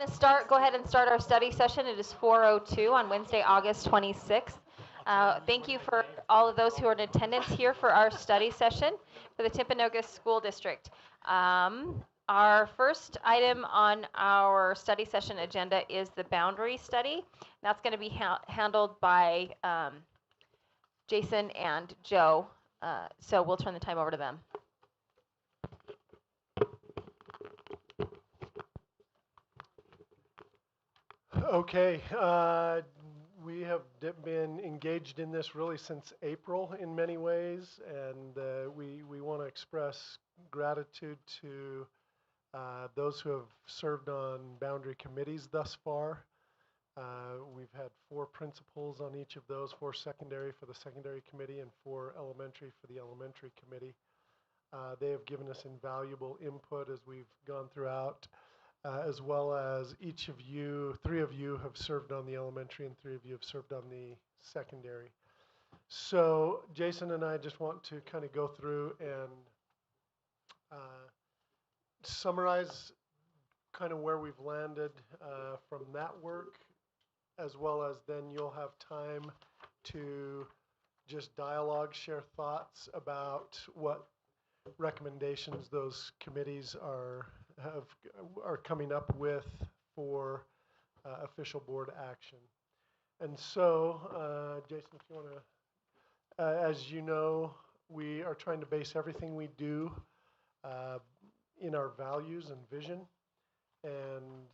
Go ahead and start our study session. It is 4:02 on Wednesday, August 26th. Thank you for all of those who are in attendance here for our study session for the Timpanogos School District. Our first item on our study session agenda is the boundary study. That's going to be handled by Jason and Joe. So we'll turn the time over to them. Okay, we have been engaged in this really since April in many ways, and we want to express gratitude to those who have served on boundary committees thus far. We've had 4 principals on each of those, 4 secondary for the secondary committee and 4 elementary for the elementary committee. They have given us invaluable input as we've gone throughout. As well as each of you, 3 of you have served on the elementary and 3 of you have served on the secondary. So Jason and I just want to kind of go through and summarize kind of where we've landed from that work, as well as then you'll have time to just dialogue, share thoughts about what recommendations those committees are coming up with for official board action. And so, Jason, if you want to, as you know, we are trying to base everything we do in our values and vision. And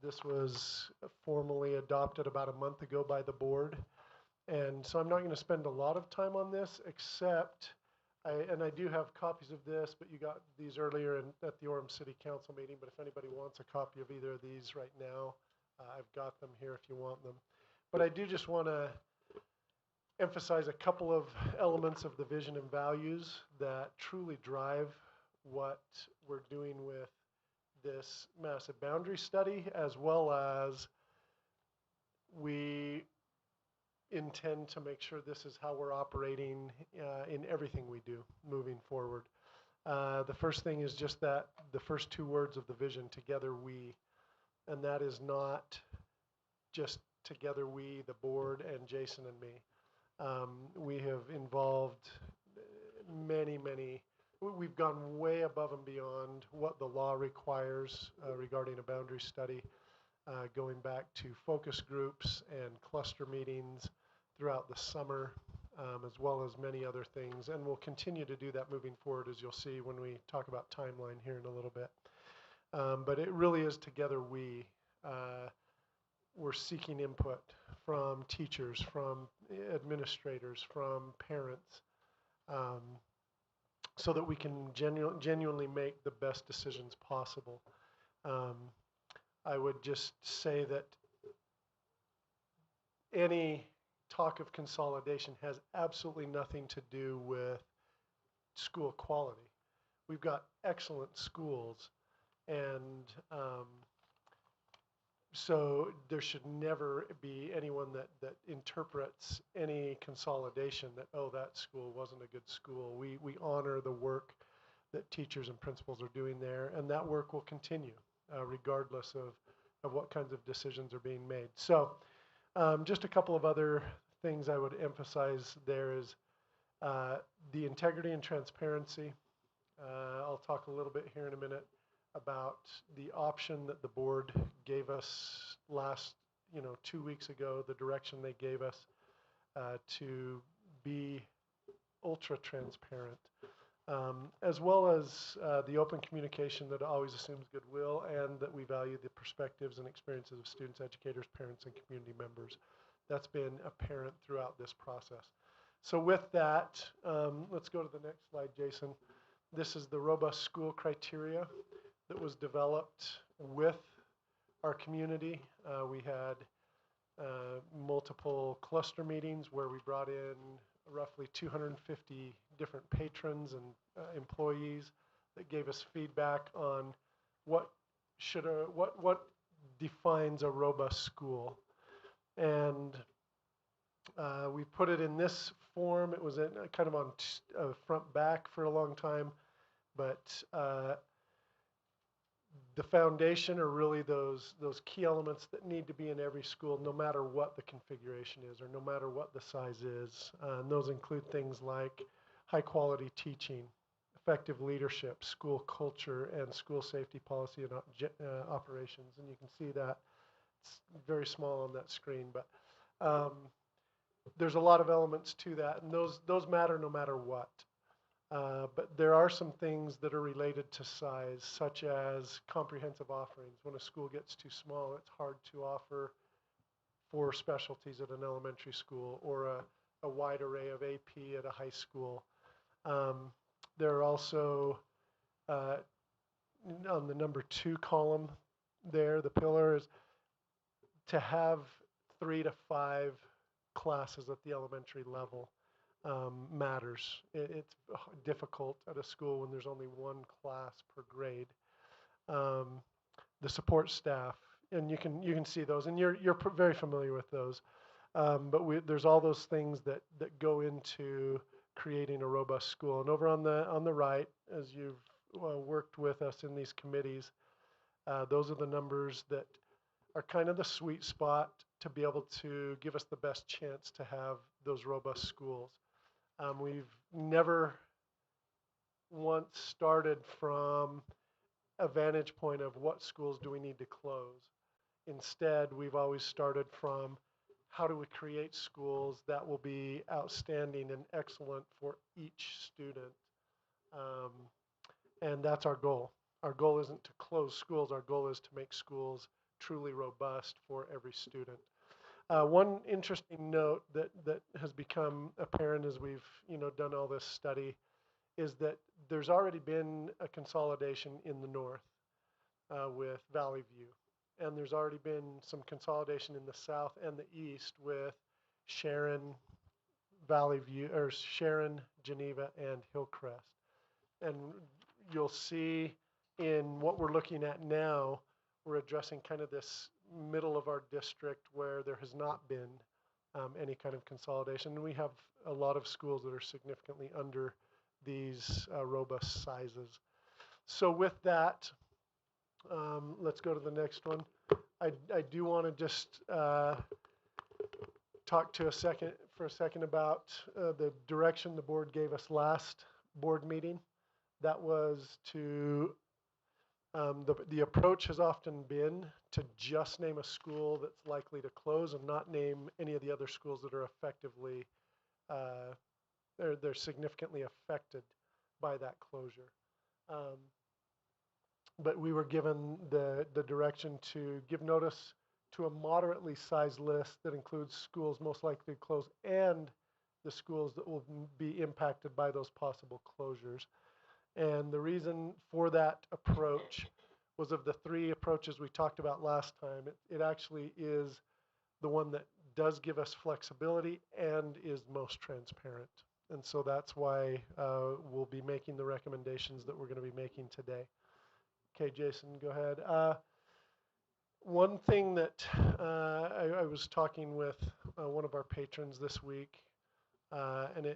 this was formally adopted about a month ago by the board. And so I'm not going to spend a lot of time on this, except I do have copies of this, but you got these earlier at the Orem City Council meeting. But if anybody wants a copy of either of these right now, I've got them here if you want them. But I do just want to emphasize a couple of elements of the vision and values that truly drive what we're doing with this massive boundary study, as well as we intend to make sure this is how we're operating in everything we do moving forward. The first thing is just that the first 2 words of the vision, together we, and that is not just together we, the board, and Jason and me. We have involved many, we've gone way above and beyond what the law requires regarding a boundary study, going back to focus groups and cluster meetings throughout the summer, as well as many other things. And we'll continue to do that moving forward, as you'll see when we talk about timeline here in a little bit. But it really is together we're seeking input from teachers, from administrators, from parents, so that we can genuinely make the best decisions possible. I would just say that any talk of consolidation has absolutely nothing to do with school quality. We've got excellent schools, and so there should never be anyone that interprets any consolidation that, oh, that school wasn't a good school. We honor the work that teachers and principals are doing there, and that work will continue regardless of what kinds of decisions are being made. So just a couple of other things I would emphasize there is the integrity and transparency. I'll talk a little bit here in a minute about the option that the board gave us last, 2 weeks ago, the direction they gave us to be ultra transparent, as well as the open communication that always assumes goodwill, and that we value the perspectives and experiences of students, educators, parents, and community members. That's been apparent throughout this process. So with that, let's go to the next slide, Jason. This is the robust school criteria that was developed with our community. We had multiple cluster meetings where we brought in roughly 250 different patrons and employees that gave us feedback on what defines a robust school. And we put it in this form. It was in, kind of on front back for a long time, but the foundation are really those key elements that need to be in every school, no matter what the configuration is or no matter what the size is. And those include things like high quality teaching, effective leadership, school culture, and school safety policy and operations. And you can see that it's very small on that screen, but um, there's a lot of elements to that, and those matter no matter what. But there are some things that are related to size, such as comprehensive offerings. When a school gets too small, it's hard to offer 4 specialties at an elementary school or a wide array of AP at a high school. Um, there are also, uh, on the number 2 column there, the pillars, to have 3 to 5 classes at the elementary level matters. It's difficult at a school when there's only 1 class per grade. Um, the support staff, and you can see those, and you're very familiar with those. But there's all those things that go into creating a robust school. And over on the right, as you've worked with us in these committees, those are the numbers that are kind of the sweet spot to be able to give us the best chance to have those robust schools. We've never once started from a vantage point of what schools do we need to close. Instead, we've always started from how do we create schools that will be outstanding and excellent for each student. Um, and that's our goal. Our goal isn't to close schools. Our goal is to make schools truly robust for every student. One interesting note that has become apparent as we've done all this study is that there's already been a consolidation in the north with Valley View, and there's already been some consolidation in the south and the east with Sharon, Valley View, or Sharon, Geneva, and Hillcrest. And you'll see in what we're looking at now, we're addressing kind of this middle of our district where there has not been any kind of consolidation. And we have a lot of schools that are significantly under these robust sizes. So with that, let's go to the next one. I do want to just talk for a second about the direction the board gave us last board meeting. That was to, the approach has often been to just name a school that's likely to close and not name any of the other schools that are effectively, they're significantly affected by that closure. But we were given the direction to give notice to a moderately sized list that includes schools most likely to close and the schools that will be impacted by those possible closures. And the reason for that approach was, of the 3 approaches we talked about last time, it actually is the one that does give us flexibility and is most transparent. And so that's why we'll be making the recommendations that we're going to be making today. Okay, Jason, go ahead. One thing that I was talking with one of our patrons this week, and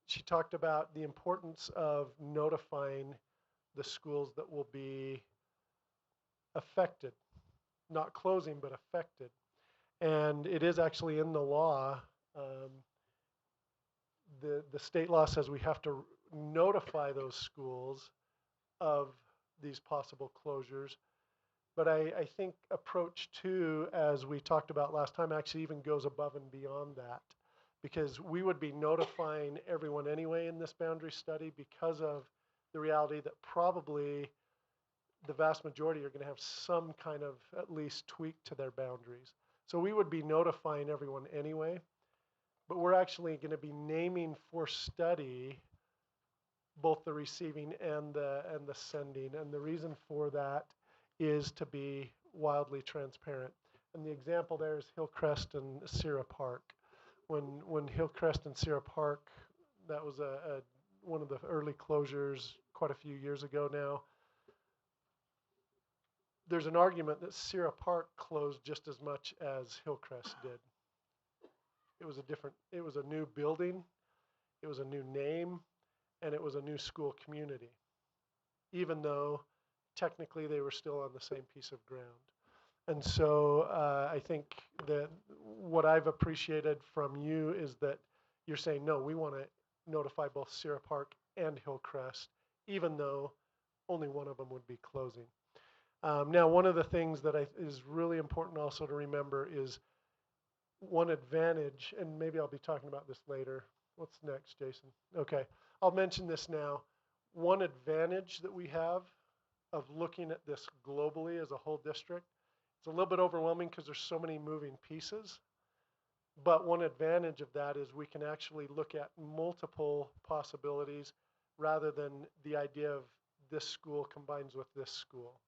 she talked about the importance of notifying the schools that will be affected, not closing, but affected. And it is actually in the law. The state law says we have to notify those schools of these possible closures. But I think approach 2, as we talked about last time, actually even goes above and beyond that, because we would be notifying everyone anyway in this boundary study because of the reality that probably the vast majority are going to have some kind of at least tweak to their boundaries. So we would be notifying everyone anyway, but we're actually going to be naming for study both the receiving and the sending. And the reason for that is to be wildly transparent. And the example there is Hillcrest and Sierra Park. When Hillcrest and Sierra Park, that was one of the early closures quite a few years ago now. There's an argument that Sierra Park closed just as much as Hillcrest did. It was a new building, it was a new name, and it was a new school community. Even though technically they were still on the same piece of ground. And so I think that what I've appreciated from you is that you're saying, no, we want to notify both Sierra Park and Hillcrest, even though only one of them would be closing. Now, one of the things that is really important also to remember is one advantage, and maybe I'll be talking about this later. What's next, Jason? Okay, I'll mention this now. One advantage that we have of looking at this globally as a whole district, it's a little bit overwhelming because there's so many moving pieces. But one advantage of that is we can actually look at multiple possibilities rather than the idea of this school combines with this school.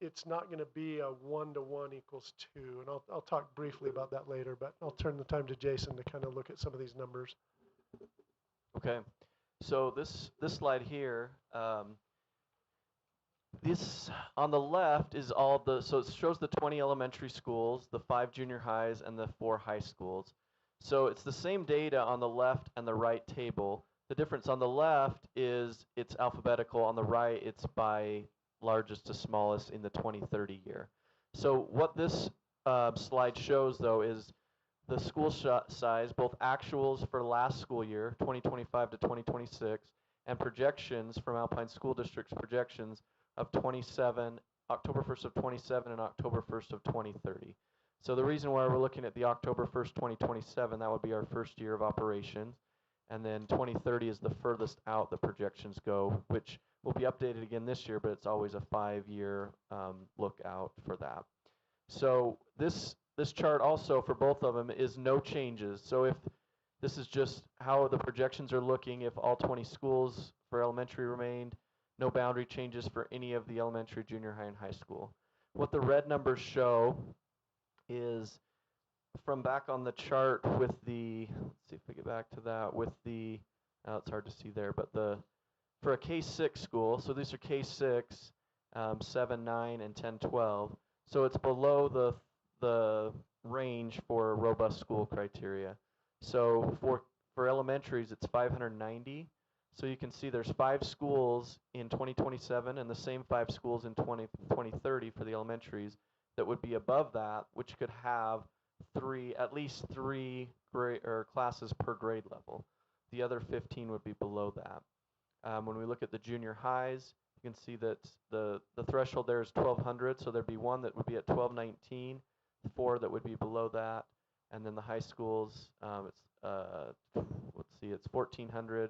It's not going to be a 1-to-1 equals 2, and I'll talk briefly about that later, but I'll turn the time to Jason to kind of look at some of these numbers. Okay, so this slide here, this on the left is all the, so it shows the 20 elementary schools, the 5 junior highs, and the 4 high schools. So it's the same data on the left and the right table. The difference on the left is it's alphabetical, on the right it's by largest to smallest in the 2030 year. So what this slide shows though is the school size, both actuals for last school year, 2025 to 2026, and projections from Alpine School District's projections of October 1st of 27 and October 1st of 2030. So the reason why we're looking at the October 1st, 2027, that would be our first year of operations. And then 2030 is the furthest out the projections go, which will be updated again this year, but it's always a 5-year look out for that. So this chart also for both of them is no changes. So if this is just how the projections are looking, if all 20 schools for elementary remained, no boundary changes for any of the elementary, junior high, and high school. What the red numbers show is from back on the chart with the, let's see if we get back to that, with the, it's hard to see there, but for a K-6 school, so these are K-6, 7, 9, and 10, 12. So it's below the range for robust school criteria. So for elementaries, it's 590. So you can see there's 5 schools in 2027 and the same 5 schools in 2030 for the elementaries that would be above that, which could have at least 3 classes per grade level. The other 15 would be below that. When we look at the junior highs, you can see that the threshold there is 1,200, so there'd be one that would be at 1,219, 4 that would be below that, and then the high schools, let's see, it's 1,400.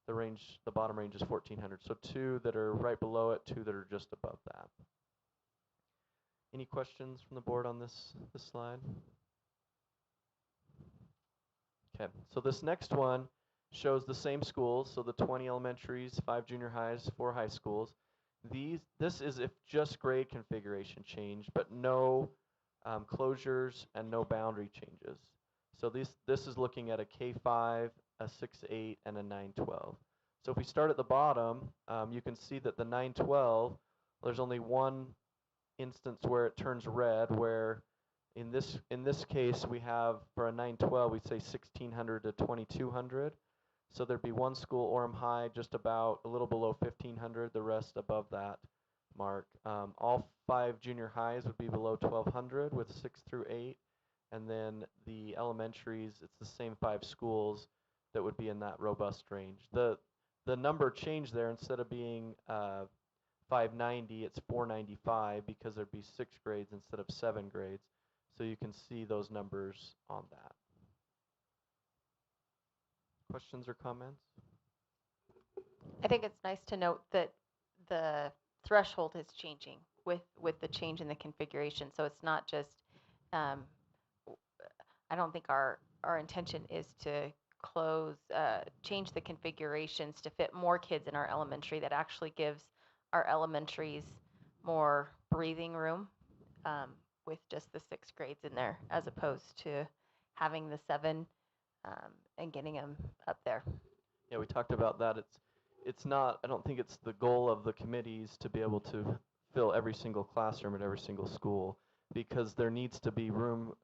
The bottom range is 1,400. So 2 that are right below it, 2 that are just above that. Any questions from the board on this slide? Okay, so this next one shows the same schools, so the 20 elementaries, 5 junior highs, 4 high schools. This is if just grade configuration changed, but no closures and no boundary changes. So this is looking at a K5, a 6-8, and a 9-12. So if we start at the bottom, you can see that the 9-12, there's only one instance where it turns red, where in this case we have for a 9-12 we say 1,600 to 2,200. So there'd be one school, Orem High, just about a little below 1,500, the rest above that mark. All 5 junior highs would be below 1,200 with 6 through 8. And then the elementaries, it's the same 5 schools that would be in that robust range. The number changed there, instead of being 590, it's 495 because there'd be 6 grades instead of 7 grades. So you can see those numbers on that. Questions or comments? I think it's nice to note that the threshold is changing with the change in the configuration. So it's not just, I don't think our intention is to change the configurations to fit more kids in our elementary. That actually gives our elementaries more breathing room with just the 6 grades in there, as opposed to having the 7 and getting them up there. Yeah, we talked about that. It's not, I don't think it's the goal of the committees to be able to fill every single classroom at every single school, because there needs to be room,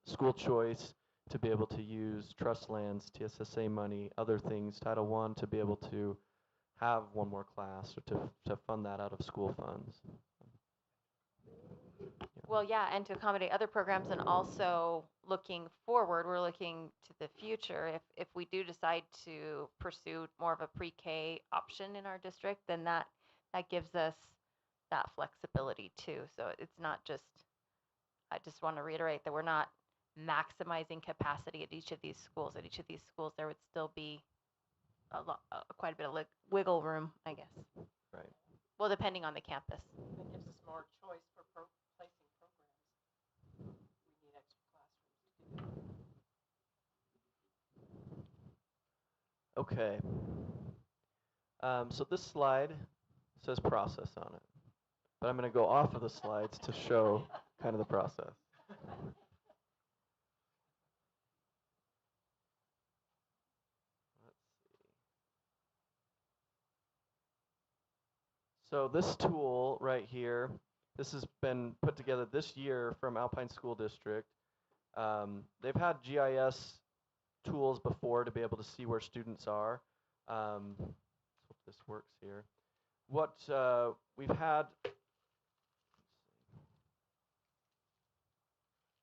school choice, to be able to use trust lands, TSSA money, other things, Title I, to be able to have one more class or to fund that out of school funds. Well, yeah, and to accommodate other programs, and also looking forward, we're looking to the future. If we do decide to pursue more of a pre-K option in our district, then that gives us that flexibility too. So it's not just, I just want to reiterate that we're not maximizing capacity at each of these schools. At each of these schools, there would still be quite a bit of wiggle room, I guess. Right. Well, depending on the campus. That gives us more choice for placing programs. We need extra classrooms to do that. Okay. So this slide says process on it, but I'm going to go off of the slides to show kind of the process. Let's see. So this tool right here, this has been put together this year from Alpine School District. They've had GIS tools before to be able to see where students are. Let's hope this works here. What we've had,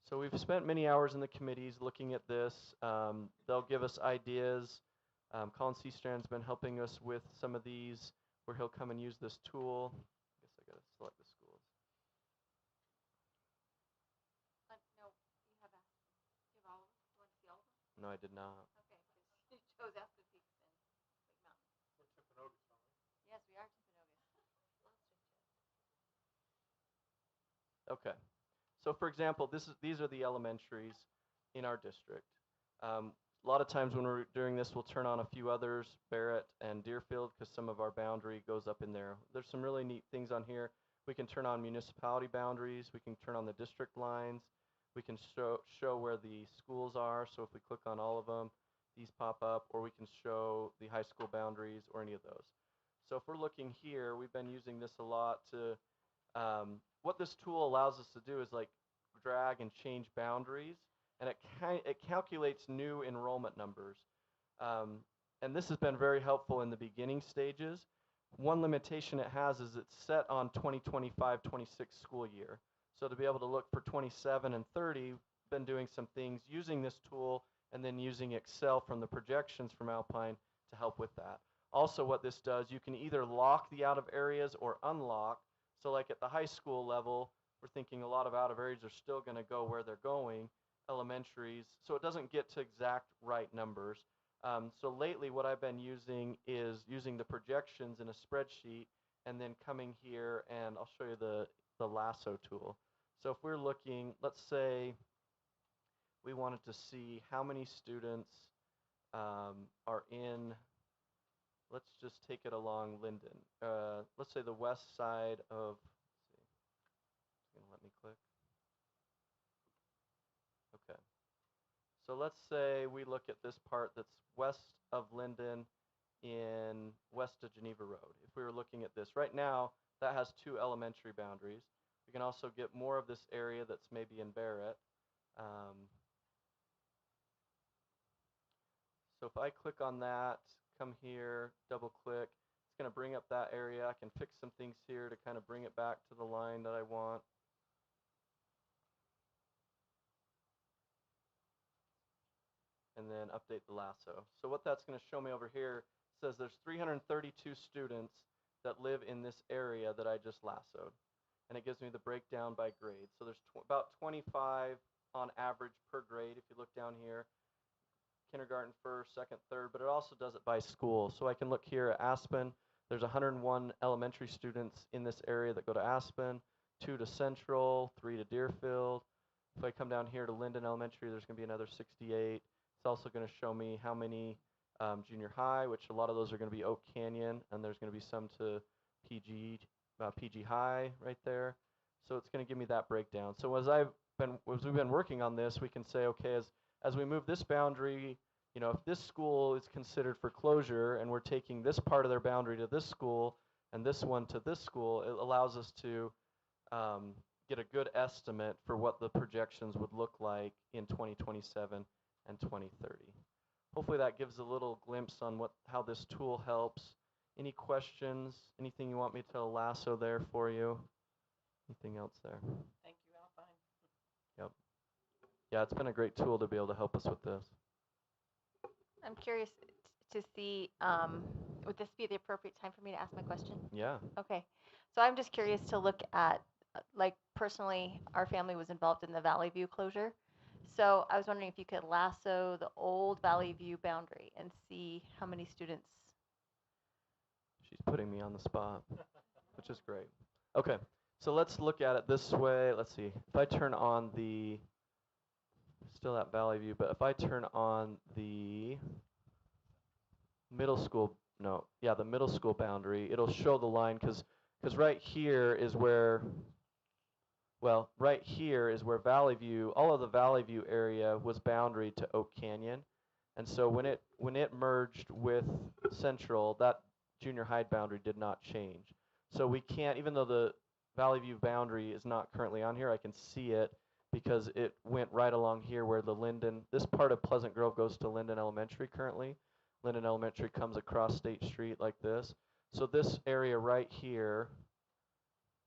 so we've spent many hours in the committees looking at this. They'll give us ideas. Colin Seastrand's been helping us with some of these where he'll come and use this tool. I guess I gotta select the schools. No, you have Aspen. You have all of them? You want to see all of them? No, I did not. Okay, because you chose Aspen Peaks and Big Mountain. We're Timpanogos, aren't we? Yes, we are Timpanogos. Okay. So for example, these are the elementaries in our district. A lot of times when we're doing this, we'll turn on a few others, Barrett and Deerfield, because some of our boundary goes up in there. There's some really neat things on here. We can turn on municipality boundaries. We can turn on the district lines. We can show where the schools are. So if we click on all of them, these pop up, or we can show the high school boundaries or any of those. So if we're looking here, we've been using this a lot to, what this tool allows us to do is like drag and change boundaries, and it calculates new enrollment numbers. And this has been very helpful in the beginning stages. One limitation it has is it's set on 2025-26 school year. So to be able to look for 27 and 30, been doing some things using this tool and then using Excel from the projections from Alpine to help with that. Also what this does, you can either lock the out of areas or unlock. So like at the high school level, we're thinking a lot of out of areas are still going to go where they're going, elementaries, so it doesn't get to exact right numbers. So lately what I've been using is using the projections in a spreadsheet and then coming here, and I'll show you the lasso tool. So if we're looking, let's say we wanted to see how many students are in, let's just take it along Linden. Let's say the west side of, let's see, it's gonna let me click. Okay. So let's say we look at this part that's west of Linden in west of Geneva Road. If we were looking at this, right now that has two elementary boundaries. We can also get more of this area that's maybe in Barrett. So if I click on that, come here, double click, it's going to bring up that area. I can fix some things here to kind of bring it back to the line that I want. And then update the lasso. So what that's going to show me over here says there's 332 students that live in this area that I just lassoed. And it gives me the breakdown by grade. So there's about 25 on average per grade if you look down here. Kindergarten, first, second, third, but it also does it by school. So I can look here at Aspen. There's 101 elementary students in this area that go to Aspen, 2 to Central, 3 to Deerfield. If I come down here to Linden Elementary, there's going to be another 68. It's also going to show me how many junior high, which a lot of those are going to be Oak Canyon, and there's going to be some to PG High right there. So it's going to give me that breakdown. So as we've been working on this, we can say, okay, as we move this boundary, you know, if this school is considered for closure and we're taking this part of their boundary to this school and this one to this school, it allows us to get a good estimate for what the projections would look like in 2027 and 2030. Hopefully that gives a little glimpse on how this tool helps Any questions? Anything you want me to lasso there for you? Anything else there? Thank you, Alpine. Yep. Yeah, it's been a great tool to be able to help us with this. I'm curious to see, would this be the appropriate time for me to ask my question? Yeah. Okay. So I'm just curious to look at, like, personally, our family was involved in the Valley View closure. So I was wondering if you could lasso the old Valley View boundary and see how many students. She's putting me on the spot, which is great. Okay, so let's look at it this way. Let's see. If I turn on the, still at Valley View, but if I turn on the middle school, no, yeah, the middle school boundary, it'll show the line because right here is where, well, right here is where Valley View, all of the Valley View area was boundary to Oak Canyon. And so when it merged with Central, that junior high boundary did not change. So we can't, even though the Valley View boundary is not currently on here, I can see it because it went right along here where the Linden, this part of Pleasant Grove goes to Linden Elementary currently. Linden Elementary comes across State Street like this. So this area right here,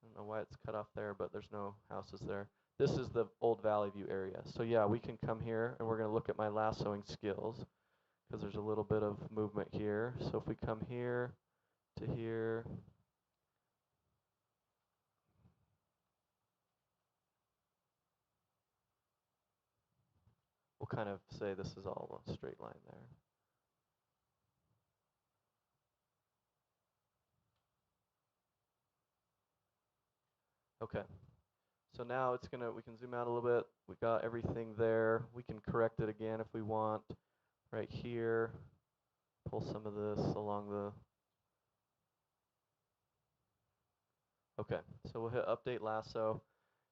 I don't know why it's cut off there, but there's no houses there. This is the old Valley View area. So yeah, we can come here and we're going to look at my lassoing skills because there's a little bit of movement here. So if we come here to here, we'll kind of say this is all a straight line there. Okay. So now it's gonna, we can zoom out a little bit. We got everything there. We can correct it again if we want. Right here, pull some of this along the, okay, so we'll hit update lasso.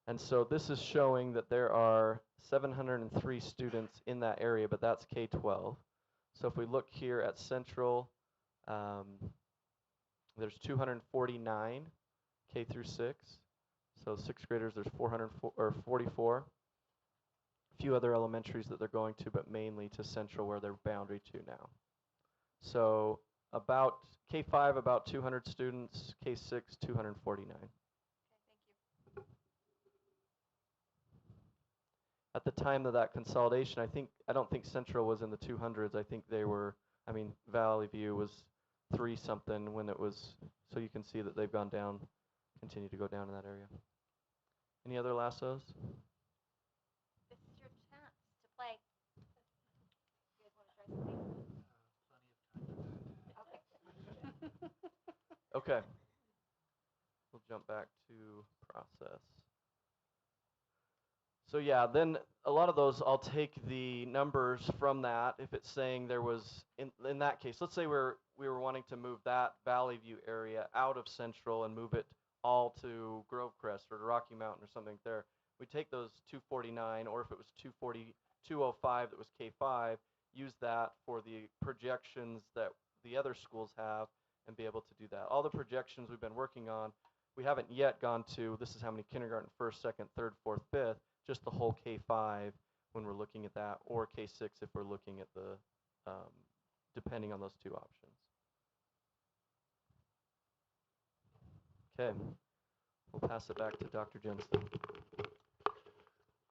And so this is showing that there are 703 students in that area, but that's K-12. So if we look here at Central, there's 249 K through 6. So sixth graders, there's 44. A few other elementaries that they're going to, but mainly to Central where they're boundary to now. So about K-5, about 200 students, K-6, 249. Okay, thank you. At the time of that consolidation, I don't think Central was in the 200s. I think they were, I mean, Valley View was 3 something when it was, so you can see that they've gone down, continue to go down in that area. Any other lassos? This is your chance to play. You guys want to try something? Okay. We'll jump back to process. So yeah, then a lot of those, I'll take the numbers from that. If it's saying there was, in that case, let's say we were wanting to move that Valley View area out of Central and move it all to Grove Crest or to Rocky Mountain or something there. We take those 249, or if it was 205 that was K5, use that for the projections that the other schools have and be able to do that. All the projections we've been working on, we haven't yet gone to, this is how many kindergarten, first, second, third, fourth, fifth, just the whole K5 when we're looking at that, or K6 if we're looking at the, depending on those 2 options. Okay, we'll pass it back to Dr. Jensen.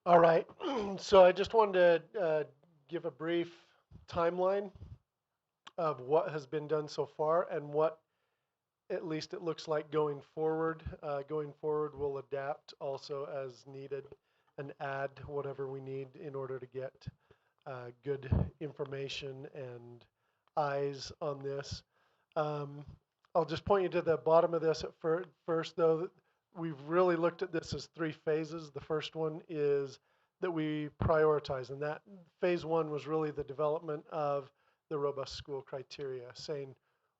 All right, so I just wanted to give a brief timeline of what has been done so far and what at least it looks like going forward. Going forward, we'll adapt also as needed and add whatever we need in order to get good information and eyes on this. I'll just point you to the bottom of this at first, though. We've really looked at this as 3 phases. The first one is that we prioritize, and that phase 1 was really the development of the robust school criteria, saying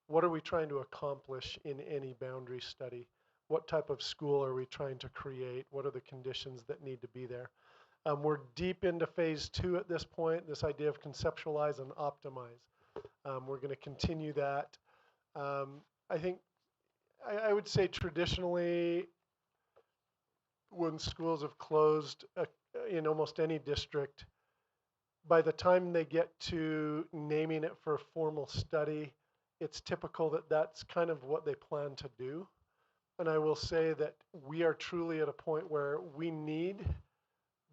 what are we trying to accomplish in any boundary study? What type of school are we trying to create? What are the conditions that need to be there? We're deep into phase 2 at this point, this idea of conceptualize and optimize. We're going to continue that. I think I would say traditionally, when schools have closed in almost any district, by the time they get to naming it for a formal study, it's typical that that's kind of what they plan to do. And I will say that we are truly at a point where we need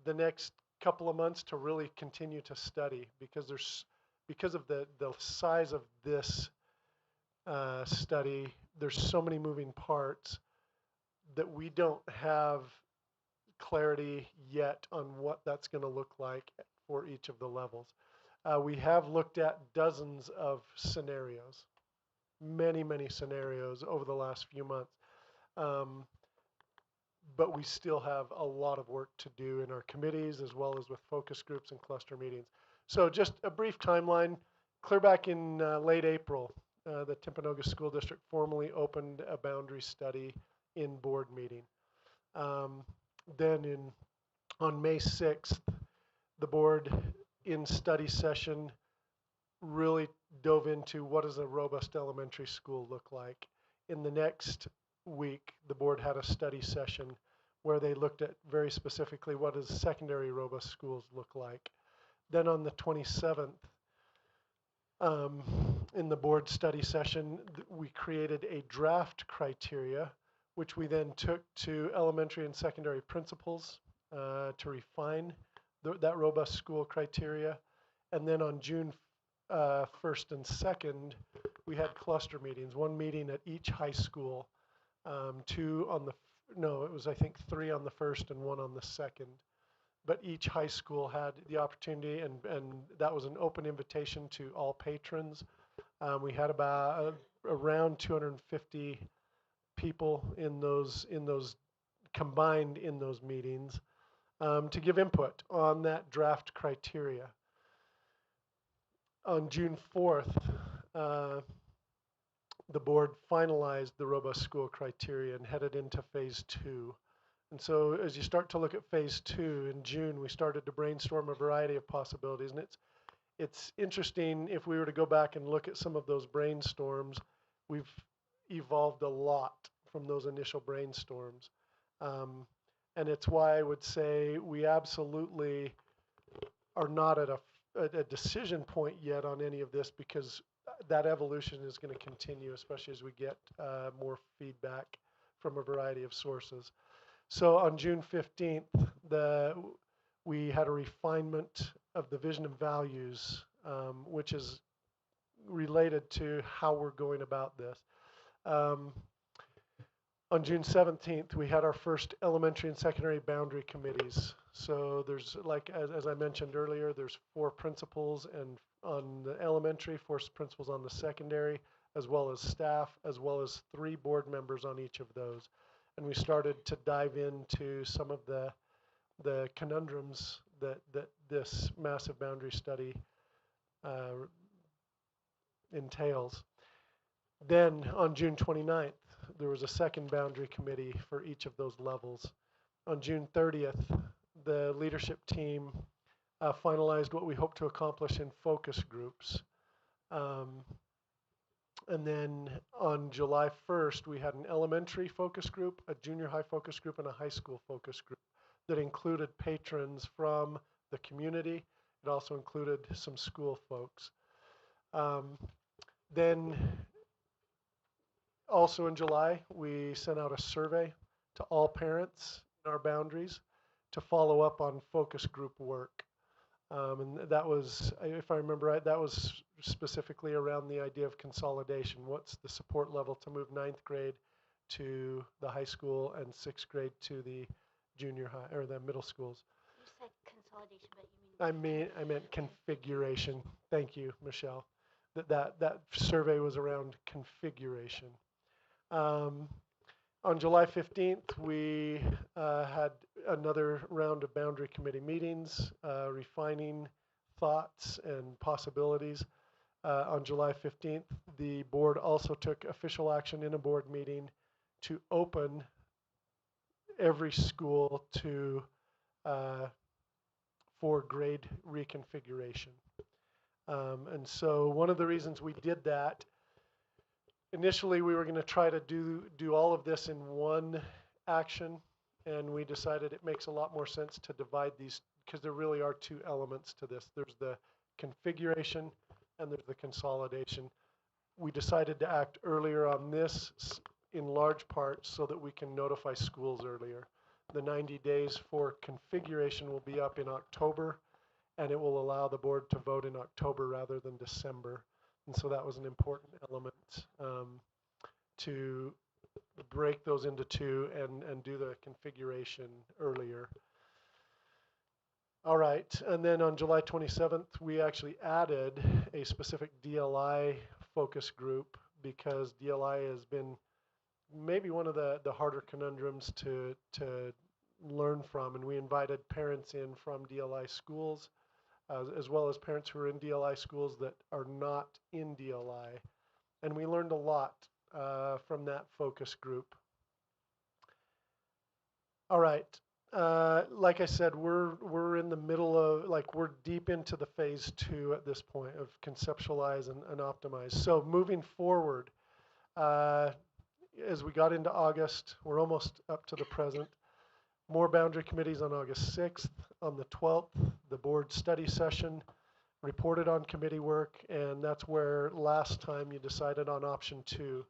the next couple of months to really continue to study because of the size of this study. There's so many moving parts that we don't have clarity yet on what that's going to look like for each of the levels. We have looked at dozens of scenarios, many scenarios over the last few months. But we still have a lot of work to do in our committees as well as with focus groups and cluster meetings. So just a brief timeline. Clear back in late April, the Timpanogos School District formally opened a boundary study in board meeting. Then on May 6th, the board in study session really dove into what does a robust elementary school look like. In the next week, the board had a study session where they looked at very specifically what does secondary robust schools look like. Then on the 27th, in the board study session, we created a draft criteria, which we then took to elementary and secondary principals to refine that robust school criteria. And then on June 1st and 2nd, we had cluster meetings, one meeting at each high school, two on the, no, it was I think 3 on the 1st and 1 on the 2nd. But each high school had the opportunity, and that was an open invitation to all patrons. We had about around 250 people in those combined in those meetings to give input on that draft criteria. On June 4th, the board finalized the robust school criteria and headed into phase 2. And so as you start to look at phase 2 in June, we started to brainstorm a variety of possibilities. And it's interesting, if we were to go back and look at some of those brainstorms, we've evolved a lot from those initial brainstorms. And it's why I would say we absolutely are not at a decision point yet on any of this, because that evolution is going to continue, especially as we get more feedback from a variety of sources. So on June 15th, we had a refinement of the vision and values, which is related to how we're going about this. On June 17th, we had our first elementary and secondary boundary committees. So there's, like, as I mentioned earlier, there's 4 principals and on the elementary, 4 principals on the secondary, as well as staff, as well as 3 board members on each of those. And we started to dive into some of the conundrums that this massive boundary study entails. Then on June 29th, there was a second boundary committee for each of those levels. On June 30th, the leadership team finalized what we hope to accomplish in focus groups. And then on July 1st, we had an elementary focus group, a junior high focus group, and a high school focus group that included patrons from the community. It also included some school folks. Then also in July, we sent out a survey to all parents in our boundaries to follow up on focus group work. And that was, if I remember right, that was specifically around the idea of consolidation. What's the support level to move 9th grade to the high school and 6th grade to the junior high or the middle schools? You said consolidation, but you mean? I meant configuration. Thank you, Michelle. That survey was around configuration. On July 15th, we had another round of boundary committee meetings, refining thoughts and possibilities. On July 15th, the board also took official action in a board meeting to open every school to for grade reconfiguration. And so one of the reasons we did that, initially we were going to try to do all of this in one action, and we decided it makes a lot more sense to divide these, because there really are 2 elements to this. There's the configuration and there's the consolidation. we decided to act earlier on this in large part so that we can notify schools earlier. The 90 days for configuration will be up in October, and it will allow the board to vote in October rather than December. And so that was an important element to break those into two and do the configuration earlier. All right, and then on July 27th, we actually added a specific DLI focus group because DLI has been maybe one of the harder conundrums to learn from, and we invited parents in from DLI schools, as well as parents who are in DLI schools that are not in DLI, and we learned a lot from that focus group. All right, like I said, we're in the middle of, we're deep into the phase 2 at this point of conceptualize and optimize. So moving forward, as we got into August, we're almost up to the present. More boundary committees on August 6th. On the 12th, the board study session reported on committee work, and that's where last time you decided on option 2.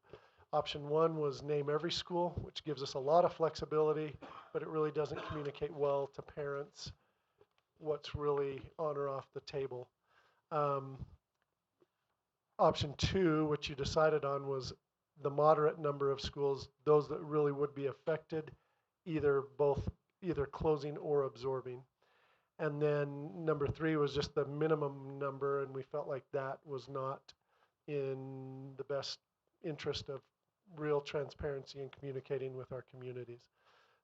Option 1 was name every school, which gives us a lot of flexibility, but it really doesn't communicate well to parents what's really on or off the table. Option 2, which you decided on, was the moderate number of schools, those that really would be affected, either closing or absorbing. And then number 3 was just the minimum number, and we felt like that was not in the best interest of real transparency and communicating with our communities.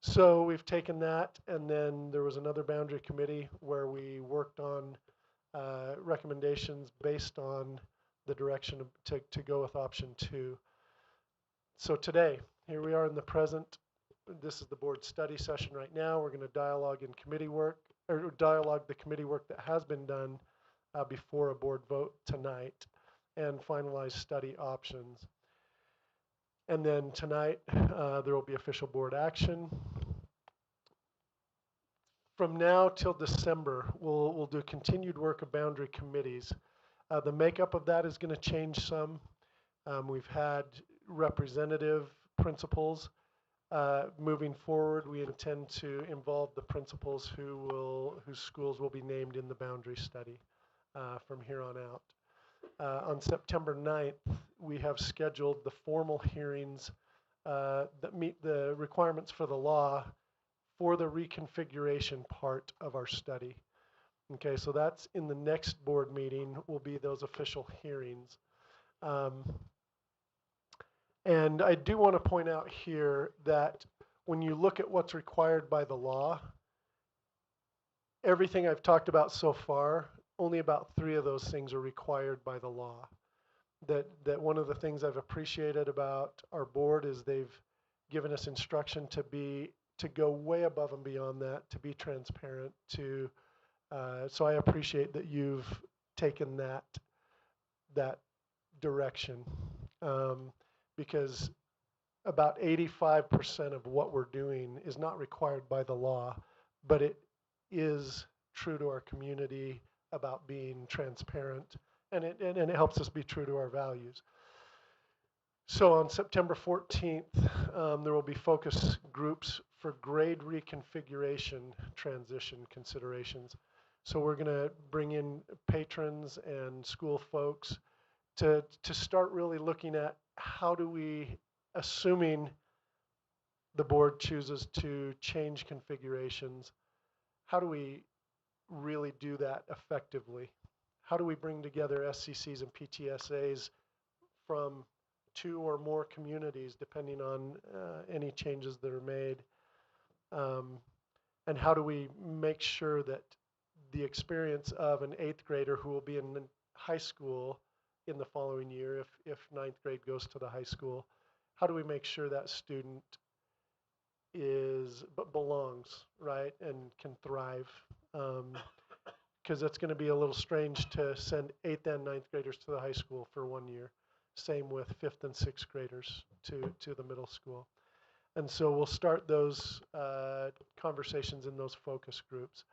So we've taken that, and then there was another boundary committee where we worked on recommendations based on the direction to go with option 2. So today, here we are in the present. This is the board study session right now. We're going to dialogue in committee work, or dialogue the committee work that has been done before a board vote tonight, and finalize study options. And then tonight, there will be official board action. From now till December, we'll do continued work of boundary committees. The makeup of that is going to change some. We've had representative principals. Moving forward, we intend to involve the principals whose schools will be named in the boundary study from here on out. On September 9th, we have scheduled the formal hearings that meet the requirements for the law for the reconfiguration part of our study. Okay, so that's in the next board meeting will be those official hearings. And I do want to point out here that when you look at what's required by the law, everything I've talked about so far, only about 3 of those things are required by the law. That one of the things I've appreciated about our board is they've given us instruction to go way above and beyond that, to be transparent, so I appreciate that you've taken that direction, because about 85% of what we're doing is not required by the law, but it is true to our community about being transparent, and it helps us be true to our values. So on September 14th, there will be focus groups for grade reconfiguration transition considerations. So we're going to bring in patrons and school folks to start really looking at how do we, assuming the board chooses to change configurations, how do we really do that effectively? How do we bring together SCCs and PTSAs from 2 or more communities, depending on any changes that are made? And how do we make sure that the experience of an 8th grader who will be in high school in the following year, if 9th grade goes to the high school, how do we make sure that student belongs, right, and can thrive? Because it's going to be a little strange to send 8th and 9th graders to the high school for 1 year. Same with 5th and 6th graders to the middle school. And so we'll start those conversations in those focus groups.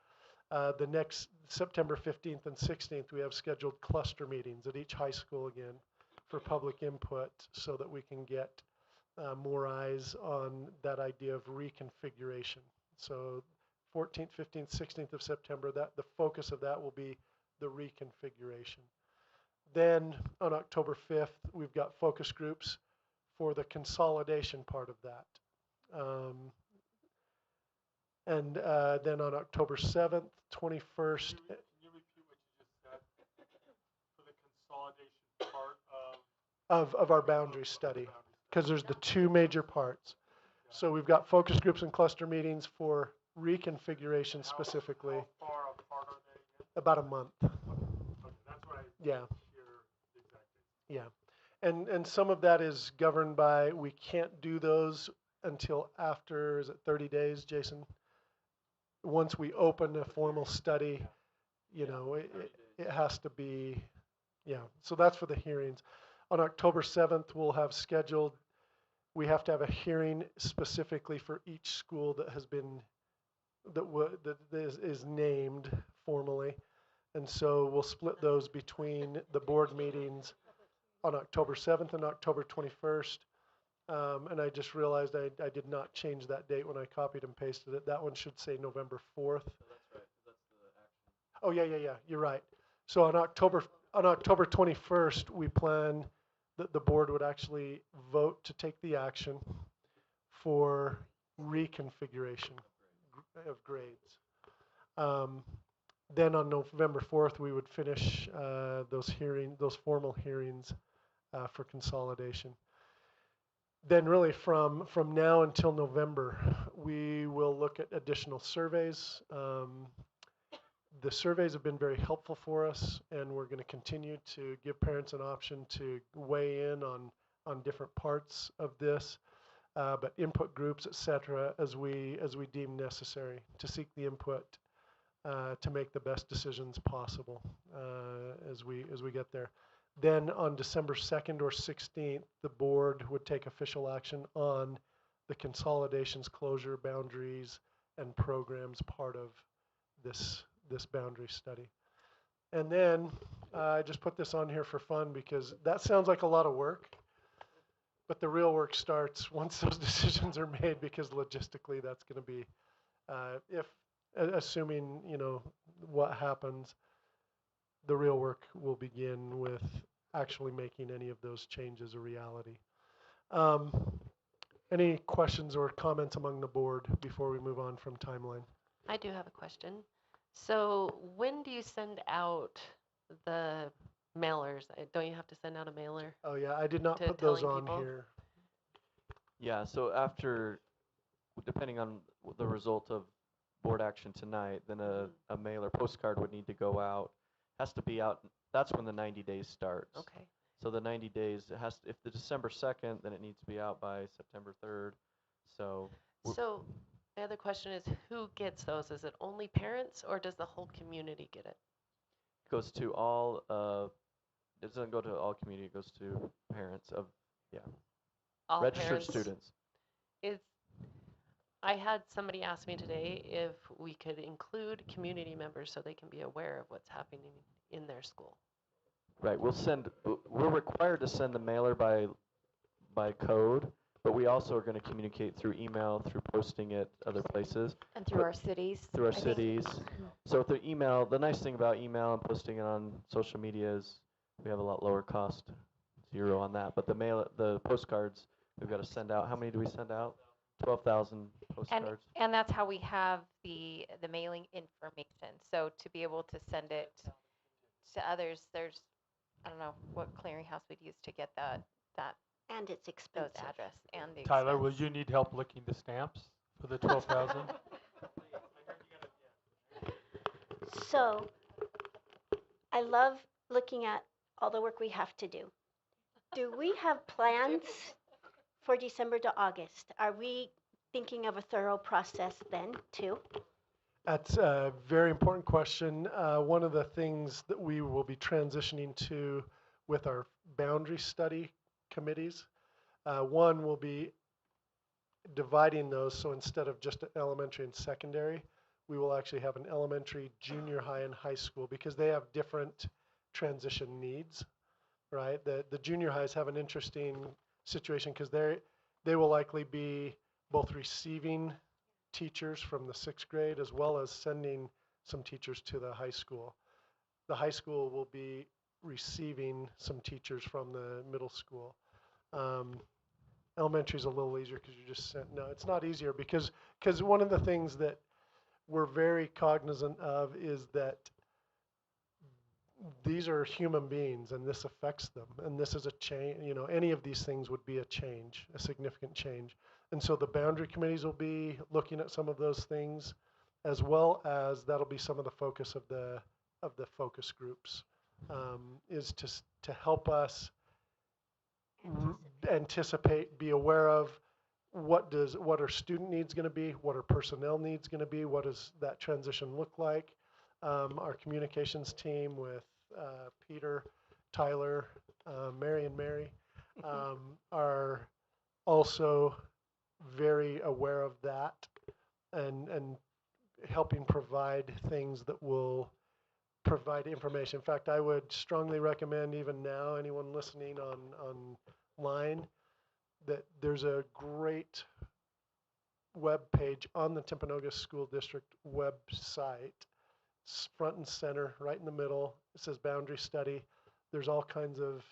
The next September 15th and 16th, we have scheduled cluster meetings at each high school again, for public input so that we can get more eyes on that idea of reconfiguration. So 14th, 15th, 16th of September, that the focus of that will be the reconfiguration. Then on October 5th, we've got focus groups for the consolidation part of that. And then on October 7th, 21st. Can you repeat what you just said for the consolidation part of our boundary study? Because there's the two major parts. So we've got focus groups and cluster meetings for reconfiguration specifically. How far apart are they again? About a month. Okay, that's what I Yeah. hear exactly. Yeah. And some of that is governed by, we can't do those until after, is it 30 days, Jason? Once we open a formal study, you know, it has to be, yeah. So that's for the hearings. On October 7th, we'll have scheduled, we have to have a hearing specifically for each school that has been, that is named formally. And so we'll split those between the board meetings on October 7th and October 21st. And I just realized I did not change that date when I copied and pasted it. That one should say November 4th. So that's right. That's the action. Oh, yeah. You're right. So on October 21st, we plan that the board would actually vote to take the action for reconfiguration of grades. Then on November 4th, we would finish those formal hearings for consolidation. Then really from now until November, we will look at additional surveys. The surveys have been very helpful for us, and we're going to continue to give parents an option to weigh in on different parts of this, but input groups, et cetera, as we deem necessary to seek the input to make the best decisions possible as we get there. Then on December 2nd or 16th, the board would take official action on the consolidations, closure, boundaries, and programs part of this boundary study. And then I just put this on here for fun because that sounds like a lot of work, but the real work starts once those decisions are made, because logistically that's going to be, assuming, you know, what happens, the real work will begin with actually making any of those changes a reality. Any questions or comments among the board before we move on from timeline? I do have a question. So when do you send out the mailers? Don't you have to send out a mailer? Oh yeah, I did not To put those telling on people? here. Yeah, so after, depending on the result of board action tonight, then a mailer postcard would need to go out. Has to be out, that's when the 90 days starts. Okay. So the 90 days, it has, if the December 2nd, then it needs to be out by September 3rd. So So the other question is, who gets those? Is it only parents, or does the whole community get it? it goes to all, it doesn't go to all community, it goes to parents of, All registered parents? students. I had somebody ask me today if we could include community members so they can be aware of what's happening in their school. Right, we're required to send the mailer by code, but we also are going to communicate through email, through posting it other places. And through But our cities. through our I think. cities. So through email, the nice thing about email and posting it on social media is we have a lot lower cost, zero on that. But the postcards, we've got to send out. How many do we send out? 12,000 postcards. And that's how we have the mailing information. So to be able to send it to others, there's, I don't know what clearinghouse we'd use to get that And it's those expensive. address and the Tyler, will expense. you need help licking the stamps for the 12,000? So I love looking at all the work we have to do. Do we have plans for December to August? Are we thinking of a thorough process then too? That's a very important question. One of the things that we will be transitioning to with our boundary study committees, one will be dividing those. So instead of just elementary and secondary, we will actually have an elementary, junior high, and high school, because they have different transition needs, right? The junior highs have an interesting situation because they will likely be both receiving teachers from the 6th grade as well as sending some teachers to the high school. The high school will be receiving some teachers from the middle school. Elementary is a little easier because you just sent. No, it's not easier because one of the things that we're very cognizant of is that these are human beings and this affects them, and this is a change. You know, any of these things would be a change, a significant change. And so the boundary committees will be looking at some of those things, as well as that'll be some of the focus of the focus groups, is to help us anticipate, be aware of what are student needs going to be, what are personnel needs going to be, what does that transition look like. Our communications team with Peter, Tyler, Mary and Mary are also very aware of that and helping provide things that will provide information. In fact, I would strongly recommend even now, anyone listening online, that there's a great web page on the Timpanogos School District website. It's front and center, right in the middle. It says boundary study. There's all kinds of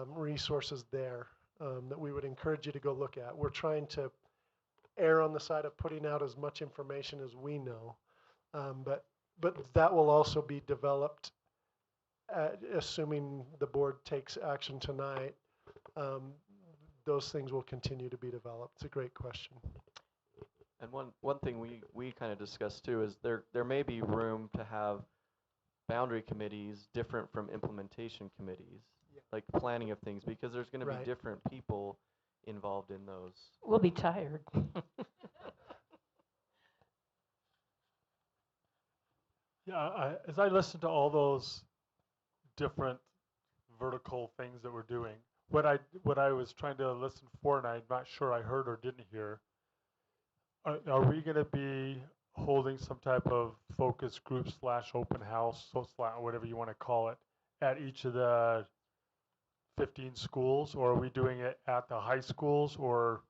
resources there that we would encourage you to go look at. We're trying to err on the side of putting out as much information as we know, but that will also be developed, assuming the board takes action tonight. Those things will continue to be developed. It's a great question. And one thing we kind of discussed too is there may be room to have boundary committees different from implementation committees, like planning of things, because there's going to be different people involved in those. We'll be tired. Yeah, as I listen to all those different vertical things that we're doing, what I was trying to listen for, and I'm not sure I heard or didn't hear, are we going to be holding some type of focus group / open house, whatever you want to call it, at each of the 15 schools, or are we doing it at the high schools, or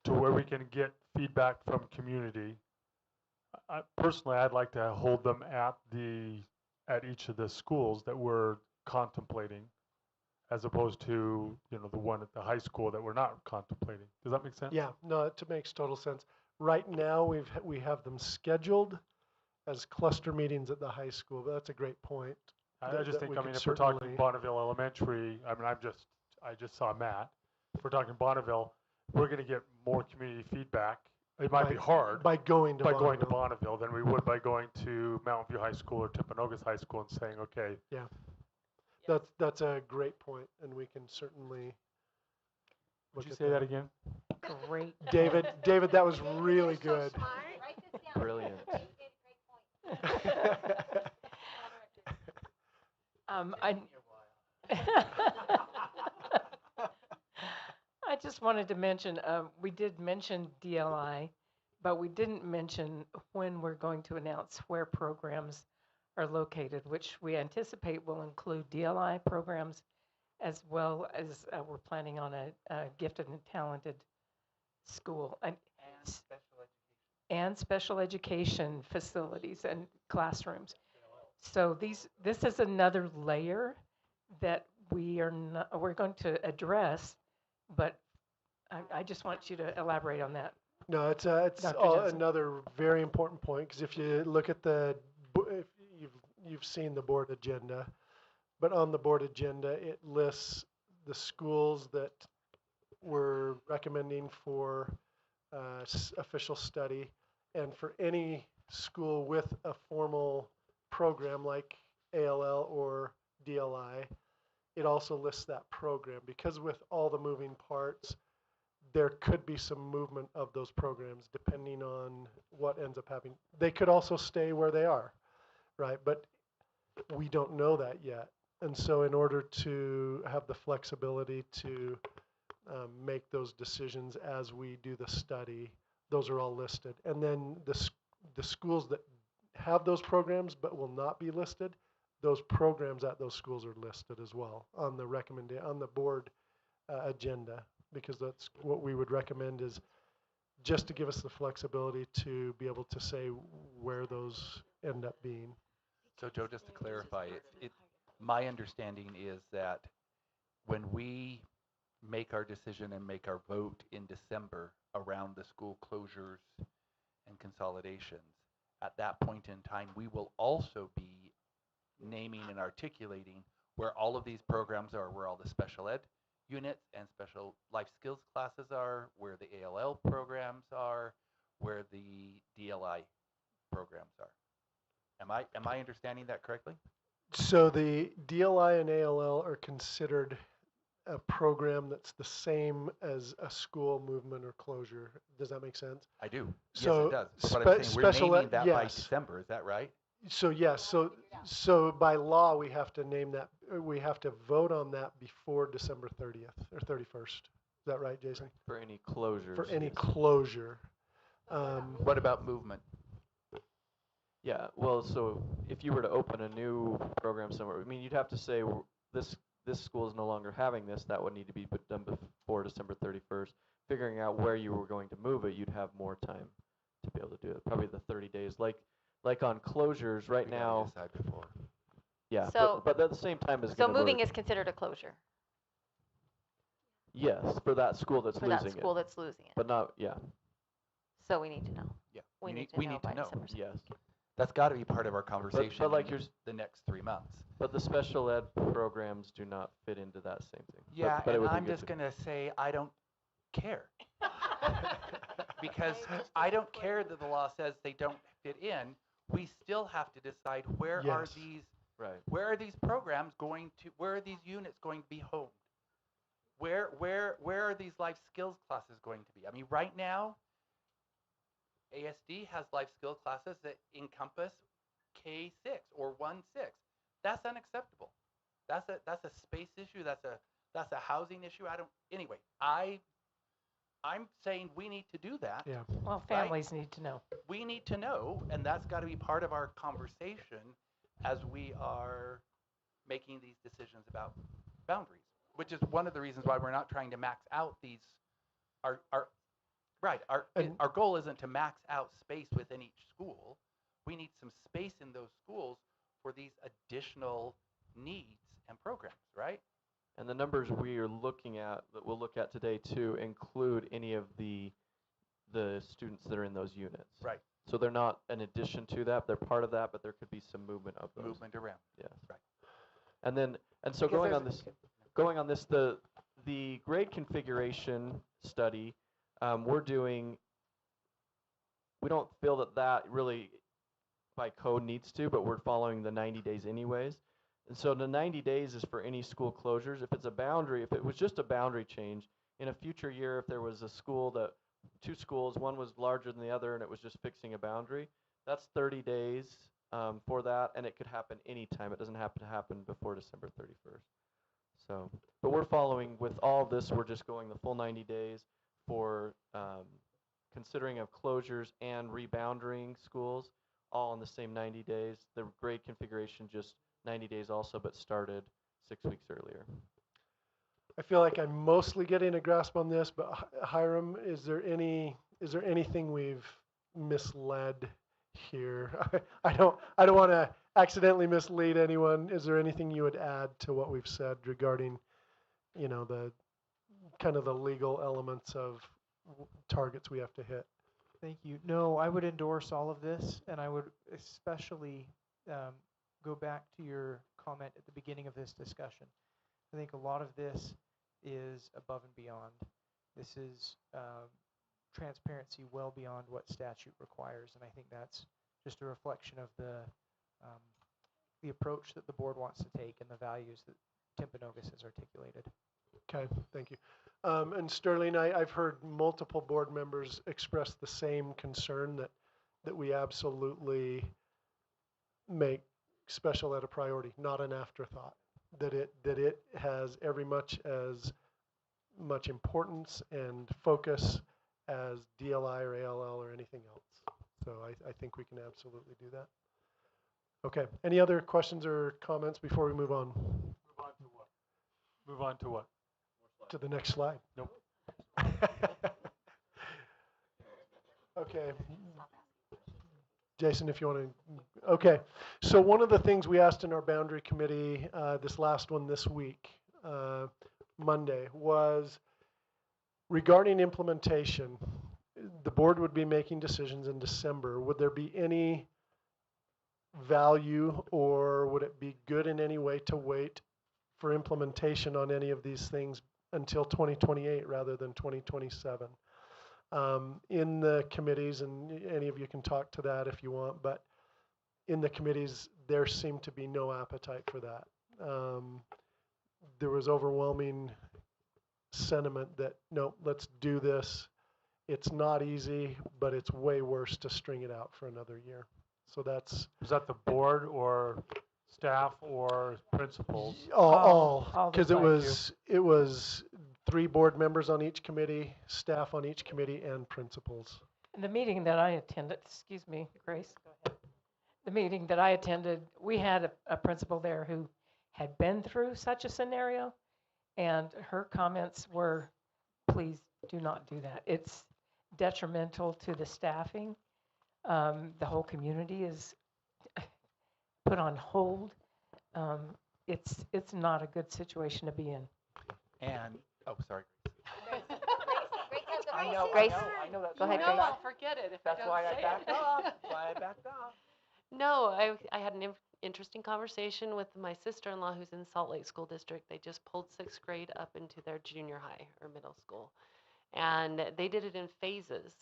to where we can get feedback from community? Personally, I'd like to hold them at each of the schools that we're contemplating, as opposed to the one at the high school that we're not contemplating. Does that make sense? Yeah, no, it makes total sense. Right now, we have them scheduled as cluster meetings at the high school, but that's a great point. I just think, if we're talking Bonneville Elementary, I mean, I just saw Matt. If we're talking Bonneville, we're going to get more community feedback. It might be hard by going to Bonneville than we would by going to Mountain View High School or Timpanogos High School and saying, okay. Yeah, that's a great point, and we can certainly. Would you say that again? Great. David, that was really good. So smart. Write this down. Brilliant. I just wanted to mention, we did mention DLI, but we didn't mention when we're going to announce where programs are located, which we anticipate will include DLI programs, as well as we're planning on a gifted and talented school and special education facilities and classrooms. So this is another layer that we're going to address, but I just want you to elaborate on that. No, it's another very important point, because if you look at if you've seen the board agenda, but on the board agenda it lists the schools that we're recommending for official study, and for any school with a formal program like ALL or DLI, it also lists that program, because with all the moving parts, there could be some movement of those programs depending on what ends up happening. They could also stay where they are, right? But we don't know that yet. And so in order to have the flexibility to make those decisions as we do the study, those are all listed. And then the schools that have those programs but will not be listed, those programs at those schools are listed as well on the on the board agenda, because that's what we would recommend, is just to give us the flexibility to be able to say where those end up being. So Joe, just to clarify, my understanding is that when we make our decision and make our vote in December around the school closures and consolidations, at that point in time, we will also be naming and articulating where all of these programs are, where all the special ed units and special life skills classes are, where the ALL programs are, where the DLI programs are. Am I understanding that correctly? So the DLI and ALL are considered a program that's the same as a school movement or closure. Does that make sense? I do. So yes, it does. But I'm saying we're special naming ed, that by yes. December. Is that right? So yes, so by law we have to name that. We have to vote on that before December 30th or 31st. Is that right, Jason? For any closures. For any yes. closure. What about movement? Yeah, well, so if you were to open a new program somewhere, I mean, you'd have to say this school is no longer having this. That would need to be done before December 31st. Figuring out where you were going to move it, you'd have more time to be able to do it. Probably the 30 days. Like on closures right We gotta now. decide before. Yeah, So- but at the same time as So moving is considered a closure yes, for that school that's for losing that school it. that's losing it. But not, yeah, So we need to know. Yeah. We need we to know need by to know. December 2nd. yes. That's got to be part of our conversation like in yours- the next 3 months. But the special ed programs do not fit into that same thing. Yeah, but it and would be I'm good just to- going to say I don't care. Because I don't care that the law says they don't fit in. We still have to decide where are Yes. these Right. where are these programs going to, where are these units going to be homed? Where are these life skills classes going to be? I mean, right now, ASD has life skill classes that encompass K6 or 1-6. That's unacceptable. That's a space issue. That's a housing issue. I'm saying we need to do that. Yeah. Well, Right? families need to know. We need to know, and that's got to be part of our conversation as we are making these decisions about boundaries, which is one of the reasons why we're not trying to max out these. And- Our goal isn't to max out space within each school. We need some space in those schools for these additional needs and programs, right? And the numbers we are looking at, that we'll look at today too, include any of the students that are in those units. Right. So they're not an addition to that, they're part of that, but there could be some movement of those. Movement around. Yes. Right. And so Because going on this, the grade configuration study, we're doing, we don't feel that really by code needs to, but we're following the 90 days anyways. And so the 90 days is for any school closures. If it's a boundary, if it was just a boundary change, in a future year, if there was a school that, two schools, one was larger than the other and it was just fixing a boundary, that's 30 days for that, and it could happen anytime. It doesn't have to happen before December 31st. So, but we're following, with all of this, we're just going the full 90 days for considering of closures and rebounding schools, all in the same 90 days. The grade configuration just 90 days also, but started 6 weeks earlier. I feel like I'm mostly getting a grasp on this, but Hiram, is there anything we've misled here? I don't want to accidentally mislead anyone. Is there anything you would add to what we've said regarding, the kind of the legal elements of targets we have to hit? Thank you. No, I would endorse all of this, and I would especially go back to your comment at the beginning of this discussion. I think a lot of this is above and beyond. This is transparency well beyond what statute requires, and I think that's just a reflection of the approach that the board wants to take and the values that Timpanogos has articulated. Okay, thank you. And Sterling, I've heard multiple board members express the same concern that we absolutely make special ed a priority, not an afterthought. That it has every much as much importance and focus as DLI or ALL or anything else. So I think we can absolutely do that. Okay, any other questions or comments before we move on Move on to what? Move on to what? to the next slide? Nope. Okay. Jason, if you want to, okay. So one of the things we asked in our boundary committee, this last one this week, Monday, was regarding implementation. The board would be making decisions in December. Would there be any value, or would it be good in any way to wait for implementation on any of these things until 2028 rather than 2027? In the committees, and any of you can talk to that if you want, but in the committees, there seemed to be no appetite for that. There was overwhelming sentiment that, no, let's do this. It's not easy, but it's way worse to string it out for another year. So that's Was that the board or staff or principals? all, because besides you. it was 3 board members on each committee, staff on each committee, and principals. In the meeting that I attended, excuse me, Grace, go ahead. The meeting that I attended, we had a principal there who had been through such a scenario, and her comments were, please do not do that. It's detrimental to the staffing. The whole community is put on hold. It's not a good situation to be in. And, oh, sorry. Grace, I know that. go ahead, No, Grace. I'll forget it if I That's don't why I say backed it. off. That's why I backed off. No, I had an interesting conversation with my sister-in-law who's in Salt Lake School District. They just pulled 6th grade up into their junior high or middle school. And they did it in phases.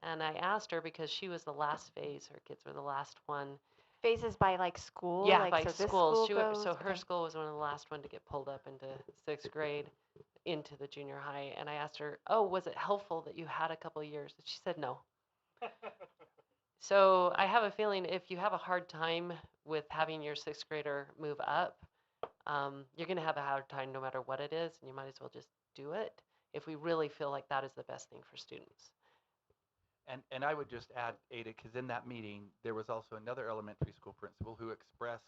And I asked her because she was the last phase, her kids were the last one. Phases by like school? Yeah, like, by so this schools. school goes, So her okay. school was one of the last one to get pulled up into 6th grade, into the junior high. And I asked her, oh, was it helpful that you had a couple of years? And she said no. So I have a feeling if you have a hard time with having your 6th grader move up, you're going to have a hard time no matter what it is, and you might as well just do it if we really feel like that is the best thing for students. And I would just add, Ada, because in that meeting, there was also another elementary school principal who expressed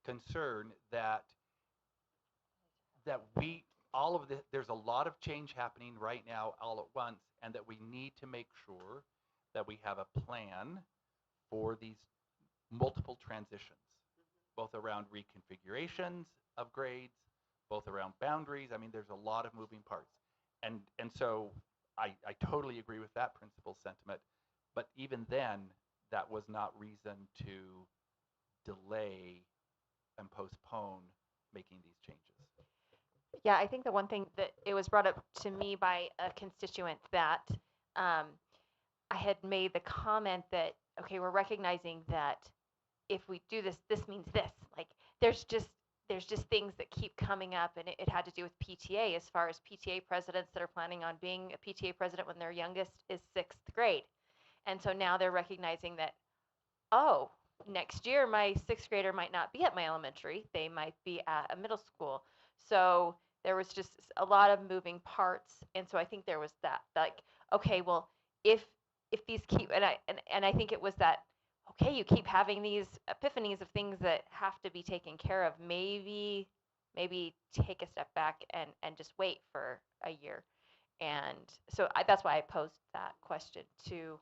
concern that all of this, there's a lot of change happening right now all at once, and that we need to make sure that we have a plan for these multiple transitions, both around reconfigurations of grades, both around boundaries. I mean, there's a lot of moving parts. And so I totally agree with that principal's sentiment. But even then, that was not reason to delay and postpone making these changes. Yeah, I think the one thing that it was brought up to me by a constituent that I had made the comment that, okay, we're recognizing that if we do this, this means this. Like there's just things that keep coming up, and it had to do with PTA as far as PTA presidents that are planning on being a PTA president when their youngest is 6th grade. And so now they're recognizing that, oh, next year my 6th grader might not be at my elementary, they might be at a middle school. So there was just a lot of moving parts, and so I think there was that, like, okay, well, if these keep, and I think it was that, okay, you keep having these epiphanies of things that have to be taken care of, maybe take a step back and just wait for a year. And so that's why I posed that question to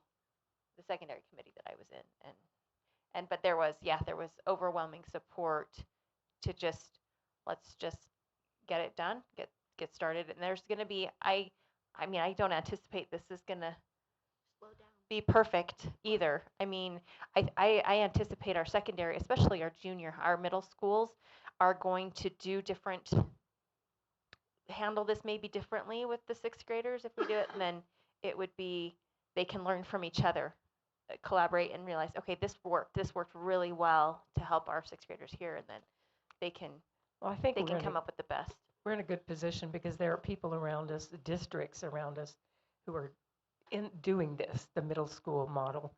the secondary committee that I was in, but there was overwhelming support to let's just get it done, get started. And there's going to be, I mean, I don't anticipate this is going to be perfect either. I mean, I anticipate our secondary, especially our middle schools, are going to handle this maybe differently with the 6th graders if we do it. And then it would be, they can learn from each other, collaborate, and realize, okay, this worked really well to help our 6th graders here, and then they can Well, I think they can come up with the best. we're in a good position because there are people around us, districts around us, who are doing this, the middle school model,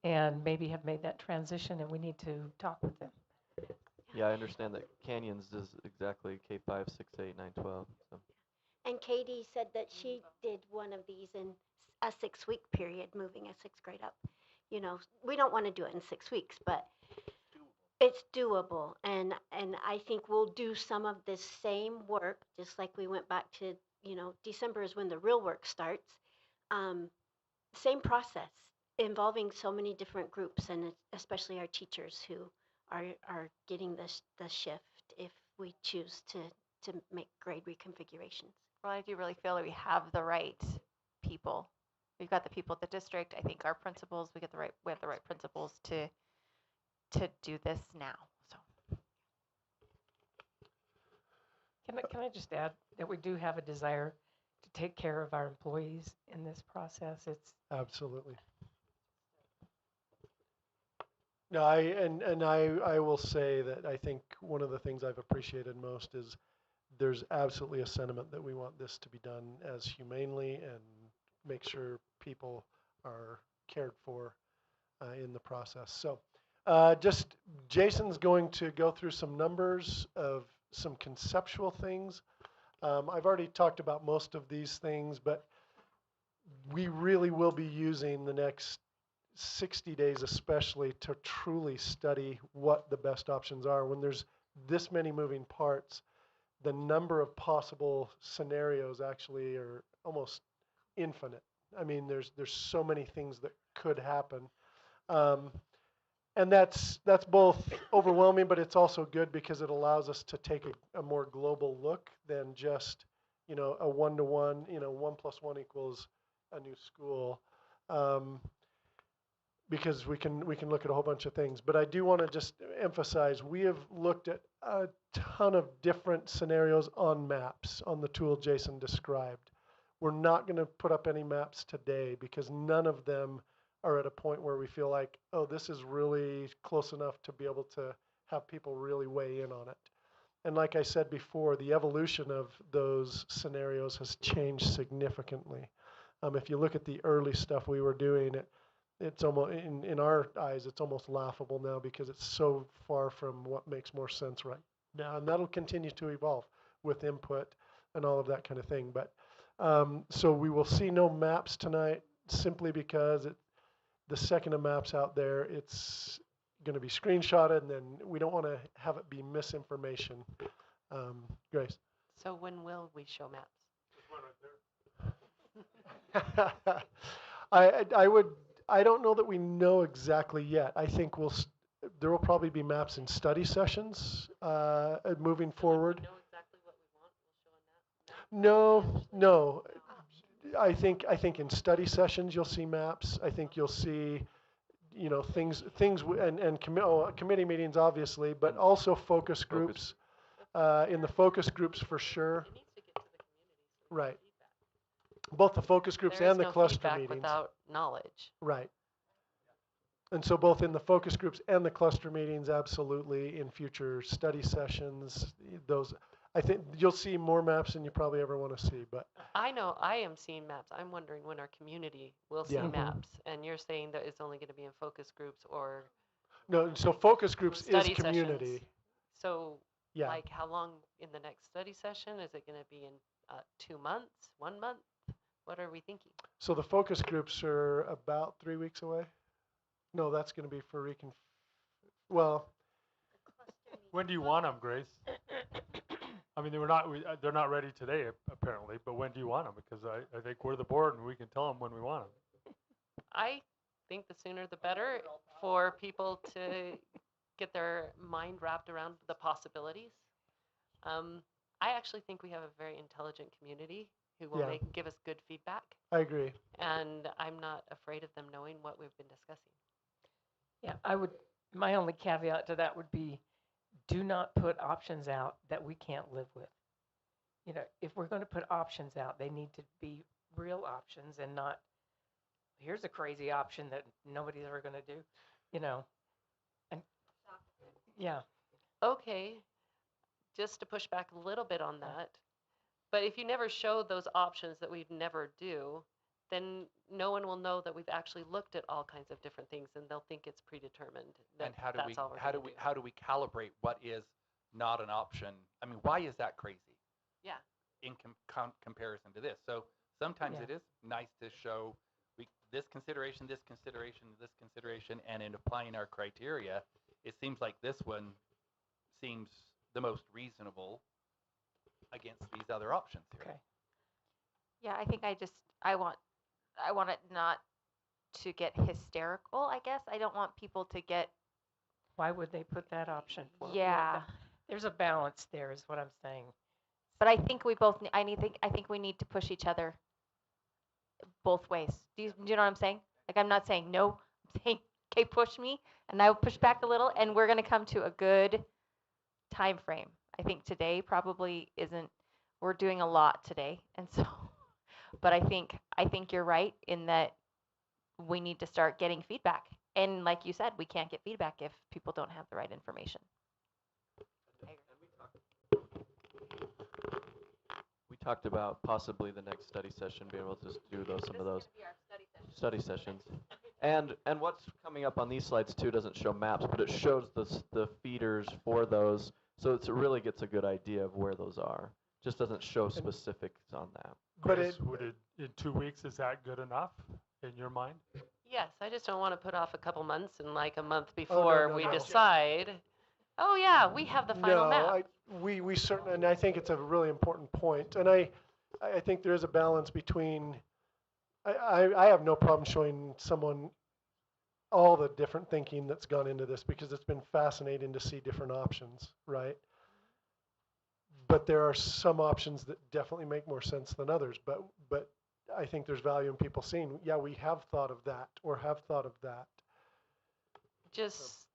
and maybe have made that transition, and we need to talk with them. Yeah, I understand that Canyons does exactly K5, 6, 8, 9, 12. So. And Katie said that she did one of these in a 6-week period, moving a 6th grade up. You know, we don't want to do it in 6 weeks, but it's doable, and I think we'll do some of this same work, just like we went back to, December is when the real work starts. Um, Same process involving so many different groups, and especially our teachers who are getting the shift if we choose to make grade reconfigurations. Well, I do really feel that we have the right people. We've got the people at the district. I think our principals, we have the right principals to do this now. So Can I just add that we do have a desire to take care of our employees in this process? It's Absolutely. No, I will say that I think one of the things I've appreciated most is there's absolutely a sentiment that we want this to be done as humanely and make sure people are cared for in the process. So just Jason's going to go through some numbers of some conceptual things. I've already talked about most of these things, but we really will be using the next 60 days especially to truly study what the best options are. When there's this many moving parts, the number of possible scenarios actually are almost infinite. I mean, there's so many things that could happen. Um, and that's both overwhelming, but it's also good because it allows us to take a more global look than just, a one-to-one, 1+1 = a new school. Because we can look at a whole bunch of things. But I do want to just emphasize, we have looked at a ton of different scenarios on maps, on the tool Jason described. We're not going to put up any maps today because none of them are at a point where we feel like, oh, this is really close enough to be able to have people really weigh in on it. And like I said before, the evolution of those scenarios has changed significantly. If you look at the early stuff we were doing, it's almost, in our eyes, it's almost laughable now because it's so far from what makes more sense right now. And that'll continue to evolve with input and all of that kind of thing. But so we will see no maps tonight simply because the second a map's out there, it's going to be screenshotted, and then we don't want to have it be misinformation. Grace. So when will we show maps? I don't know that we know exactly yet. I think there will probably be maps in study sessions moving forward. Do we know exactly what we want? We'll show a map? No. I think in study sessions you'll see maps. I think you'll see, things and committee meetings obviously, but also focus groups. In the focus groups for sure. It needs to get to the community. So Right. feedback. Both the focus groups There is and the no cluster feedback meetings. without knowledge. Right. And so both in the focus groups and the cluster meetings, absolutely, in future study sessions, I think you'll see more maps than you probably ever want to see. But I know I am seeing maps. I'm wondering when our community will see Yeah. maps. And you're saying that it's only going to be in focus groups or no, so focus groups is study community. sessions. So Yeah. like how long in the next study session? Is it going to be in 2 months, 1 month? What are we thinking? So the focus groups are about 3 weeks away. No, that's going to be for well, When do you want them, Grace? I mean, they're not ready today, apparently, but when do you want them? Because I think we're the board and we can tell them when we want them. I think the sooner the better for people to get their mind wrapped around the possibilities. I actually think we have a very intelligent community who will Yeah. give us good feedback, I agree. and I'm not afraid of them knowing what we've been discussing. Yeah, my only caveat to that would be, do not put options out that we can't live with. If we're going to put options out, they need to be real options and not, here's a crazy option that nobody's ever going to do, and yeah. Okay, just to push back a little bit on that, but if you never show those options that we'd never do, then no one will know that we've actually looked at all kinds of different things, and they'll think it's predetermined. And That's all we're how do gonna we do. how do we calibrate what is not an option? I mean, why is that crazy Yeah. in comparison to this? So sometimes Yeah. it is nice to show this consideration, and in applying our criteria, it seems like this one seems the most reasonable against these other options here. Okay. Yeah, I think I want it not to get hysterical, I guess. I don't want people to get, Why would they put that option forward? yeah. There's a balance there, is what I'm saying. But I think we both, I think we need to push each other both ways. Do you know what I'm saying? Like, I'm not saying no, I'm saying, okay, push me, and I will push back a little, and we're gonna come to a good time frame. I think today probably isn't, we're doing a lot today, and so, but I think you're right in that we need to start getting feedback. And like you said, we can't get feedback if people don't have the right information. We talked about possibly the next study session being able to just do some of those study sessions. And what's coming up on these slides too doesn't show maps, but it shows the feeders for those, so it really gets a good idea of where those are. Just doesn't show specifics on that. But Chris, would it, in 2 weeks, is that good enough in your mind? Yes, I just don't want to put off a couple months and like a month no, before no, we no. decide, oh yeah, we have the final No, map. we certainly, and I think it's a really important point. And I think there is a balance between, I have no problem showing someone all the different thinking that's gone into this because it's been fascinating to see different options, right? But there are some options that definitely make more sense than others. But I think there's value in people seeing, yeah, we have thought of that or have thought of that. Just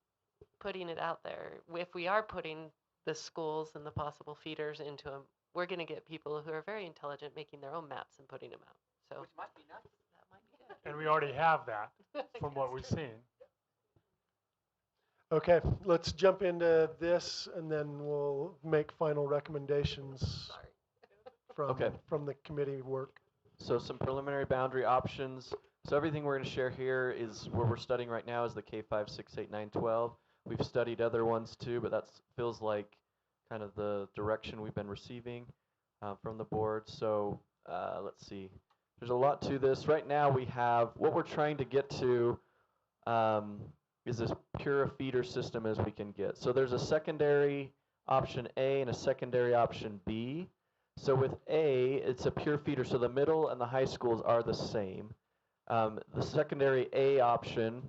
putting it out there. If we are putting the schools and the possible feeders into them, we're going to get people who are very intelligent making their own maps and putting them out. So which might be nice. That might be good. And we already have that from what we've seen. Okay, let's jump into this and then we'll make final recommendations from the committee work. So some preliminary boundary options. So everything we're going to share here is where we're studying right now is the K5, 6, 8, 9, 12. We've studied other ones too, but that feels like kind of the direction we've been receiving from the board. So let's see. There's a lot to this. Right now we have, what we're trying to get to is as pure a feeder system as we can get. So there's a secondary option A and a secondary option B. So with A, it's a pure feeder, so the middle and the high schools are the same. The secondary A option,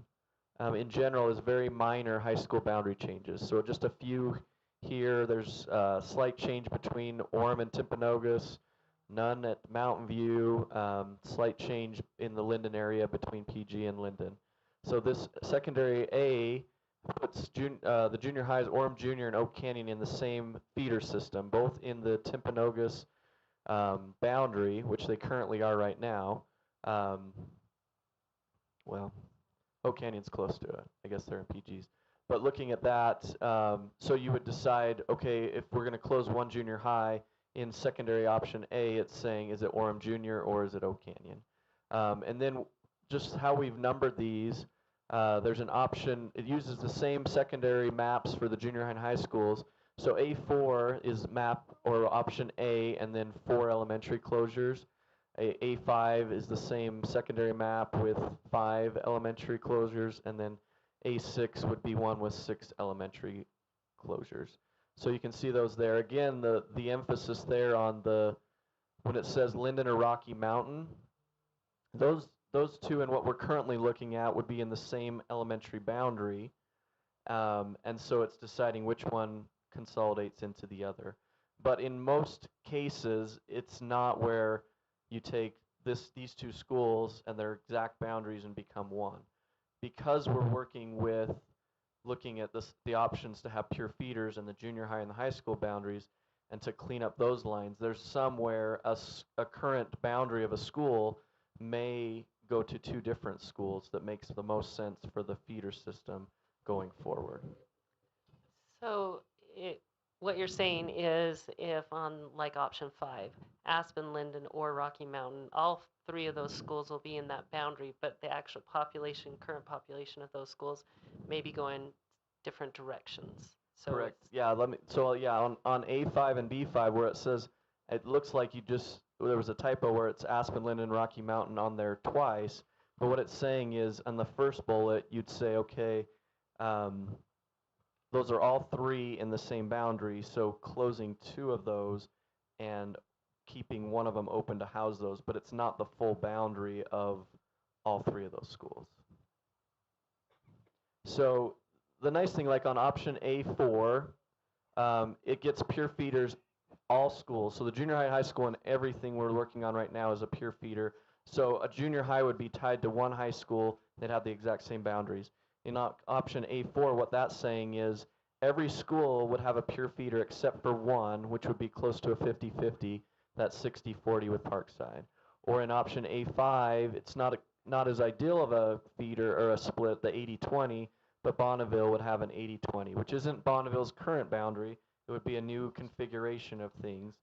in general, is very minor high school boundary changes. So just a few here. There's a slight change between Orem and Timpanogos, none at Mountain View, slight change in the Linden area between PG and Linden. So this secondary A puts the junior highs, Orem Junior and Oak Canyon, in the same feeder system, both in the Timpanogos boundary, which they currently are right now. Well, Oak Canyon's close to it. I guess they're in PGs. But looking at that, so you would decide, okay, if we're going to close one junior high in secondary option A, it's saying, is it Orem Junior or is it Oak Canyon? And then just how we've numbered these, there's an option, it uses the same secondary maps for the junior high and high schools. So A4 is map or option A and then 4 elementary closures. A5 is the same secondary map with 5 elementary closures, and then A6 would be one with 6 elementary closures. So you can see those there. Again, the emphasis there on when it says Linden or Rocky Mountain, those two and what we're currently looking at would be in the same elementary boundary, and so it's deciding which one consolidates into the other. But in most cases, it's not where you take these two schools and their exact boundaries and become one. Because we're working with looking at the options to have pure feeders in the junior high and the high school boundaries and to clean up those lines, there's somewhere a current boundary of a school may go to 2 different schools that makes the most sense for the feeder system going forward. So what you're saying is if on like option 5, Aspen, Linden, or Rocky Mountain, all 3 of those schools will be in that boundary, but the actual population, current population of those schools may be going different directions. So correct. Yeah, on A5 and B5 where it says, it looks like there was a typo where it's Aspen, Linden, Rocky Mountain on there twice, but what it's saying is on the first bullet, you'd say, okay, those are all three in the same boundary, so closing 2 of those and keeping one of them open to house those, but it's not the full boundary of all 3 of those schools. So the nice thing, like on option A4, it gets peer feeders all schools. So the junior high, high school, and everything we're working on right now is a peer feeder. So a junior high would be tied to one high school. They'd have the exact same boundaries. In option A4, what that's saying is every school would have a peer feeder except for one, which would be close to a 50-50, that's 60-40 with Parkside. Or in option A5, it's not as ideal of a feeder or a split, the 80-20, but Bonneville would have an 80-20, which isn't Bonneville's current boundary. It would be a new configuration of things.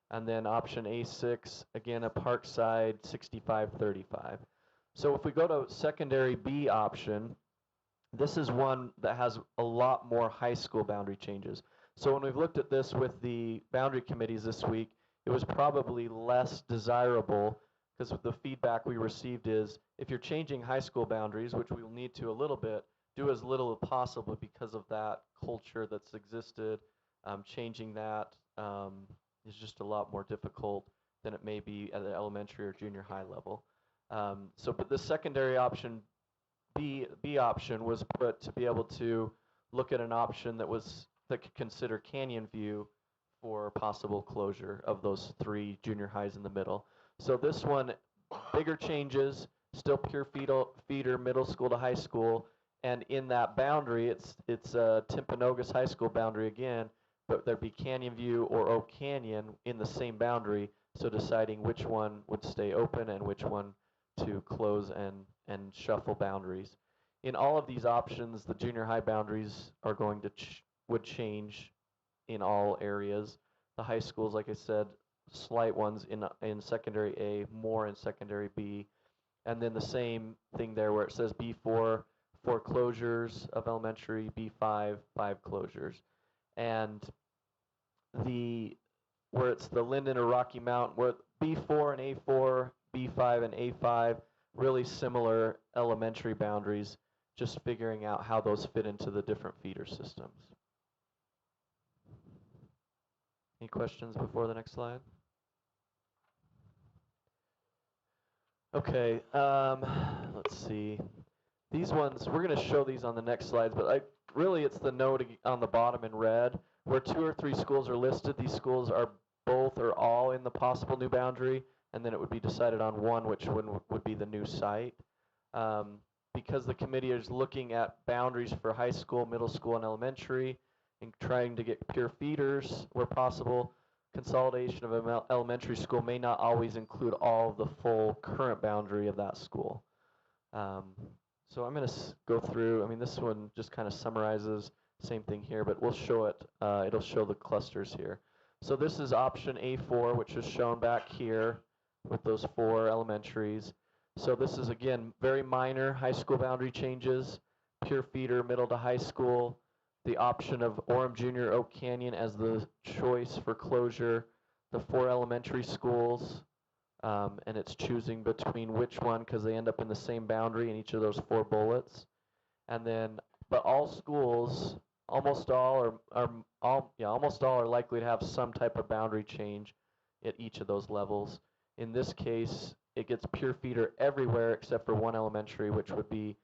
And then option A6, again, a Parkside 65-35. So if we go to secondary B option, this is one that has a lot more high school boundary changes. So when we've looked at this with the boundary committees this week, it was probably less desirable because the feedback we received is if you're changing high school boundaries, which we will need to a little bit, do as little as possible because of that culture that's existed. Changing that is just a lot more difficult than it may be at the elementary or junior high level. But the secondary option, B option, was put to be able to look at an option that could consider Canyon View for possible closure of those 3 junior highs in the middle. So this one, bigger changes, still pure feeder middle school to high school, and in that boundary, it's Timpanogos High School boundary again, but there'd be Canyon View or Oak Canyon in the same boundary, so deciding which one would stay open and which one to close and shuffle boundaries. In all of these options, the junior high boundaries are going to would change in all areas. The high schools, like I said, slight ones in secondary A, more in secondary B, and then the same thing there where it says B4, 4 closures of elementary, B5, 5 closures. And where it's the Linden or Rocky Mountain, where B4 and A4, B5 and A5, really similar elementary boundaries, just figuring out how those fit into the different feeder systems. Any questions before the next slide? Okay, let's see. These ones, we're going to show these on the next slides, but really it's the note on the bottom in red. Where 2 or 3 schools are listed, these schools are both or all in the possible new boundary, and then it would be decided on one, which one would be the new site. Because the committee is looking at boundaries for high school, middle school, and elementary, and trying to get pure feeders where possible, consolidation of an elementary school may not always include all of the full current boundary of that school. So I'm going to go through, this one just kind of summarizes, same thing here, but we'll show it, it'll show the clusters here. So this is option A4, which is shown back here with those 4 elementaries. So this is, again, very minor high school boundary changes, pure feeder middle to high school, the option of Orem Junior, Oak Canyon as the choice for closure, the 4 elementary schools, and it's choosing between which one because they end up in the same boundary in each of those 4 bullets. And then, but all schools, almost all are likely to have some type of boundary change at each of those levels. In this case, it gets pure feeder everywhere except for one elementary, which would be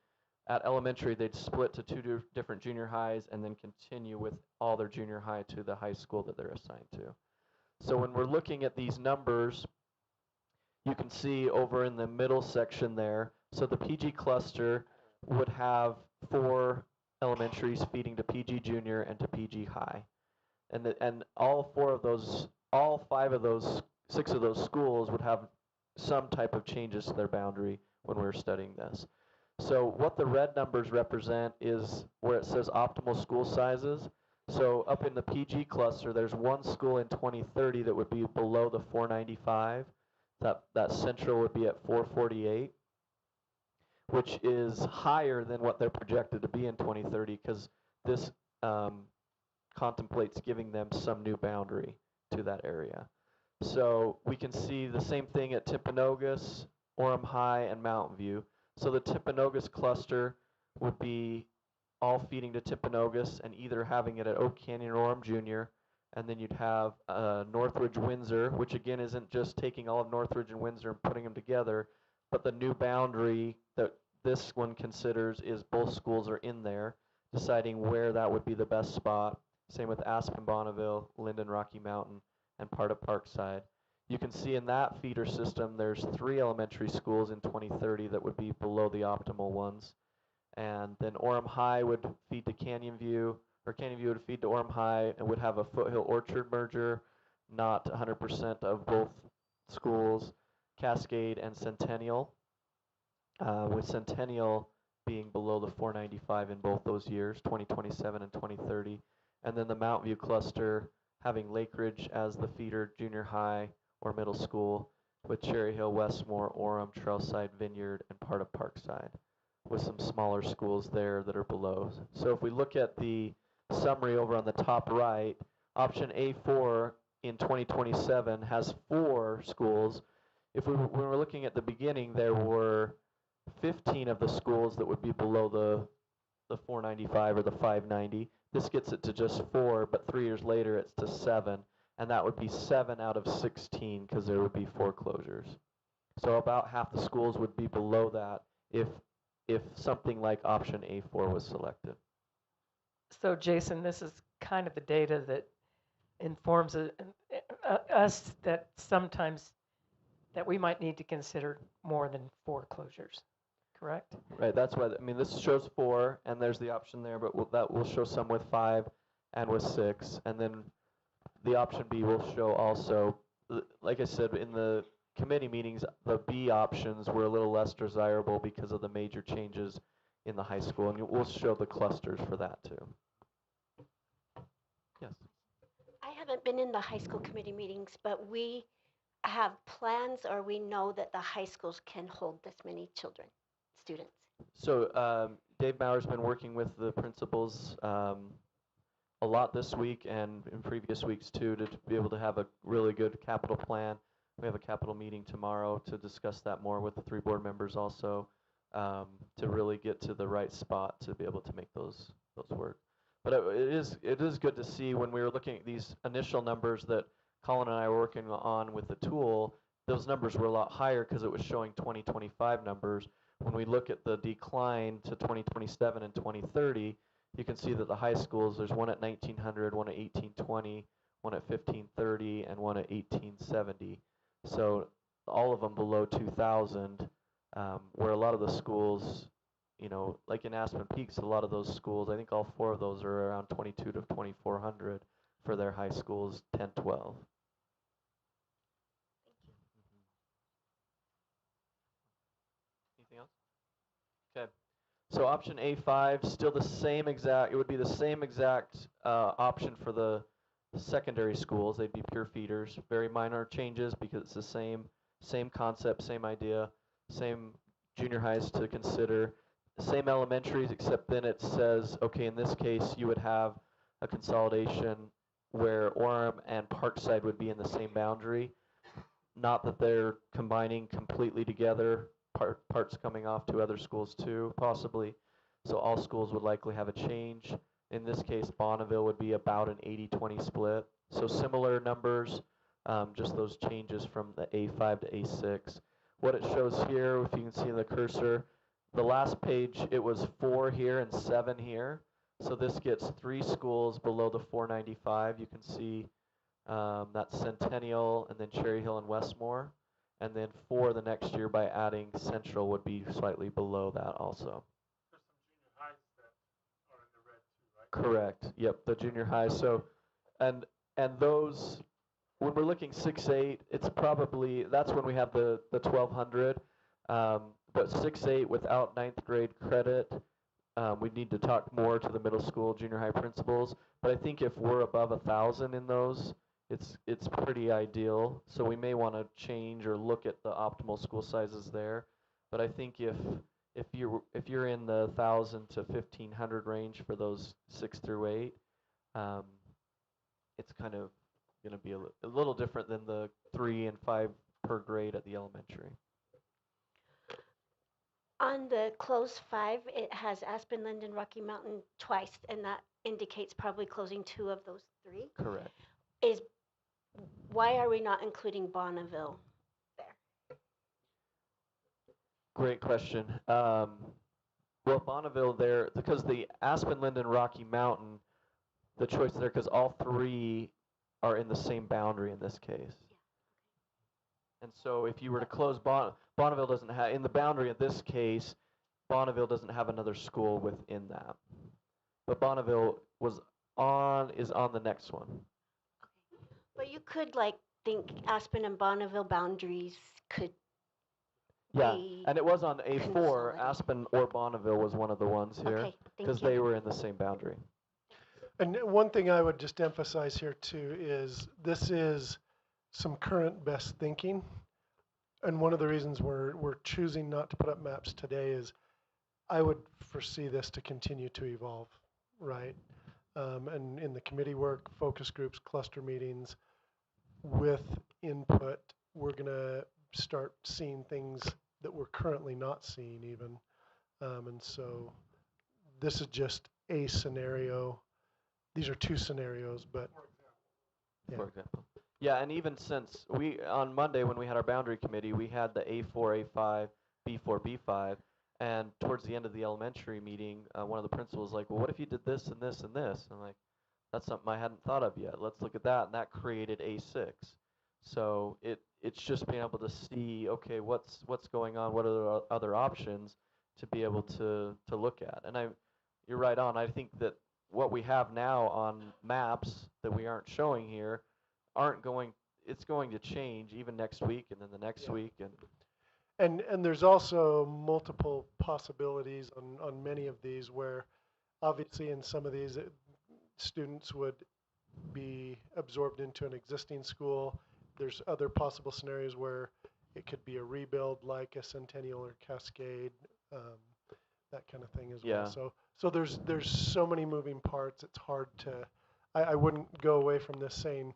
at elementary, they'd split to 2 different junior highs and then continue with all their junior high to the high school that they're assigned to. So when we're looking at these numbers, you can see over in the middle section there, so the PG cluster would have 4 elementaries feeding to PG junior and to PG high. And all 5 of those, 6 of those schools would have some type of changes to their boundary when we were studying this. So what the red numbers represent is where it says optimal school sizes. So up in the PG cluster, there's 1 school in 2030 that would be below the 495. That central would be at 448, which is higher than what they're projected to be in 2030 because this contemplates giving them some new boundary to that area. So we can see the same thing at Timpanogos, Orem High, and Mountain View. So the Timpanogos cluster would be all feeding to Timpanogos and either having it at Oak Canyon or Orem Junior. And then you'd have Northridge Windsor, which again isn't just taking all of Northridge and Windsor and putting them together, but the new boundary that this one considers is both schools are in there, deciding where that would be the best spot. Same with Aspen, Bonneville, Linden, Rocky Mountain, and part of Parkside. You can see in that feeder system there's 3 elementary schools in 2030 that would be below the optimal ones. And then Orem High would feed to Canyon View, or Canyon View would feed to Orem High and would have a Foothill Orchard merger, not 100% of both schools, Cascade and Centennial, with Centennial being below the 495 in both those years, 2027 and 2030. And then the Mount View cluster having Lake Ridge as the feeder junior high or middle school, with Cherry Hill, Westmore, Orem, Trailside, Vineyard, and part of Parkside, with some smaller schools there that are below. So if we look at the summary over on the top right, option A4 in 2027 has 4 schools. When we're looking at the beginning, there were 15 of the schools that would be below the 495 or the 590. This gets it to just 4, but 3 years later it's to 7, and that would be 7 out of 16 because there would be 4 closures. So about half the schools would be below that if something like option A4 was selected. So Jason, this is kind of the data that informs us that sometimes that we might need to consider more than 4 closures, correct? Right, that's why, this shows 4, and there's the option there, but that will show some with 5 and with 6, and then the option B will show also, like I said, in the committee meetings, the B options were a little less desirable because of the major changes in the high school, and we'll show the clusters for that too. Yes. I haven't been in the high school committee meetings, but we have plans, or we know that the high schools can hold this many children, students. So Dave Bauer's been working with the principals a lot this week and in previous weeks too, to be able to have a really good capital plan. We have a capital meeting tomorrow to discuss that more with the 3 board members also, to really get to the right spot to be able to make those work. But it is good to see when we were looking at these initial numbers that Colin and I were working on with the tool, those numbers were a lot higher because it was showing 2025 numbers. When we look at the decline to 2027 and 2030, you can see that the high schools, there's one at 1900, one at 1820, one at 1530, and one at 1870. So all of them below 2000, where a lot of the schools, like in Aspen Peaks, a lot of those schools, I think all 4 of those are around 22 to 2400 for their high schools, 10, 12. Anything else? Okay. So option A5, still the same exact, it would be the same exact option for the secondary schools. They'd be pure feeders. Very minor changes because it's the same concept, same idea, same junior highs to consider, same elementaries, except then it says, okay, in this case, you would have a consolidation where Orem and Parkside would be in the same boundary. Not that they're combining completely together, parts coming off to other schools too, possibly. So all schools would likely have a change. In this case, Bonneville would be about an 80-20 split. So similar numbers, just those changes from the A5 to A6. What it shows here, if you can see in the cursor, the last page, it was 4 here and 7 here. So this gets 3 schools below the 495. You can see that's Centennial and then Cherry Hill and Westmore. And then 4 the next year by adding Central would be slightly below that also. There's some junior highs that are in the red too, right? Correct. Yep, the junior high. So, and those, when we're looking 6-8, it's probably, that's when we have the 1200. But 6-8 without 9th grade credit, we need to talk more to the middle school, junior high principals. But I think if we're above 1,000 in those, it's pretty ideal. So we may want to change or look at the optimal school sizes there. But I think if you're in the 1,000 to 1,500 range for those 6 through 8, it's kind of going to be a little different than the 3 and 5 per grade at the elementary. On the close 5, it has Aspen, Linden, Rocky Mountain twice, and that indicates probably closing 2 of those 3. Correct. Why are we not including Bonneville there? Great question. Well, Bonneville there, because the Aspen, Linden, Rocky Mountain, the choice there, because all 3 are in the same boundary in this case. And so if you were to close Bonneville doesn't have, in the boundary of this case, Bonneville doesn't have another school within that. But Bonneville is on the next one. But you could think Aspen and Bonneville boundaries could Yeah, be and it was on A4, consolidated. Aspen or Bonneville was one of the ones here, Okay, because thank they you. were in the same boundary. And one thing I would just emphasize here too is this is some current best thinking. And one of the reasons we're choosing not to put up maps today is I would foresee this to continue to evolve, right? And in the committee work, focus groups, cluster meetings, with input, we're going to start seeing things that we're currently not seeing even. And so this is just a scenario. These are 2 scenarios, but yeah. For example. Yeah, and even since on Monday when we had our boundary committee, we had the A4, A5, B4, B5, and towards the end of the elementary meeting, one of the principals was like, well, what if you did this and this and this? And I'm like, that's something I hadn't thought of yet. Let's look at that, and that created A6. So it's just being able to see, okay, what's going on, what are the other options to be able to look at. And you're right on. I think that what we have now on maps that we aren't showing here it's going to change even next week and then the next week. And there's also multiple possibilities on many of these where obviously in some of these students would be absorbed into an existing school. There's other possible scenarios where it could be a rebuild like a Centennial or Cascade, that kind of thing as well. So there's so many moving parts. It's hard to, I wouldn't go away from this saying,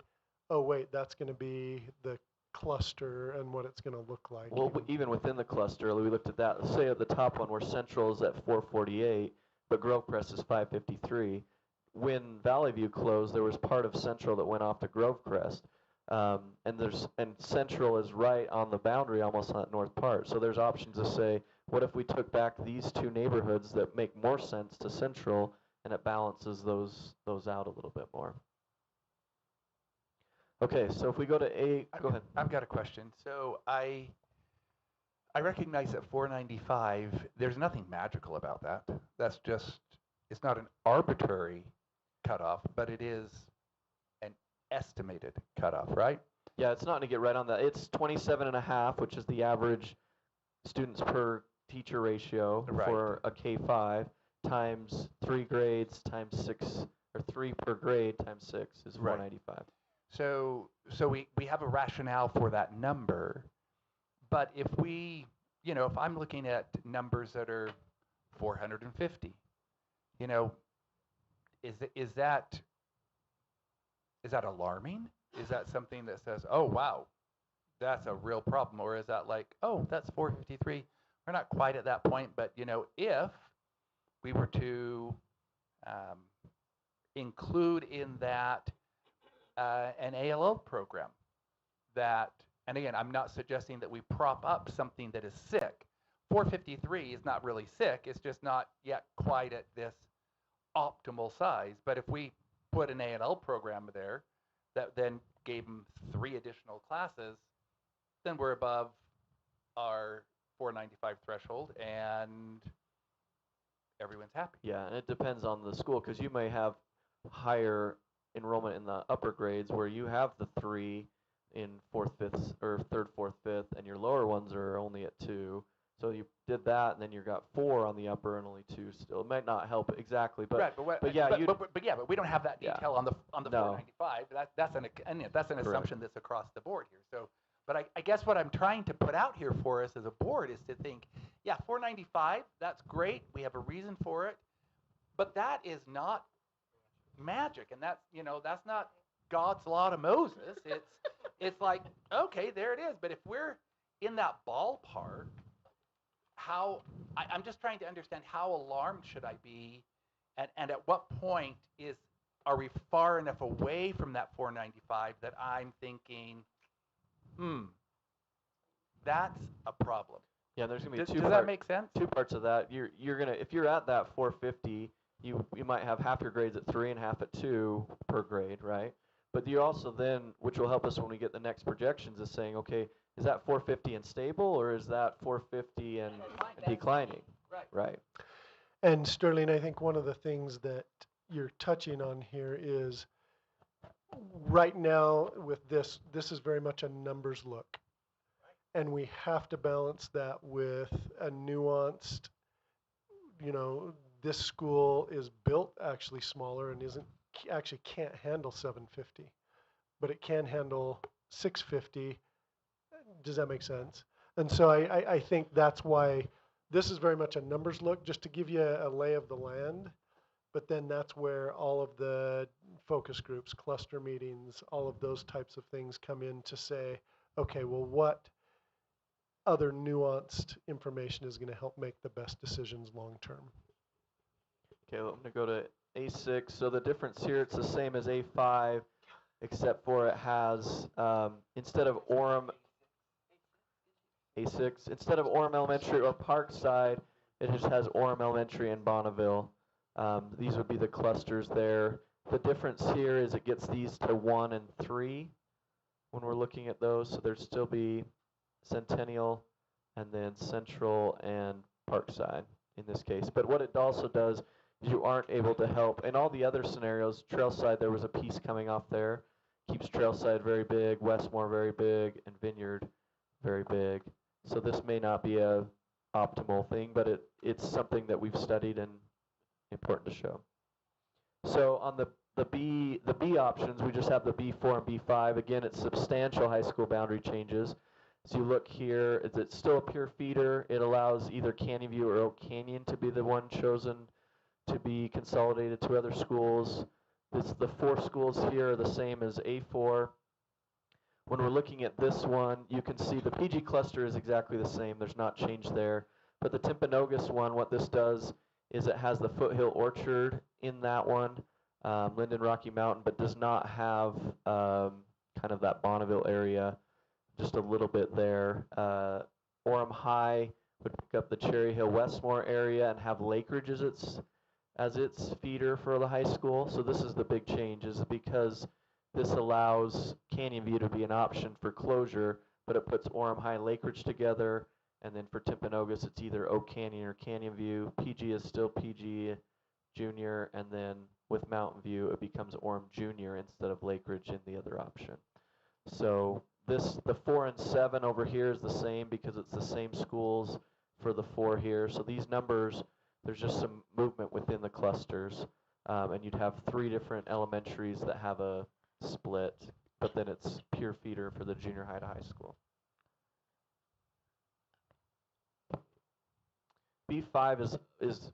oh wait, that's going to be the cluster and what it's going to look like. Well, even within the cluster, we looked at that. Say at the top one where Central is at 448, but Grove Crest is 553. When Valley View closed, there was part of Central that went off to Grove Crest. And Central is right on the boundary, almost on that north part. So there's options to say, what if we took back these 2 neighborhoods that make more sense to Central, and it balances those out a little bit more. Okay, so if we go to go ahead. I've got a question. So I recognize at 495, there's nothing magical about that. That's just, it's not an arbitrary cutoff, but it is an estimated cutoff, right? Yeah, it's not going to get right on that. It's 27.5, which is the average students per teacher ratio for a K5, times 3 grades times 6, or 3 per grade times 6 is 495. So we have a rationale for that number, but if if I'm looking at numbers that are 450, is that alarming? Is that something that says, oh wow, that's a real problem, or is that like, oh, that's 453? We're not quite at that point, but if we were to include in that an ALL program that, and again, I'm not suggesting that we prop up something that is sick. 453 is not really sick, it's just not yet quite at this optimal size. But if we put an ALL program there that then gave them 3 additional classes, then we're above our 495 threshold and everyone's happy. Yeah, and it depends on the school, because you may have higher enrollment in the upper grades where you have the 3 in 4th, 5th, or 3rd, 4th, 5th, and your lower ones are only at 2. So you did that, and then you got 4 on the upper and only 2 still. It might not help exactly, but right, but we don't have that Yeah. detail on the No. 495. That's an Correct. assumption that's across the board here. So, but I guess what I'm trying to put out here for us as a board is to think, yeah, 495, that's great. We have a reason for it, but that is not magic, and that's not God's law to Moses. It's like, okay, there it is. But if we're in that ballpark, I'm just trying to understand how alarmed should I be, and at what point are we far enough away from that 495 that I'm thinking, that's a problem. Yeah, there's gonna be Does that make sense? two parts of that. You're gonna, if you're at that 450, you might have half your grades at 3 and half at 2 per grade, right? But you also then, which will help us when we get the next projections, is saying, okay, is that 450 and stable, or is that 450 and declining? Right. And Sterling, I think one of the things that you're touching on here is right now with this is very much a numbers look. And we have to balance that with a nuanced, this school is built actually smaller and actually can't handle 750, but it can handle 650. Does that make sense? And so I think that's why this is very much a numbers look, just to give you a lay of the land. But then that's where all of the focus groups, cluster meetings, all of those types of things come in to say, okay, well, what other nuanced information is going to help make the best decisions long term? Okay, well, I'm going to go to A6. So the difference here, it's the same as A5, except for it has, instead of Orem, A6, instead of Orem Elementary or Parkside, it just has Orem Elementary and Bonneville. These would be the clusters there. The difference here is it gets these to 1 and 3 when we're looking at those. So there'd still be Centennial and then Central and Parkside in this case. But what it also does is you aren't able to help. In all the other scenarios, Trailside, there was a piece coming off there. Keeps Trailside very big, Westmore very big, and Vineyard very big. So this may not be a optimal thing, but it's something that we've studied and important to show. So on the B options, we just have the B4 and B5. Again, it's substantial high school boundary changes. So you look here, it's still a pure feeder. It allows either Canyon View or Oak Canyon to be the one chosen to be consolidated to other schools. The 4 schools here are the same as A4. When we're looking at this one, you can see the PG cluster is exactly the same. There's not change there. But the Timpanogos one, what this does is it has the Foothill Orchard in that one, Linden Rocky Mountain, but does not have kind of that Bonneville area, just a little bit there. Orem High would pick up the Cherry Hill Westmore area and have Lakeridge as its feeder for the high school. So this is the big change, is because this allows Canyon View to be an option for closure, but it puts Orem High and Lakeridge together. And then for Timpanogos, it's either Oak Canyon or Canyon View. PG is still PG Junior, and then with Mountain View, it becomes Orem Junior instead of Lakeridge in the other option. So the 4 and 7 over here is the same because it's the same schools for the 4 here. So these numbers, there's just some movement within the clusters, and you'd have 3 different elementaries that have a split, but then it's pure feeder for the junior high to high school. B5 is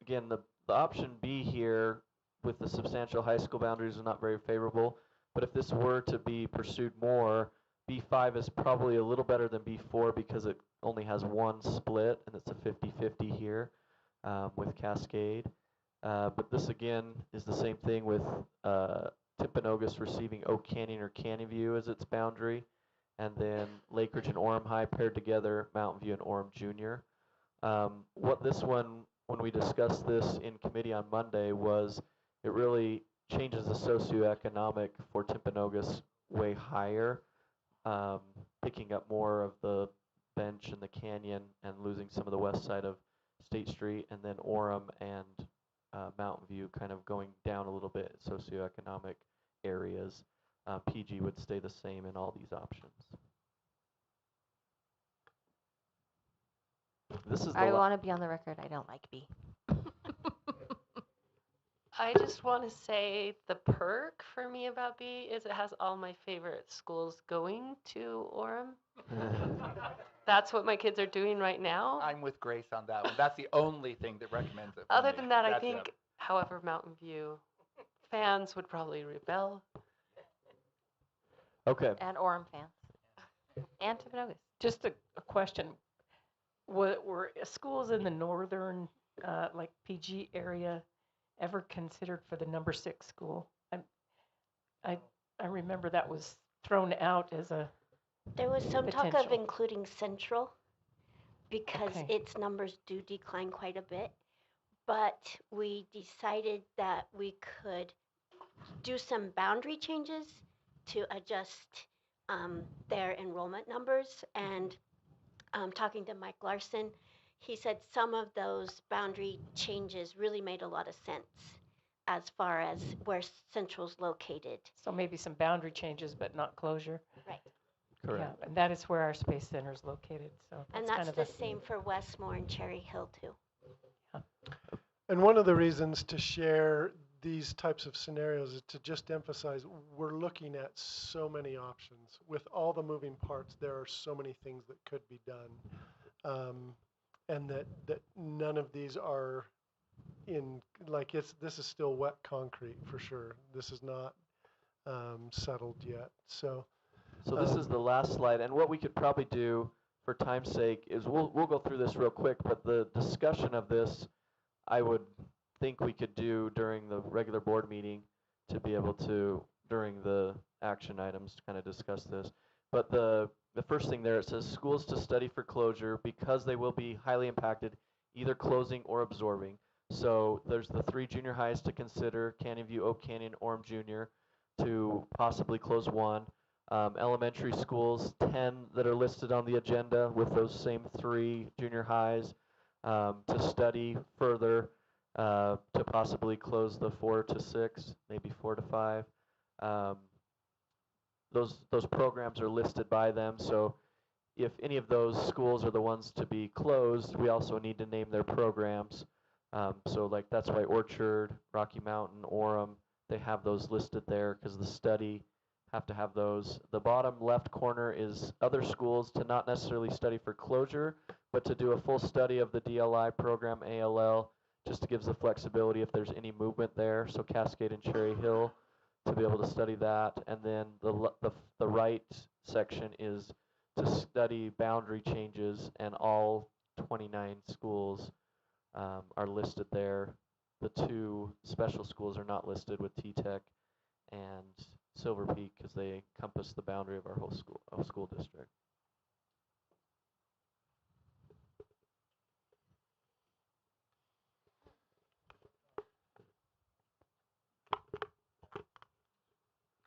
again the option B here with the substantial high school boundaries is not very favorable. But if this were to be pursued more, B5 is probably a little better than B4 because it only has 1 split, and it's a 50-50 here with Cascade. But this again is the same thing with Timpanogos receiving Oak Canyon or Canyon View as its boundary, and then Lakeridge and Orem High paired together, Mountain View and Orem Junior. What this one, when we discussed this in committee on Monday, was it really changes the socioeconomic for Timpanogos way higher, picking up more of the bench and the canyon and losing some of the west side of State Street, and then Orem and Mountain View kind of going down a little bit socioeconomic areas. PG would stay the same in all these options. I want to be on the record. I don't like B. I just want to say the perk for me about B is it has all my favorite schools going to Orem. That's what my kids are doing right now. I'm with Grace on that one. That's the only thing that recommends it. Other than that, I think, however, Mountain View fans would probably rebel. Okay. And Orem fans. And Timpanogos. Just a question. were schools in the northern, like PG area, ever considered for the number 6 school? I I remember that was thrown out as a There was some talk of potential. including Central because Okay. its numbers do decline quite a bit. But we decided that we could do some boundary changes to adjust their enrollment numbers. And talking to Mike Larson, he said some of those boundary changes really made a lot of sense as far as where Central's located. So maybe some boundary changes, but not closure. Right. Correct. Yeah, and that is where our space center is located. So And kind that's of the a, same for Westmore and Cherry Hill too. And one of the reasons to share these types of scenarios is to just emphasize we're looking at so many options. With all the moving parts, there are so many things that could be done. And that none of these are in, like, this is still wet concrete for sure. This is not settled yet. So This is the last slide, and what we could probably do for time's sake is we'll go through this real quick, but the discussion of this, I would think we could do during the regular board meeting to be able to, during the action items, to kind of discuss this. But the first thing there, it says schools to study for closure because they will be highly impacted, either closing or absorbing. So there's the 3 junior highs to consider, Canyon View, Oak Canyon, Orem Junior, to possibly close 1. Elementary schools, 10 that are listed on the agenda with those same 3 junior highs to study further to possibly close the 4 to 6, maybe 4 to 5. Those programs are listed by them, so if any of those schools are the ones to be closed, we also need to name their programs. So like that's why Orchard, Rocky Mountain, Orem, they have those listed there because the study have to have those. The bottom left corner is other schools to not necessarily study for closure, but to do a full study of the DLI program, ALL, just gives the flexibility if there's any movement there. So Cascade and Cherry Hill to be able to study that. And then the right section is to study boundary changes, and all 29 schools are listed there. The 2 special schools are not listed with T-Tech and Silver Peak because they encompass the boundary of our whole school district.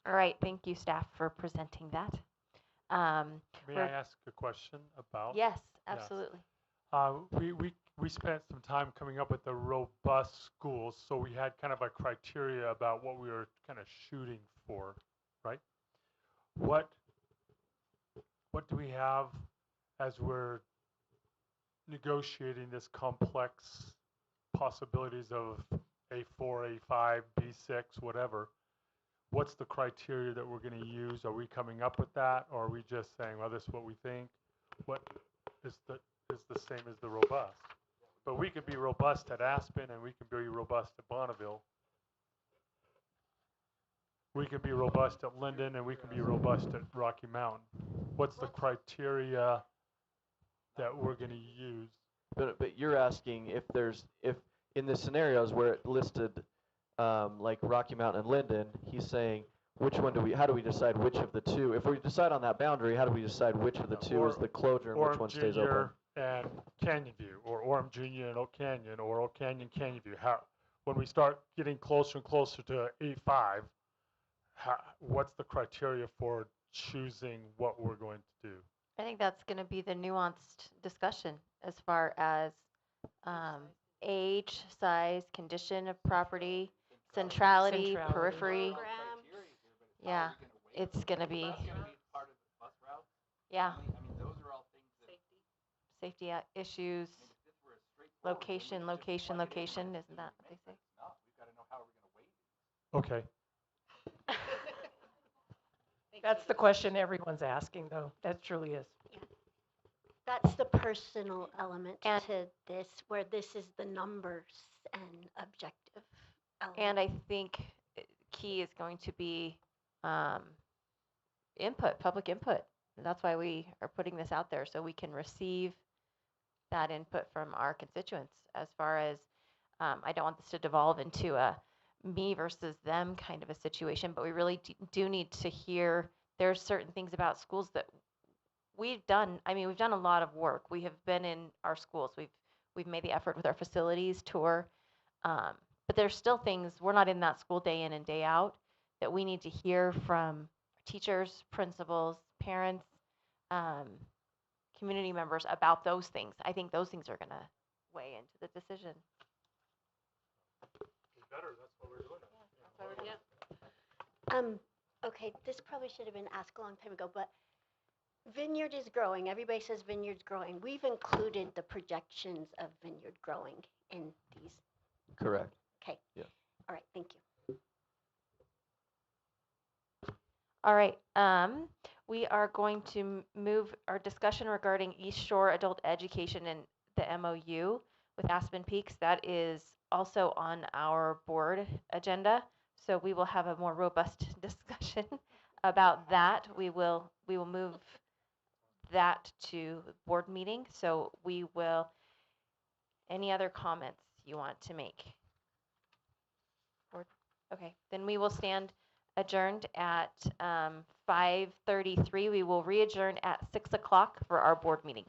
All right, thank you, staff, for presenting that. May we're- I ask a question about? Yes, absolutely. We spent some time coming up with the robust schools, so we had kind of a criteria about what we were kind of shooting for, right? What do we have as we're negotiating this complex possibilities of A4, A5, B6, whatever? What's the criteria that we're going to use? Are we coming up with that, or are we just saying, well, this is what we think? What is the same as the robust? But we could be robust at Aspen, and we can be robust at Bonneville. We can be robust at Linden, and we can be robust at Rocky Mountain. What's the criteria that we're going to use? But you're asking if in the scenarios where it listed like Rocky Mountain and Linden, he's saying which one how do we decide which of the 2? If we decide on that boundary, how do we decide which of the 2 is the closure and which one stays open? Orem Junior and Canyon View, or Orem Junior and Oak Canyon, or Oak Canyon, Canyon View. When we start getting closer and closer to 8-5, what's the criteria for choosing what we're going to do? I think that's going to be the nuanced discussion as far as age, size, condition of property, centrality, Centrality. periphery. Yeah, it's going to be, yeah, I mean, those are all things that safety issues, location, isn't that what they say? we've got to know how we're going to weight. Okay. That's the question everyone's asking, though. That truly is. That's the personal element And- to this, where this is the numbers and objective element. And I think key is going to be input, public input. And that's why we are putting this out there, so we can receive that input from our constituents as far as I don't want this to devolve into a me versus them kind of a situation, but we really do need to hear there's certain things about schools that we've done. I mean, we've done a lot of work. We have been in our schools. We've made the effort with our facilities tour, but there's still things we're not in that school day in and day out that we need to hear from teachers, principals, parents, um, community members about those things. I think those things are going to weigh into the decision. Better, that's what we're doing. Okay, this probably should have been asked a long time ago, but Vineyard is growing. Everybody says Vineyard's growing. We've included the projections of Vineyard growing in these. Correct. Okay. Yeah. All right, thank you. All right, we are going to move our discussion regarding East Shore Adult Education and the MOU with Aspen Peaks. That is also on our board agenda, so we will have a more robust discussion about that. We will move that to board meeting. So we will. Any other comments you want to make? Or, okay, then we will stand adjourned at 5:33. We will re-adjourn at 6 o'clock for our board meeting.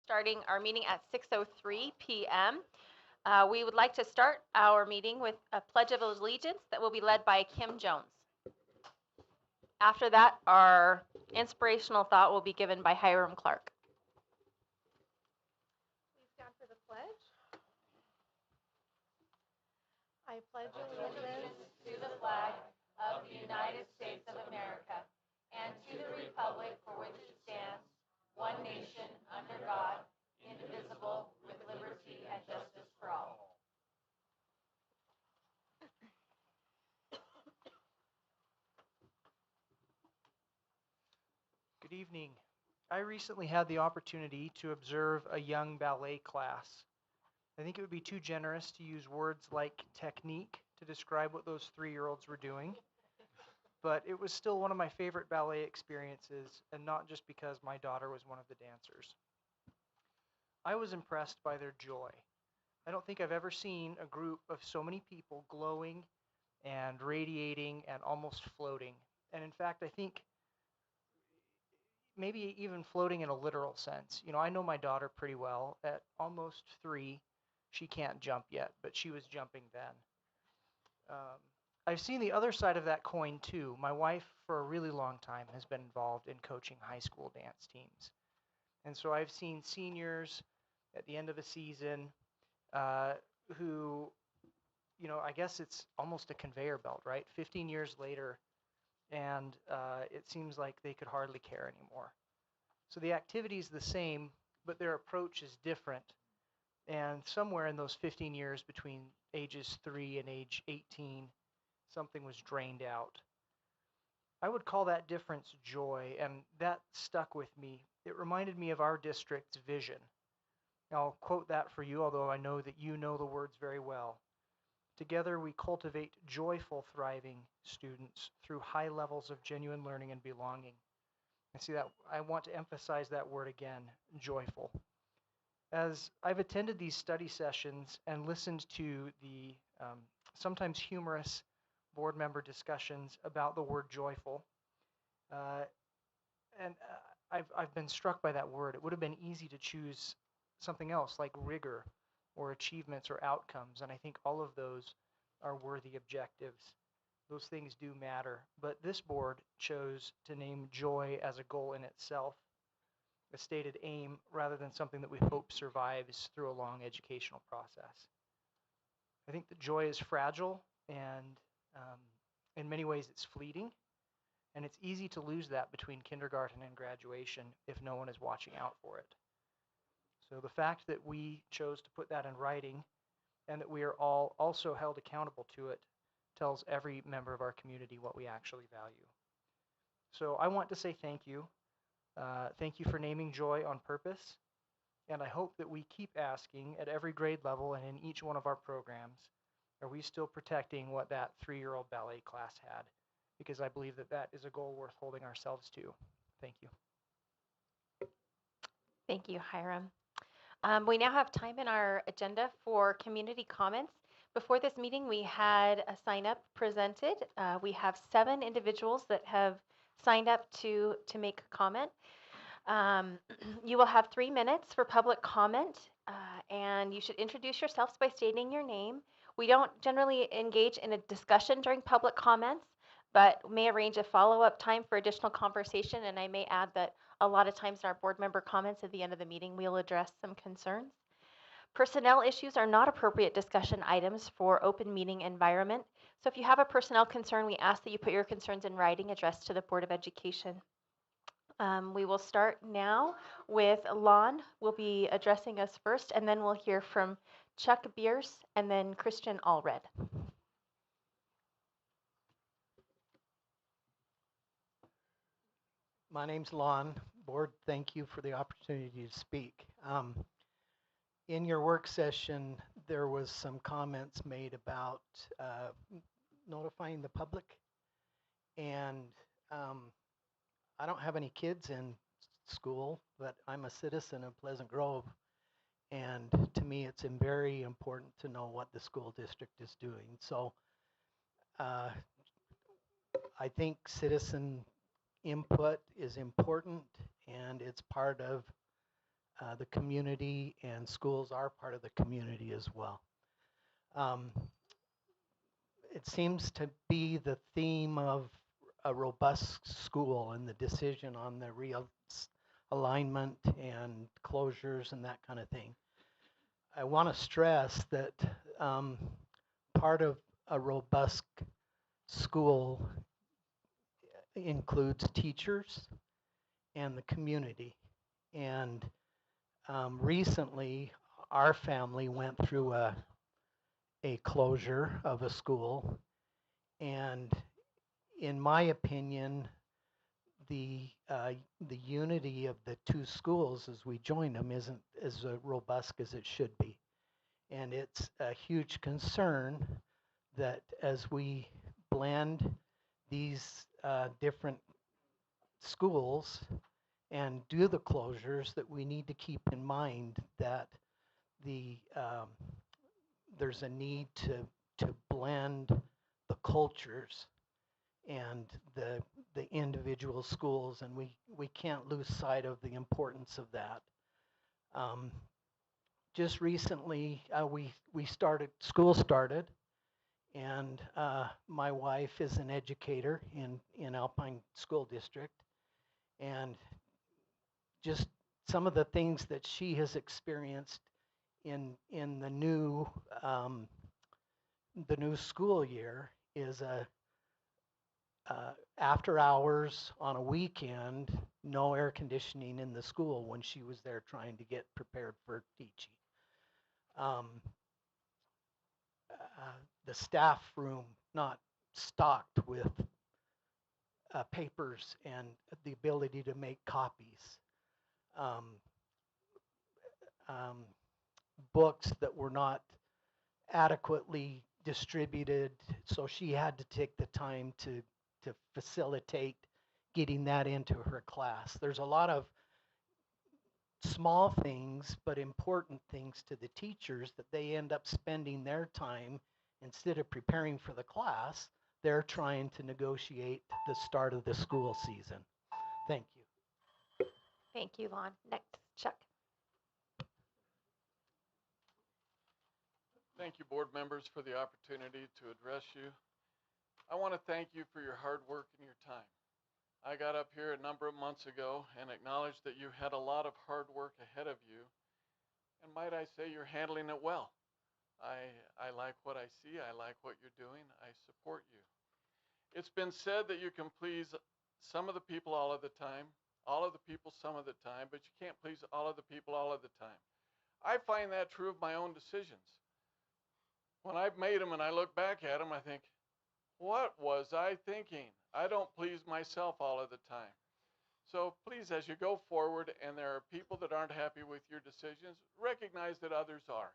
starting our meeting at 6:03 p.m. We would like to start our meeting with a Pledge of Allegiance that will be led by Kim Jones. After that, our inspirational thought will be given by Hiram Clark. Please stand for the pledge. I pledge allegiance to the flag of the United States of America and to the republic for which it stands, one nation, under God, indivisible, with liberty and justice for all. Good evening. I recently had the opportunity to observe a young ballet class. I think it would be too generous to use words like technique to describe what those 3-year-olds were doing, but it was still one of my favorite ballet experiences, and not just because my daughter was one of the dancers. I was impressed by their joy. I don't think I've ever seen a group of so many people glowing and radiating and almost floating. And in fact, I think maybe even floating in a literal sense. You know, I know my daughter pretty well. At almost 3, she can't jump yet, but she was jumping then. I've seen the other side of that coin too. My wife, for a really long time, has been involved in coaching high school dance teams. And so I've seen seniors at the end of a season who, you know, I guess it's almost a conveyor belt, right? 15 years later, and it seems like they could hardly care anymore. So the activity is the same, but their approach is different. And somewhere in those 15 years between ages 3 and age 18, something was drained out. I would call that difference joy, and that stuck with me. It reminded me of our district's vision. I'll quote that for you, although I know that you know the words very well. Together we cultivate joyful, thriving students through high levels of genuine learning and belonging. I see that. I want to emphasize that word again, joyful. As I've attended these study sessions and listened to the sometimes humorous board member discussions about the word joyful, I've been struck by that word. It would have been easy to choose something else like rigor or achievements or outcomes, and I think all of those are worthy objectives. Those things do matter, but this board chose to name joy as a goal in itself, a stated aim, rather than something that we hope survives through a long educational process. I think that joy is fragile, and in many ways it's fleeting, and it's easy to lose that between kindergarten and graduation if no one is watching out for it. So the fact that we chose to put that in writing and that we are all also held accountable to it tells every member of our community what we actually value. So I want to say thank you. Thank you for naming joy on purpose. And I hope that we keep asking at every grade level and in each one of our programs, are we still protecting what that 3-year-old ballet class had? Because I believe that that is a goal worth holding ourselves to. Thank you. Thank you, Hiram. We now have time in our agenda for community comments. Before this meeting, we had a sign up presented. We have 7 individuals that have signed up to make a comment. You will have 3 minutes for public comment, and you should introduce yourselves by stating your name. We don't generally engage in a discussion during public comments, but may arrange a follow-up time for additional conversation, and I may add that a lot of times in our board member comments at the end of the meeting, we'll address some concerns. Personnel issues are not appropriate discussion items for open meeting environment. So if you have a personnel concern, we ask that you put your concerns in writing addressed to the Board of Education. We will start now with Lon. Will be addressing us first, and then we'll hear from Chuck Bierce and then Christian Allred. My name's Lon. Board, thank you for the opportunity to speak. In your work session, there was some comments made about notifying the public, and I don't have any kids in school, but I'm a citizen of Pleasant Grove, and to me it's very important to know what the school district is doing. So I think citizen input is important, and it's part of the community, and schools are part of the community as well. Um, it seems to be the theme of a robust school and the decision on the alignment and closures and that kind of thing. I want to stress that part of a robust school includes teachers and the community. And recently, our family went through a closure of a school, and in my opinion, the unity of the two schools as we join them isn't as robust as it should be. And it's a huge concern that as we blend these different schools and do the closures, that we need to keep in mind that there's a need to blend the cultures and the individual schools, and we can't lose sight of the importance of that. Just recently, school started, and my wife is an educator in Alpine School District, and just some of the things that she has experienced in the new school year is after hours on a weekend, no air conditioning in the school when she was there trying to get prepared for teaching. The staff room not stocked with papers and the ability to make copies. Books that were not adequately distributed, so she had to take the time to facilitate getting that into her class. There's a lot of small things but important things to the teachers that they end up spending their time, instead of preparing for the class, they're trying to negotiate the start of the school season. Thank you. Thank you, Lon. Next, Chuck. Thank you, board members, for the opportunity to address you. I want to thank you for your hard work and your time. I got up here a number of months ago and acknowledged that you had a lot of hard work ahead of you. And might I say you're handling it well. I like what I see. I like what you're doing. I support you. It's been said that you can please some of the people all of the time, all of the people some of the time, but you can't please all of the people all of the time. I find that true of my own decisions. When I've made them and I look back at them, I think, what was I thinking? I don't please myself all of the time. So please, as you go forward and there are people that aren't happy with your decisions, recognize that others are.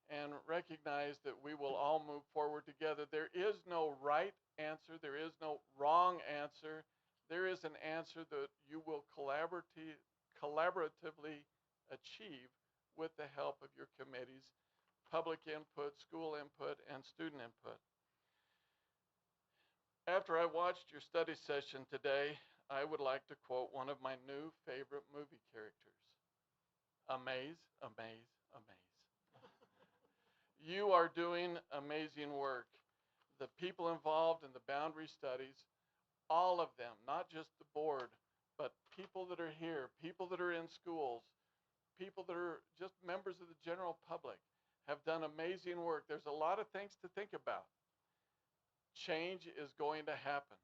And recognize that we will all move forward together. There is no right answer. There is no wrong answer. There is an answer that you will collaboratively achieve with the help of your committees, public input, school input, and student input. After I watched your study session today, I would like to quote one of my new favorite movie characters. Amaze, amaze, amaze. You are doing amazing work. The people involved in the boundary studies, all of them, not just the board, but people that are here, people that are in schools, people that are just members of the general public, have done amazing work. There's a lot of things to think about. Change is going to happen.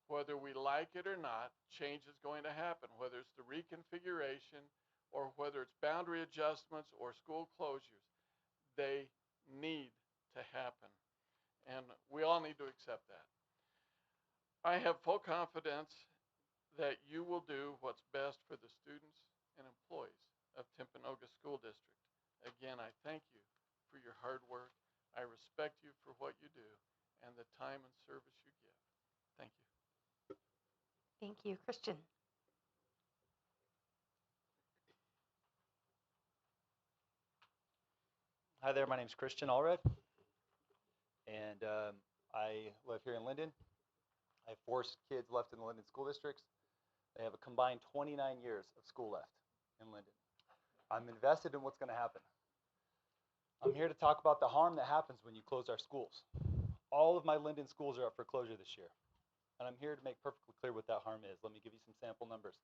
Whether we like it or not, change is going to happen. Whether it's the reconfiguration or whether it's boundary adjustments or school closures, they need to happen. And we all need to accept that. I have full confidence that you will do what's best for the students and employees of Timpanogos School District. Again, I thank you for your hard work. I respect you for what you do and the time and service you give. Thank you. Thank you. Christian. Hi there, my name is Christian Allred, and I live here in Linden. I have 4 kids left in the Linden school districts. They have a combined 29 years of school left in Linden. I'm invested in what's going to happen. I'm here to talk about the harm that happens when you close our schools. All of my Linden schools are up for closure this year. And I'm here to make perfectly clear what that harm is. Let me give you some sample numbers.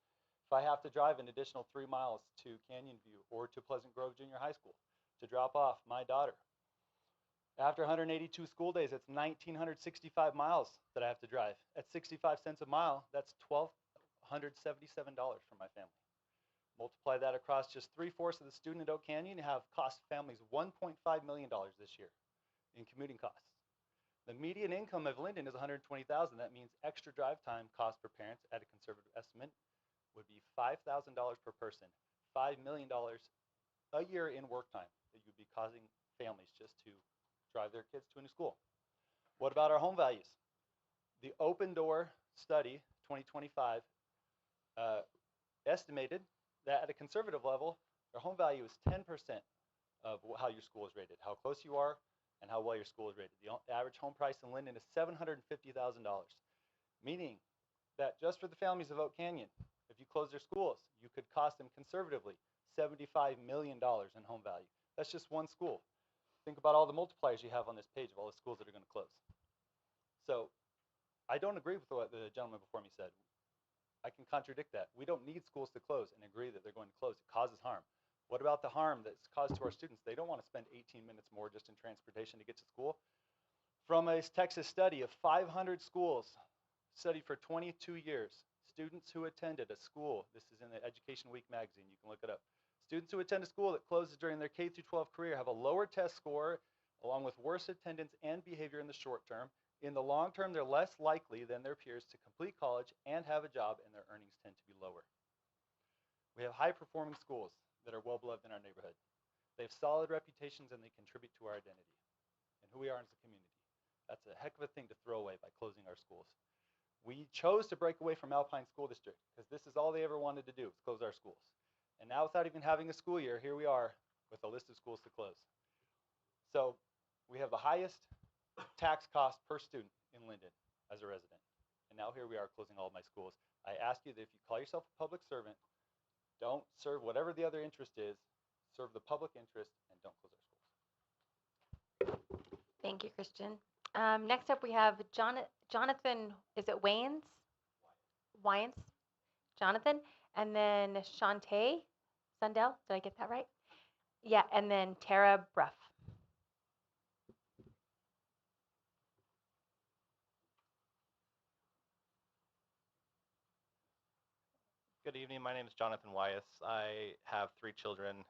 If I have to drive an additional 3 miles to Canyon View or to Pleasant Grove Junior High School to drop off my daughter, after 182 school days, that's 1,965 miles that I have to drive. At 65 cents a mile, that's $1,277 for my family. Multiply that across just 3/4 of the student at Oak Canyon, you have cost families $1.5 million this year in commuting costs. The median income of Linden is $120,000. That means extra drive time cost for parents at a conservative estimate would be $5,000 per person, $5 million a year in work time that you'd be causing families just to drive their kids to a new school. What about our home values? The Open Door Study 2025 estimated that at a conservative level, your home value is 10% of how your school is rated, how close you are, and how well your school is rated. The average home price in Linden is $750,000, meaning that just for the families of Oak Canyon, if you close their schools, you could cost them conservatively $75 million in home value. That's just one school. Think about all the multipliers you have on this page of all the schools that are going to close. So I don't agree with what the gentleman before me said. I can contradict that. We don't need schools to close and agree that they're going to close. It causes harm. What about the harm that's caused to our students? They don't want to spend 18 minutes more just in transportation to get to school. From a Texas study of 500 schools, studied for 22 years, students who attended a school, this is in the Education Week magazine, you can look it up. Students who attend a school that closes during their K through 12 career have a lower test score, along with worse attendance and behavior in the short term. In the long term, they're less likely than their peers to complete college and have a job, and their earnings tend to be lower. We have high-performing schools that are well-beloved in our neighborhood. They have solid reputations, and they contribute to our identity and who we are as a community. That's a heck of a thing to throw away by closing our schools. We chose to break away from Alpine School District because this is all they ever wanted to do, was close our schools. And now, without even having a school year, here we are with a list of schools to close. So we have the highest tax cost per student in Linden as a resident. And now here we are closing all of my schools. I ask you that if you call yourself a public servant, don't serve whatever the other interest is, serve the public interest, and don't close our schools. Thank you, Christian. Next up, we have Jonathan, is it Waynes? Wyans? Jonathan. And then Shantae Sundell. Did I get that right? Yeah, and then Tara Bruff. Good evening. My name is Jonathan Wyas. I have 3 children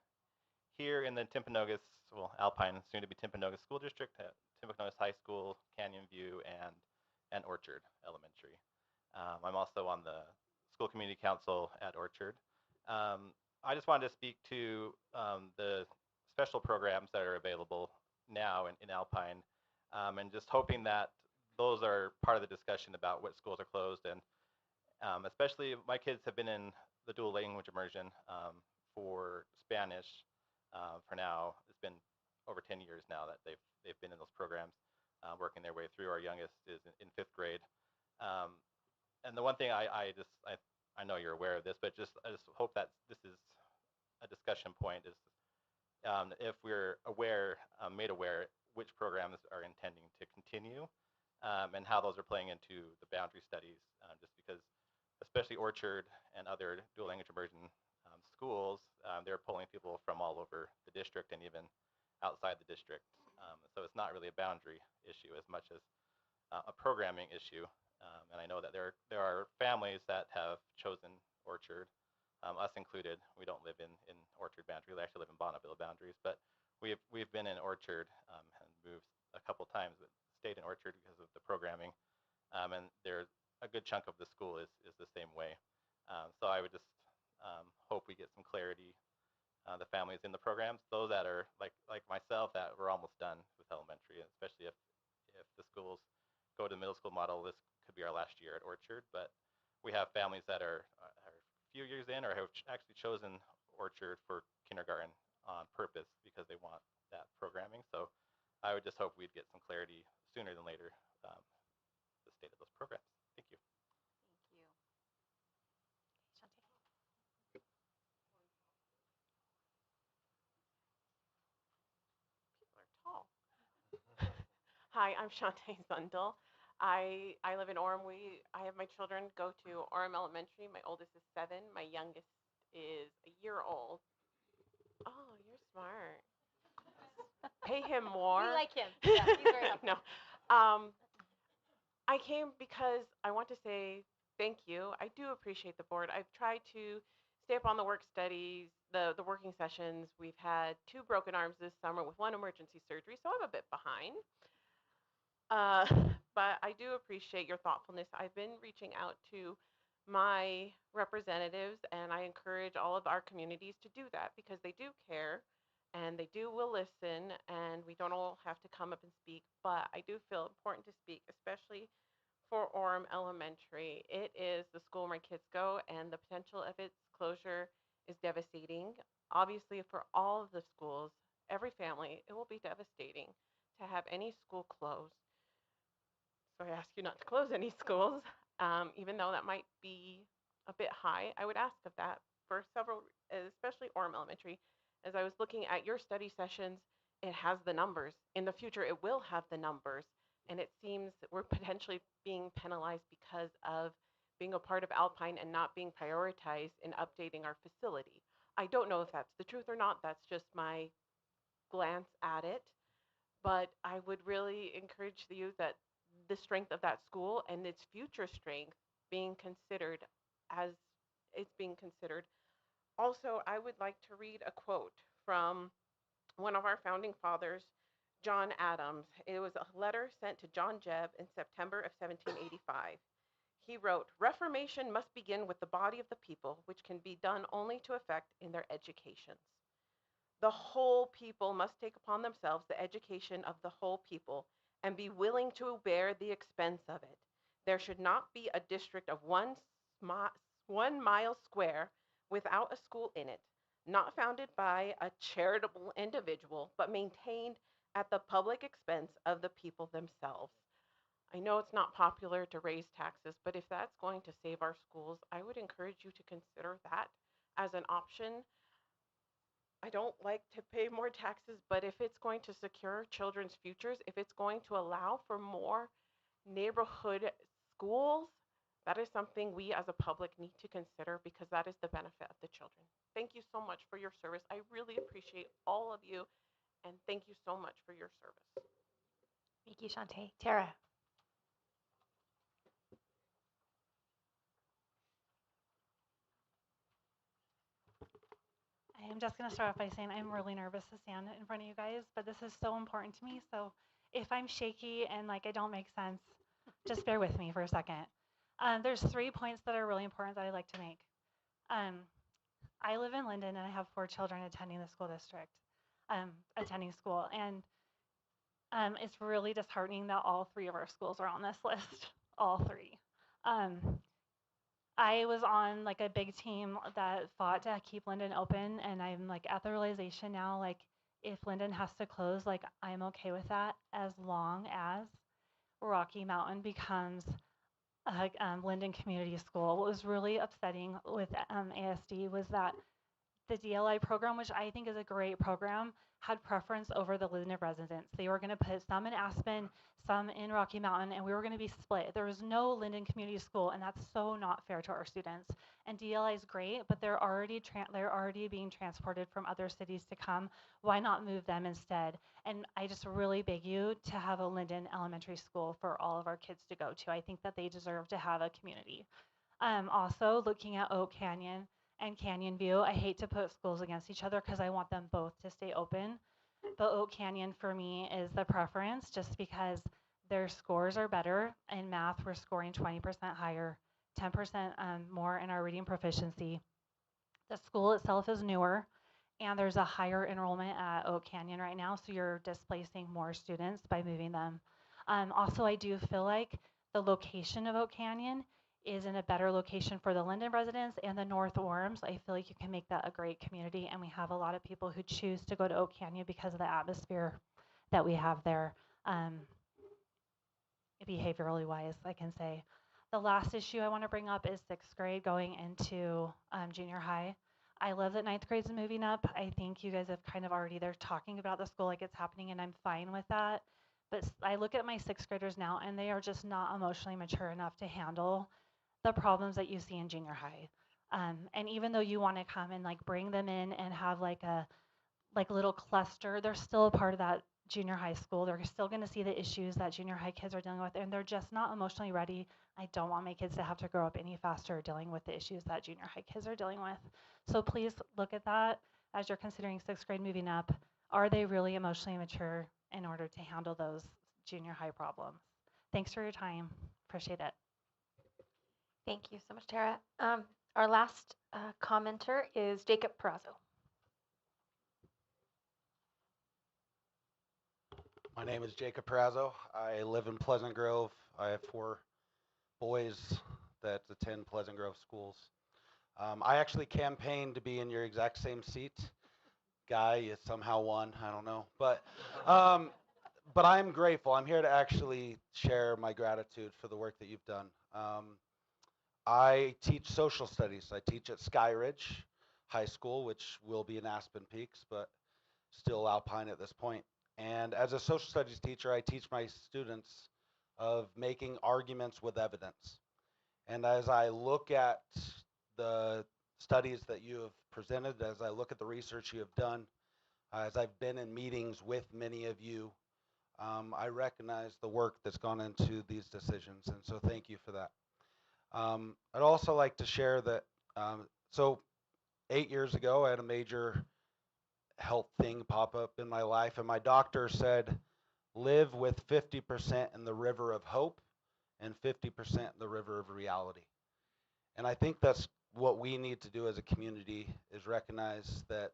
here in the Timpanogos, well, Alpine, soon to be Timpanogos School District, at Timpanogos High School, Canyon View, and Orchard Elementary. I'm also on the School Community Council at Orchard. I just wanted to speak to the special programs that are available now in Alpine, and just hoping that those are part of the discussion about what schools are closed. And especially my kids have been in the dual language immersion for Spanish for now. It's been over 10 years now that they've been in those programs, working their way through. Our youngest is in 5th grade. And the one thing I know you're aware of this, but I just hope that this is a discussion point, is if we're made aware which programs are intending to continue, and how those are playing into the boundary studies, just because especially Orchard and other dual language immersion schools, they're pulling people from all over the district and even outside the district. So it's not really a boundary issue as much as a programming issue. And I know that there are families that have chosen Orchard, us included. We don't live in Orchard boundary. We actually live in Bonneville boundaries, but we've been in Orchard and moved a couple times, but stayed in Orchard because of the programming. And there's a good chunk of the school is the same way. So I would just hope we get some clarity, the families in the programs, those that are like myself, that we're almost done with elementary, especially if the schools go to the middle school model. This could be our last year at Orchard, but we have families that are a few years in or have actually chosen Orchard for kindergarten on purpose because they want that programming. So I would just hope we'd get some clarity sooner than later, the state of those programs. Thank you. Thank you. Shantae. Hi, I'm Shantae Zundel. I live in Orem. I have my children go to Orem Elementary. My oldest is 7. My youngest is a year old. Oh, you're smart. Pay him more. We like him. Yeah, he's very helpful. No. I came because I want to say thank you. I do appreciate the board. I've tried to stay up on the work studies, the working sessions. We've had 2 broken arms this summer with 1 emergency surgery, so I'm a bit behind. Uh, but I do appreciate your thoughtfulness. I've been reaching out to my representatives, and I encourage all of our communities to do that because they do care and they will listen, and we don't all have to come up and speak. But I do feel important to speak, especially for Orem Elementary. It is the school where my kids go, and the potential of its closure is devastating. Obviously, for all of the schools, every family, it will be devastating to have any school close. So I ask you not to close any schools, even though that might be a bit high. I would ask of that for several, especially Orem Elementary. As I was looking at your study sessions, it has the numbers. In the future, it will have the numbers. And it seems that we're potentially being penalized because of being a part of Alpine and not being prioritized in updating our facility. I don't know if that's the truth or not. That's just my glance at it. But I would really encourage you that the strength of that school and its future strength being considered as it's being considered. Also, I would like to read a quote from one of our founding fathers, John Adams. It was a letter sent to John Jebb in September of 1785. He wrote, "Reformation must begin with the body of the people, which can be done only to effect in their educations. The whole people must take upon themselves the education of the whole people and be willing to bear the expense of it. There should not be a district of 1 mile square without a school in it, not founded by a charitable individual, but maintained at the public expense of the people themselves." I know it's not popular to raise taxes, but if that's going to save our schools, I would encourage you to consider that as an option. I don't like to pay more taxes, but if it's going to secure children's futures, if it's going to allow for more neighborhood schools, that is something we as a public need to consider because that is the benefit of the children. Thank you so much for your service. I really appreciate all of you, and thank you so much for your service. Thank you, Shantae. Tara. I am just going to start off by saying I'm really nervous to stand in front of you guys, but this is so important to me. So if I'm shaky and like I don't make sense, just bear with me for a second. There's 3 points that are really important that I'd like to make. I live in Linden and I have 4 children attending the school district, attending school. And it's really disheartening that all 3 of our schools are on this list, all 3. I was on like a big team that fought to keep Linden open, and I'm like at the realization now, like if Linden has to close, like I'm okay with that as long as Rocky Mountain becomes a Linden Community School. What was really upsetting with ASD was that the DLI program, which I think is a great program, had preference over the Linden residents. They were going to put some in Aspen, some in Rocky Mountain, and we were going to be split. There was no Linden Community School, and that's so not fair to our students. And DLI is great, but they're already being transported from other cities to come. Why not move them instead? And I just really beg you to have a Linden Elementary School for all of our kids to go to. I think that they deserve to have a community. Also, looking at Oak Canyon and Canyon View, I hate to put schools against each other because I want them both to stay open. But Oak Canyon for me is the preference just because their scores are better. In math, we're scoring 20% higher, 10% more in our reading proficiency. The school itself is newer, and there's a higher enrollment at Oak Canyon right now, so you're displacing more students by moving them. Also, I do feel like the location of Oak Canyon is in a better location for the Linden residents and the North Orems. I feel like you can make that a great community, and we have a lot of people who choose to go to Oak Canyon because of the atmosphere that we have there, behaviorally wise, I can say. The last issue I want to bring up is 6th grade going into junior high. I love that 9th grade's moving up. I think you guys have kind of already, they're talking about the school like it's happening, and I'm fine with that. but I look at my sixth graders now, and they are just not emotionally mature enough to handle the problems that you see in junior high. And even though you want to come and like bring them in and have like a little cluster, they're still a part of that junior high school. They're still going to see the issues that junior high kids are dealing with, and they're just not emotionally ready. I don't want my kids to have to grow up any faster dealing with the issues that junior high kids are dealing with. So please look at that as you're considering sixth grade moving up. Are they really emotionally mature in order to handle those junior high problems? Thanks for your time. Appreciate it. Thank you so much, Tara. Our last commenter is Jacob Perazo. My name is Jacob Perazo. I live in Pleasant Grove. I have 4 boys that attend Pleasant Grove schools. I actually campaigned to be in your exact same seat. Guy is somehow won, I don't know. But I'm grateful. I'm here to actually share my gratitude for the work that you've done. I teach social studies. I teach at Skyridge High School, which will be in Aspen Peaks, but still Alpine at this point. And as a social studies teacher, I teach my students of making arguments with evidence. And as I look at the studies that you have presented, as I look at the research you have done, as I've been in meetings with many of you, I recognize the work that's gone into these decisions. And so thank you for that. I'd also like to share that, so 8 years ago, I had a major health thing pop up in my life, and my doctor said, live with 50% in the river of hope and 50% in the river of reality. And I think that's what we need to do as a community, is recognize that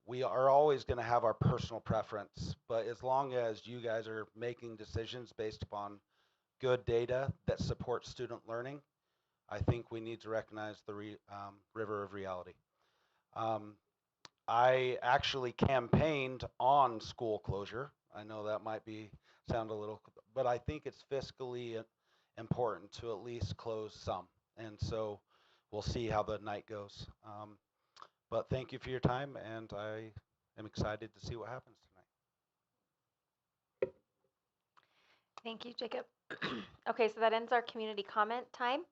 we are always going to have our personal preference, but as long as you guys are making decisions based upon good data that supports student learning, I think we need to recognize the river of reality. I actually campaigned on school closure. I know that might sound a little, but I think it's fiscally important to at least close some. And so we'll see how the night goes. But thank you for your time, and I am excited to see what happens tonight. Thank you, Jacob. Okay, so that ends our community comment time.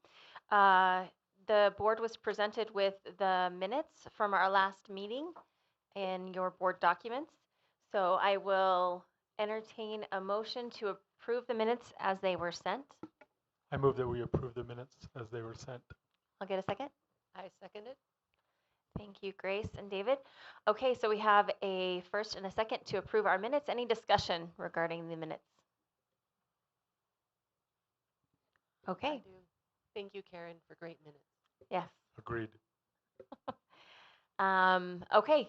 The board was presented with the minutes from our last meeting in your board documents. So I will entertain a motion to approve the minutes as they were sent. I move that we approve the minutes as they were sent. I'll get a second. I second it. Thank you, Grace and David. Okay, so we have a first and a second to approve our minutes. Any discussion regarding the minutes? Okay. I do. Thank you, Karen, for great minutes. Yes. Agreed. Okay,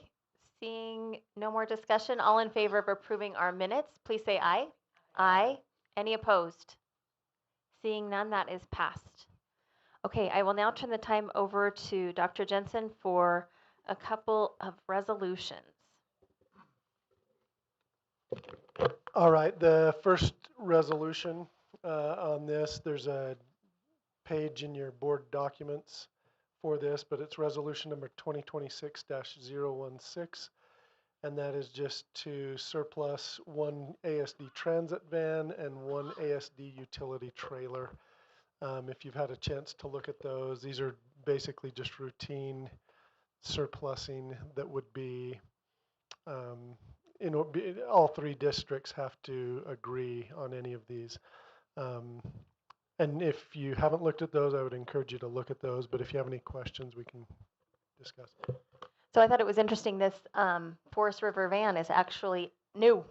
seeing no more discussion, all in favor of approving our minutes, please say aye. Aye. Any opposed? Seeing none, that is passed. Okay, I will now turn the time over to Dr. Jensen for a couple of resolutions. All right, the first resolution on this, there's a page in your board documents for this, but it's resolution number 2026-016, and that is just to surplus 1 ASD transit van and 1 ASD utility trailer. If you've had a chance to look at those, these are basically just routine surplusing that would be, all 3 districts have to agree on any of these. And if you haven't looked at those, I would encourage you to look at those. But if you have any questions, we can discuss. So I thought it was interesting, this Forest River van is actually new.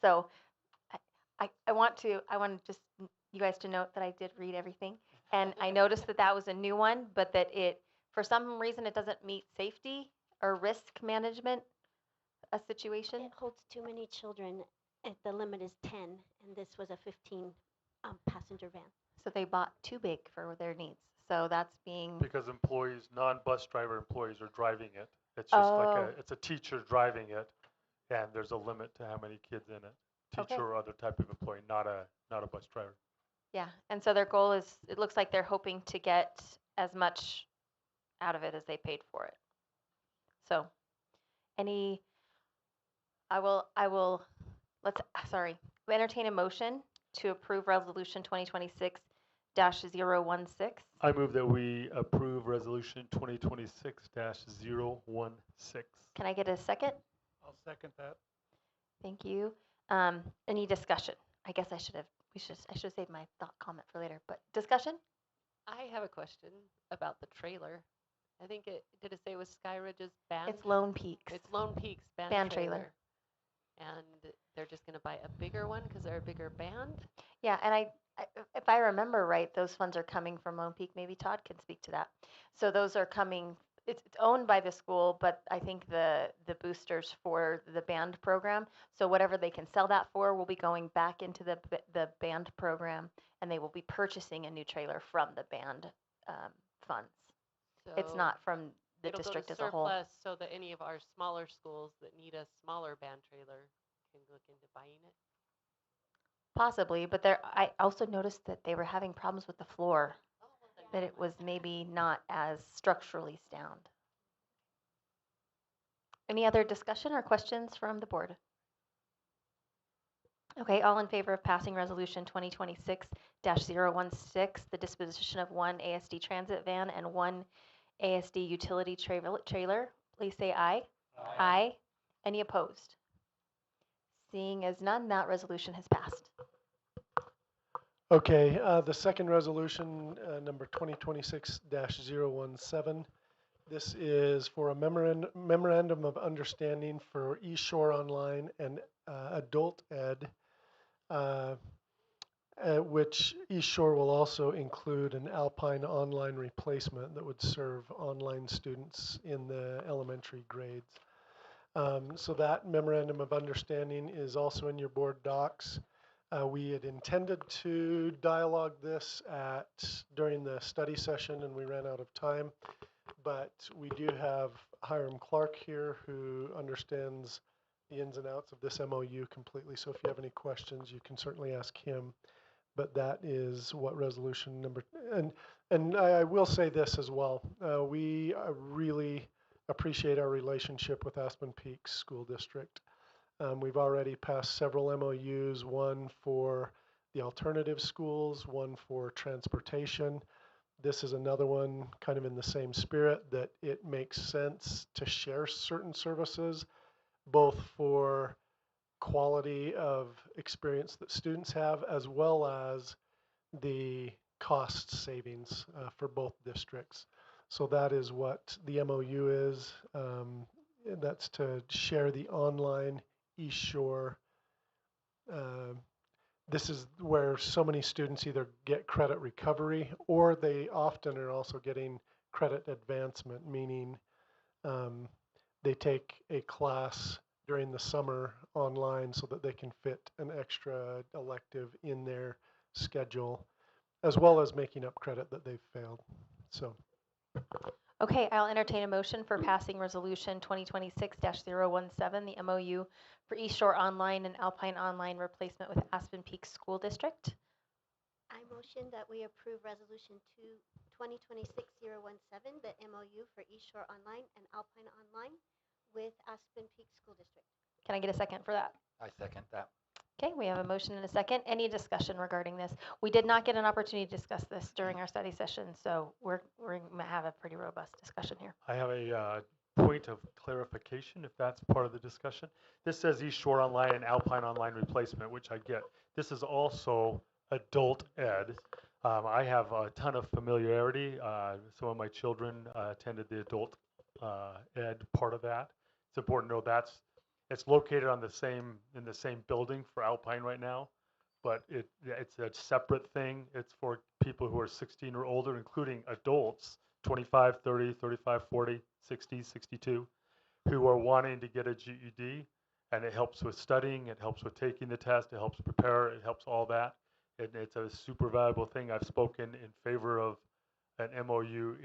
So I want just you guys to note that I did read everything. And I noticed that that was a new one, but that for some reason, it doesn't meet safety or risk management a situation. It holds too many children. The limit is 10, and this was a 15 passenger van. So they bought too big for their needs. So that's being. Because employees, non-bus driver employees are driving it. It's just it's a teacher driving it, and there's a limit to how many kids in it. Teacher or other type of employee, not a bus driver. Yeah, and so their goal is, it looks like they're hoping to get as much out of it as they paid for it. So I will sorry, entertain a motion to approve resolution 2026-016. I move that we approve resolution 2026-016. Can I get a second? I'll second that. Thank you. Any discussion? I guess I should have saved my thought comment for later, but discussion? I have a question about the trailer. I think did it say it was Sky Ridge's band? It's Lone Peaks. It's Lone Peaks Band trailer. And they're just going to buy a bigger one because they're a bigger band? Yeah, and if I remember right, those funds are coming from Lone Peak. Maybe Todd can speak to that. So those are coming. It's owned by the school, but I think the boosters for the band program. So whatever they can sell that for will be going back into the band program, and they will be purchasing a new trailer from the band funds. It's So not from the it'll district go as to a whole. surplus so that any of our smaller schools that need a smaller band trailer can look into buying it. Possibly, but I also noticed that they were having problems with the floor, that it was maybe not as structurally sound. Any other discussion or questions from the board? Okay, all in favor of passing resolution 2026-016, the disposition of one ASD transit van and one ASD utility trailer, please say aye. Aye. Aye. Any opposed? Seeing as none, that resolution has passed. Okay, the second resolution, number 2026-017. This is for a memorandum of understanding for East Shore Online and Adult Ed, which East Shore will also include an Alpine online replacement that would serve online students in the elementary grades. So that memorandum of understanding is also in your board docs. We had intended to dialogue this during the study session, and we ran out of time. But we do have Hiram Clark here, who understands the ins and outs of this MOU completely. So if you have any questions, you can certainly ask him. But that is what resolution number. And I will say this as well. We really appreciate our relationship with Aspen Peaks School District. We've already passed several MOUs, one for the alternative schools, one for transportation. This is another one kind of in the same spirit, that it makes sense to share certain services, both for quality of experience that students have, as well as the cost savings for both districts. So that is what the MOU is. That's to share the online East Shore. This is where so many students either get credit recovery, or they often are also getting credit advancement, meaning they take a class during the summer online so that they can fit an extra elective in their schedule, as well as making up credit that they've failed. So. Okay, I'll entertain a motion for passing resolution 2026-017, the MOU for East Shore Online and Alpine Online replacement with Aspen Peaks School District. I motion that we approve resolution 2026-017, the MOU for East Shore Online and Alpine Online with Aspen Peaks School District. Can I get a second for that? I second that. Okay, we have a motion and a second. Any discussion regarding this? We did not get an opportunity to discuss this during our study session, so we're going to have a pretty robust discussion here. I have a point of clarification, if that's part of the discussion. This says East Shore Online and Alpine Online replacement, which I get. This is also adult ed. I have a ton of familiarity. Some of my children attended the adult ed part of that. It's important to know it's located in the same building for Alpine right now, but it's a separate thing. It's for people who are 16 or older, including adults, 25, 30, 35, 40, 60, 62, who are wanting to get a GED, and it helps with studying, it helps with taking the test, it helps prepare, it helps all that. It's a super valuable thing. I've spoken in favor of an MOU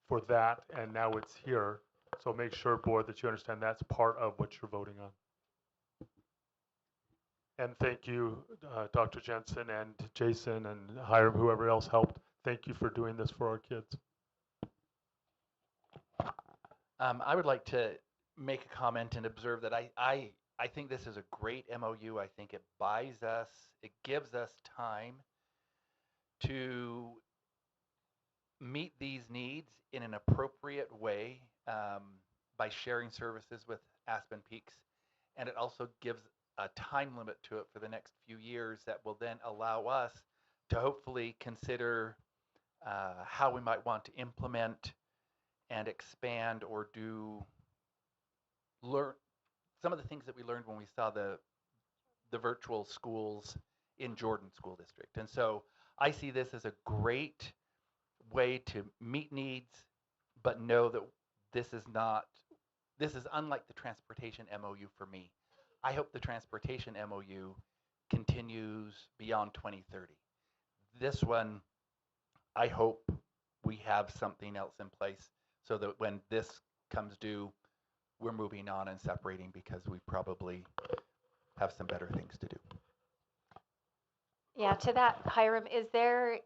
for that, and now it's here. So make sure, board, that you understand that's part of what you're voting on. And thank you, Dr. Jensen and Jason and Hiram, whoever else helped. Thank you for doing this for our kids. I would like to make a comment and observe that I I think this is a great MOU. I think it buys us, it gives us time to meet these needs in an appropriate way by sharing services with Aspen Peaks. And it also gives a time limit to it for the next few years that will then allow us to hopefully consider how we might want to implement and expand or learn some of the things that we learned when we saw the virtual schools in Jordan School District. And so I see this as a great way to meet needs, but know that this is unlike the transportation MOU for me. I hope the transportation MOU continues beyond 2030. This one, I hope we have something else in place so that when this comes due, we're moving on and separating because we probably have some better things to do. Yeah, to that, Hiram, is there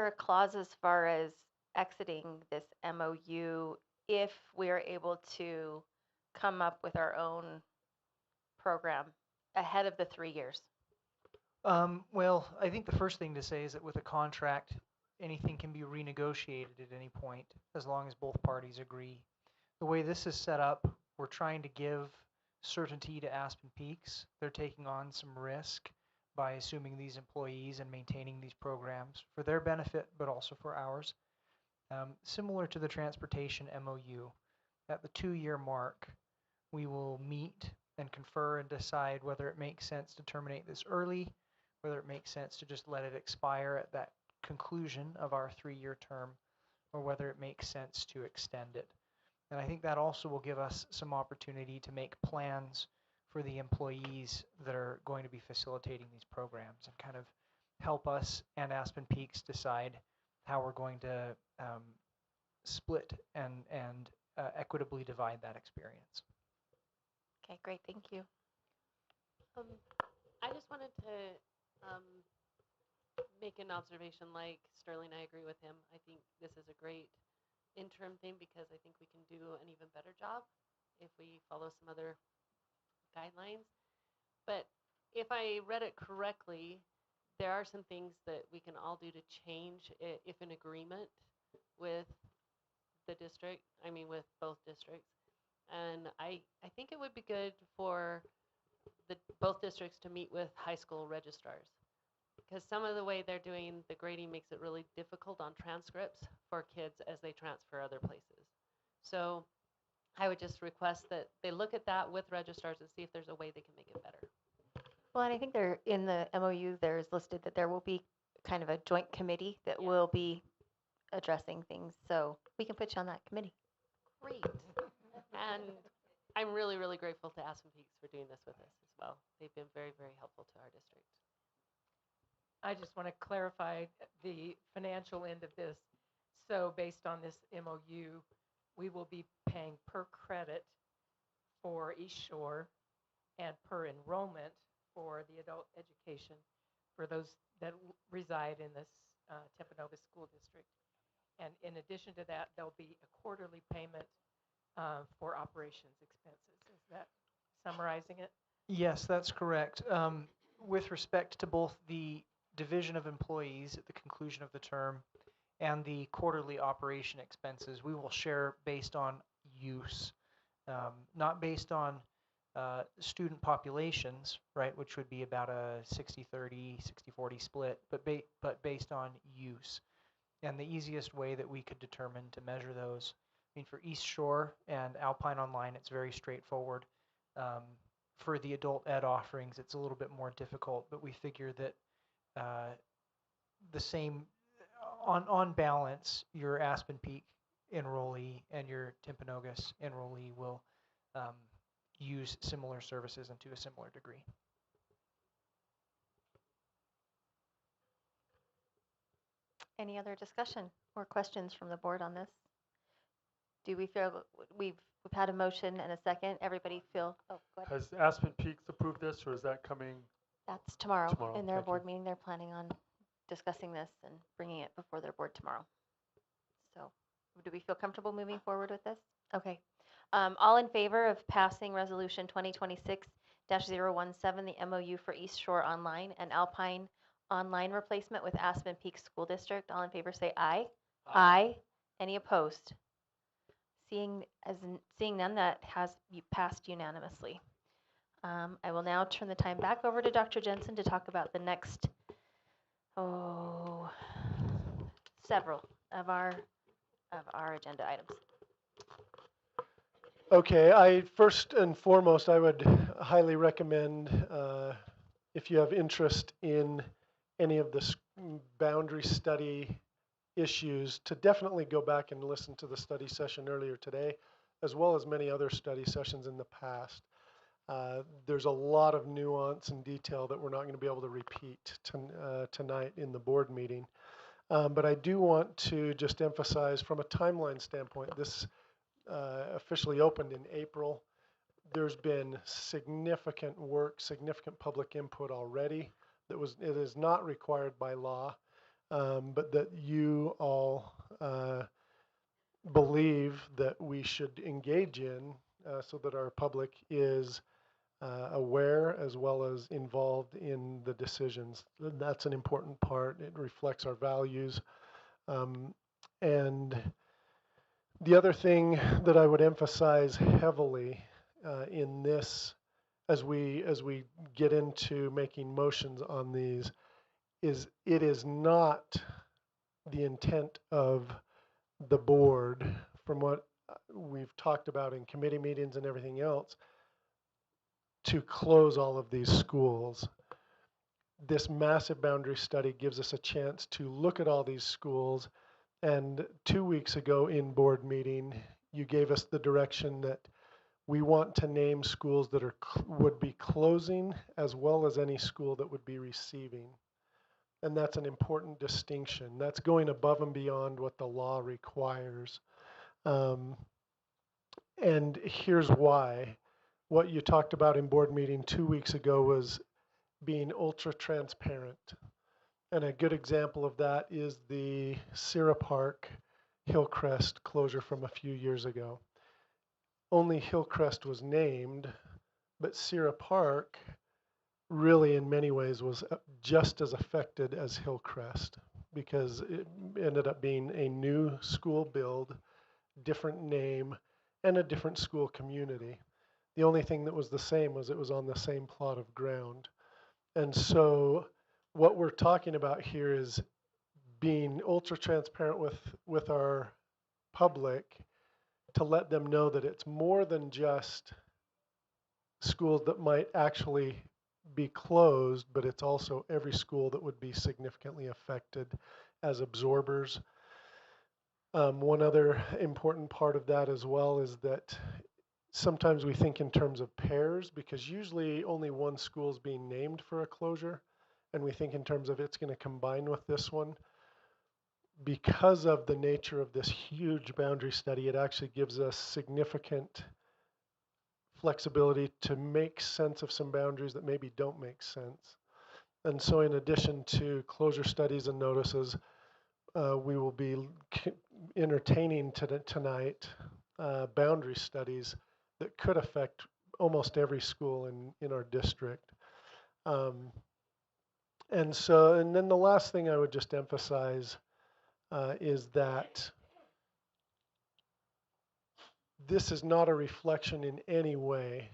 a clause as far as exiting this MOU if we are able to come up with our own program ahead of the 3 years? Well, I think the first thing to say is that with a contract, anything can be renegotiated at any point as long as both parties agree. The way this is set up, we're trying to give certainty to Aspen Peaks. They're taking on some risk by assuming these employees and maintaining these programs for their benefit, but also for ours. Similar to the transportation MOU, at the 2-year mark, we will meet and confer and decide whether it makes sense to terminate this early, whether it makes sense to just let it expire at that conclusion of our 3-year term, or whether it makes sense to extend it. And I think that also will give us some opportunity to make plans for the employees that are going to be facilitating these programs and kind of help us and Aspen Peaks decide how we're going to split and equitably divide that experience. Okay, great, thank you. I just wanted to make an observation like Sterling. I agree with him. I think this is a great interim thing because I think we can do an even better job if we follow some other guidelines. But if I read it correctly, there are some things that we can all do to change it if in agreement with the district, with both districts. And I think it would be good for both districts to meet with high school registrars, because some of the way they're doing the grading makes it really difficult on transcripts for kids as they transfer other places. So I would just request that they look at that with registrars and see if there's a way they can make it better. Well, and I think there in the MOU there is listed that there will be kind of a joint committee that will be addressing things. So we can put you on that committee. Great. And I'm really, really grateful to Aspen Peaks for doing this with us as well. They've been very, very helpful to our district. I just want to clarify the financial end of this. So based on this MOU, we will be paying per credit for East Shore and per enrollment for the adult education for those that reside in this Timpanogos School District. And in addition to that, there'll be a quarterly payment for operations expenses. Is that summarizing it? Yes, that's correct. With respect to both the division of employees at the conclusion of the term and the quarterly operation expenses, we will share based on use, not based on student populations, right, which would be about a 60-30, 60-40 split, but based on use. And the easiest way that we could determine to measure those, for East Shore and Alpine Online, it's very straightforward. For the adult ed offerings, it's a little bit more difficult, but we figure that the same, on balance, your Aspen Peak enrollee and your Timpanogos enrollee will use similar services and to a similar degree. Any other discussion or questions from the board on this? Do we feel we've had a motion and a second? Everybody feel? Oh, go ahead. Has Aspen Peaks approved this, or is that coming? That's tomorrow. Tomorrow, In their thank you. board meeting. They're planning on discussing this and bringing it before their board tomorrow. So, do we feel comfortable moving forward with this? Okay. All in favor of passing Resolution 2026-017, the MOU for East Shore Online and Alpine Online replacement with Aspen Peak School District? All in favor say aye. Aye. Any opposed? Seeing none, that has passed unanimously. I will now turn the time back over to Dr. Jensen to talk about the next, several of our agenda items. Okay, first and foremost, I would highly recommend, if you have interest in any of the boundary study issues, to definitely go back and listen to the study session earlier today, as well as many other study sessions in the past. There's a lot of nuance and detail that we're not going to be able to repeat tonight in the board meeting. But I do want to just emphasize from a timeline standpoint, this officially opened in April. There's been significant work, significant public input already. It is not required by law, but that you all believe that we should engage in so that our public is aware as well as involved in the decisions. That's an important part. It reflects our values. And the other thing that I would emphasize heavily in this, as we get into making motions on these, is it is not the intent of the board, from what we've talked about in committee meetings and everything else, to close all of these schools. This massive boundary study gives us a chance to look at all these schools. And 2 weeks ago in board meeting, you gave us the direction that we want to name schools that would be closing, as well as any school that would be receiving. And that's an important distinction. That's going above and beyond what the law requires. And here's why. What you talked about in board meeting 2 weeks ago was being ultra transparent. And a good example of that is the Sierra Park Hillcrest closure from a few years ago. Only Hillcrest was named, but Sierra Park really in many ways was just as affected as Hillcrest, because it ended up being a new school build, different name, and a different school community. The only thing that was the same was it was on the same plot of ground. And so what we're talking about here is being ultra transparent with our public to let them know that it's more than just schools that might actually be closed, but it's also every school that would be significantly affected as absorbers. One other important part of that as well is that sometimes we think in terms of pairs, because usually only one school is being named for a closure, and we think in terms of it's going to combine with this one. Because of the nature of this huge boundary study, it actually gives us significant flexibility to make sense of some boundaries that maybe don't make sense. And so in addition to closure studies and notices, we will be entertaining tonight boundary studies that could affect almost every school in our district. And then the last thing I would just emphasize is that this is not a reflection in any way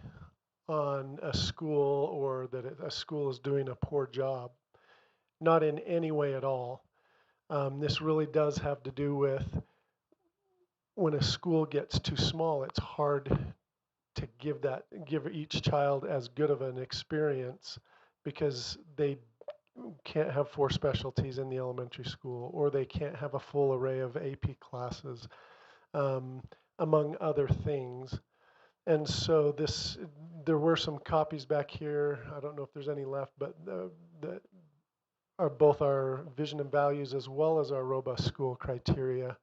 on a school or that a school is doing a poor job. Not in any way at all. This really does have to do with when a school gets too small, it's hard to give each child as good of an experience because they can't have 4 specialties in the elementary school, or they can't have a full array of AP classes, among other things. And so there were some copies back here. I don't know if there's any left, but are both our vision and values as well as our robust school criteria.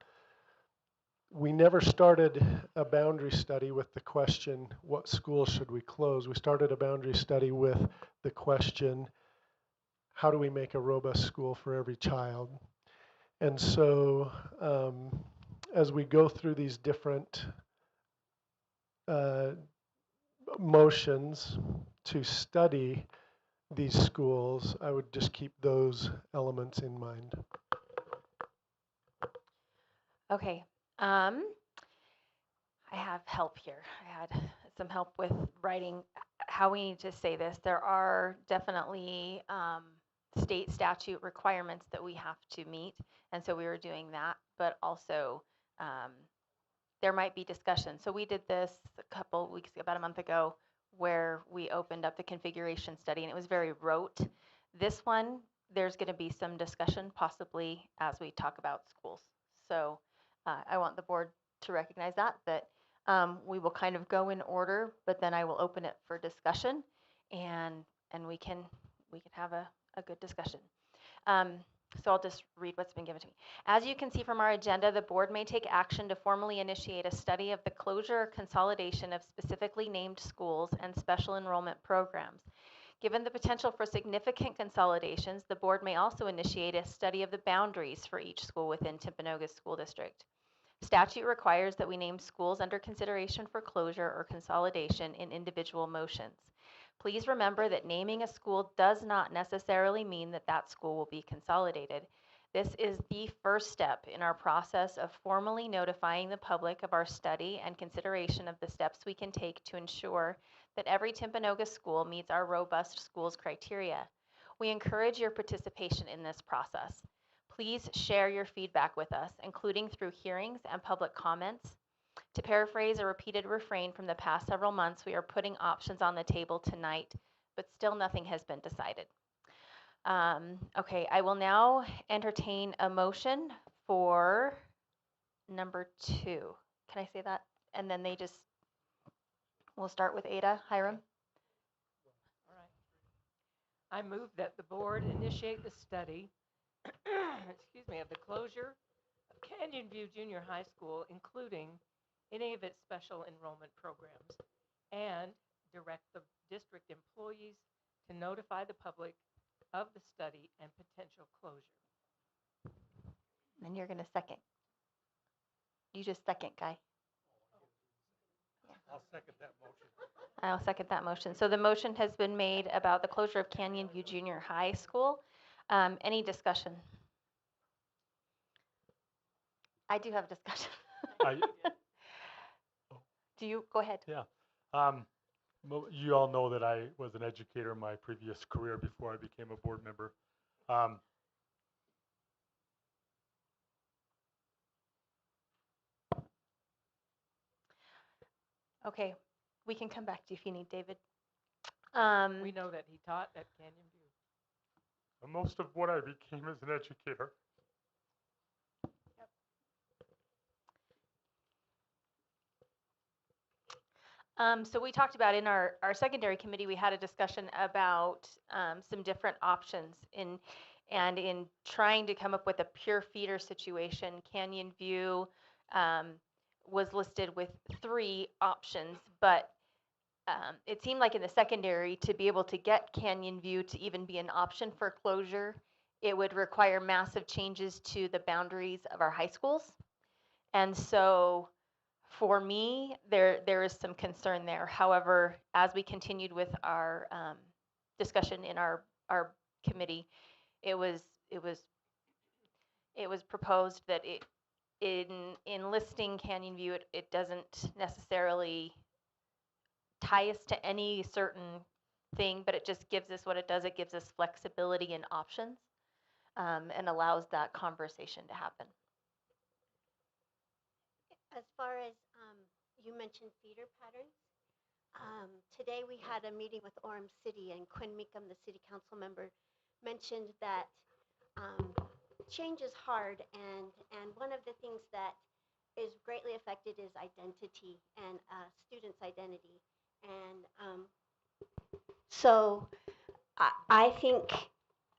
We never started a boundary study with the question, what schools should we close? We started a boundary study with the question, how do we make a robust school for every child? And so as we go through these different uh, motions to study these schools, I would just keep those elements in mind. Okay. I have help here. I had some help with writing how we need to say this. There are definitely state statute requirements that we have to meet, and so we were doing that, but also um, there might be discussion. So we did this a couple weeks, about a month ago, where we opened up the configuration study, and it was very rote. This one, there's going to be some discussion, possibly as we talk about schools. So I want the board to recognize that we will kind of go in order, but then I will open it for discussion, and we can have a good discussion. So I'll just read what's been given to me. As you can see from our agenda, the board may take action to formally initiate a study of the closure or consolidation of specifically named schools and special enrollment programs. Given the potential for significant consolidations, the board may also initiate a study of the boundaries for each school within Timpanogos School District. Statute requires that we name schools under consideration for closure or consolidation in individual motions. Please remember that naming a school does not necessarily mean that that school will be consolidated. This is the first step in our process of formally notifying the public of our study and consideration of the steps we can take to ensure that every Timpanogos school meets our robust schools criteria. We encourage your participation in this process. Please share your feedback with us, including through hearings and public comments. To paraphrase a repeated refrain from the past several months, we are putting options on the table tonight, but still nothing has been decided. Okay, I will now entertain a motion for number 2. Can I say that? And then we'll start with Ada. Hiram? All right. I move that the board initiate the study, excuse me, of the closure of Canyon View Junior High School, including any of its special enrollment programs, and direct the district employees to notify the public of the study and potential closure. And you're going to second. You just second, Guy. I'll second that motion. I'll second that motion. So the motion has been made about the closure of Canyon View Junior High School. Any discussion? I do have discussion. Do you? Go ahead. Yeah. You all know that I was an educator in my previous career before I became a board member. Okay, we can come back to you if you need, David. We know that he taught at Canyon View. Most of what I became as an educator. So we talked about in our secondary committee, we had a discussion about some different options in trying to come up with a pure feeder situation. Canyon View was listed with 3 options, but it seemed like in the secondary, to be able to get Canyon View to even be an option for closure, it would require massive changes to the boundaries of our high schools. And so for me, there is some concern there. However, as we continued with our discussion in our committee, it was proposed that in listing Canyon View, it doesn't necessarily tie us to any certain thing, but it just gives us what it does. It gives us flexibility and options, and allows that conversation to happen. As far as you mentioned feeder patterns, today we had a meeting with Orem City, and Quinn Meekum, the city council member, mentioned that change is hard, and one of the things that is greatly affected is identity and students' identity. And so I think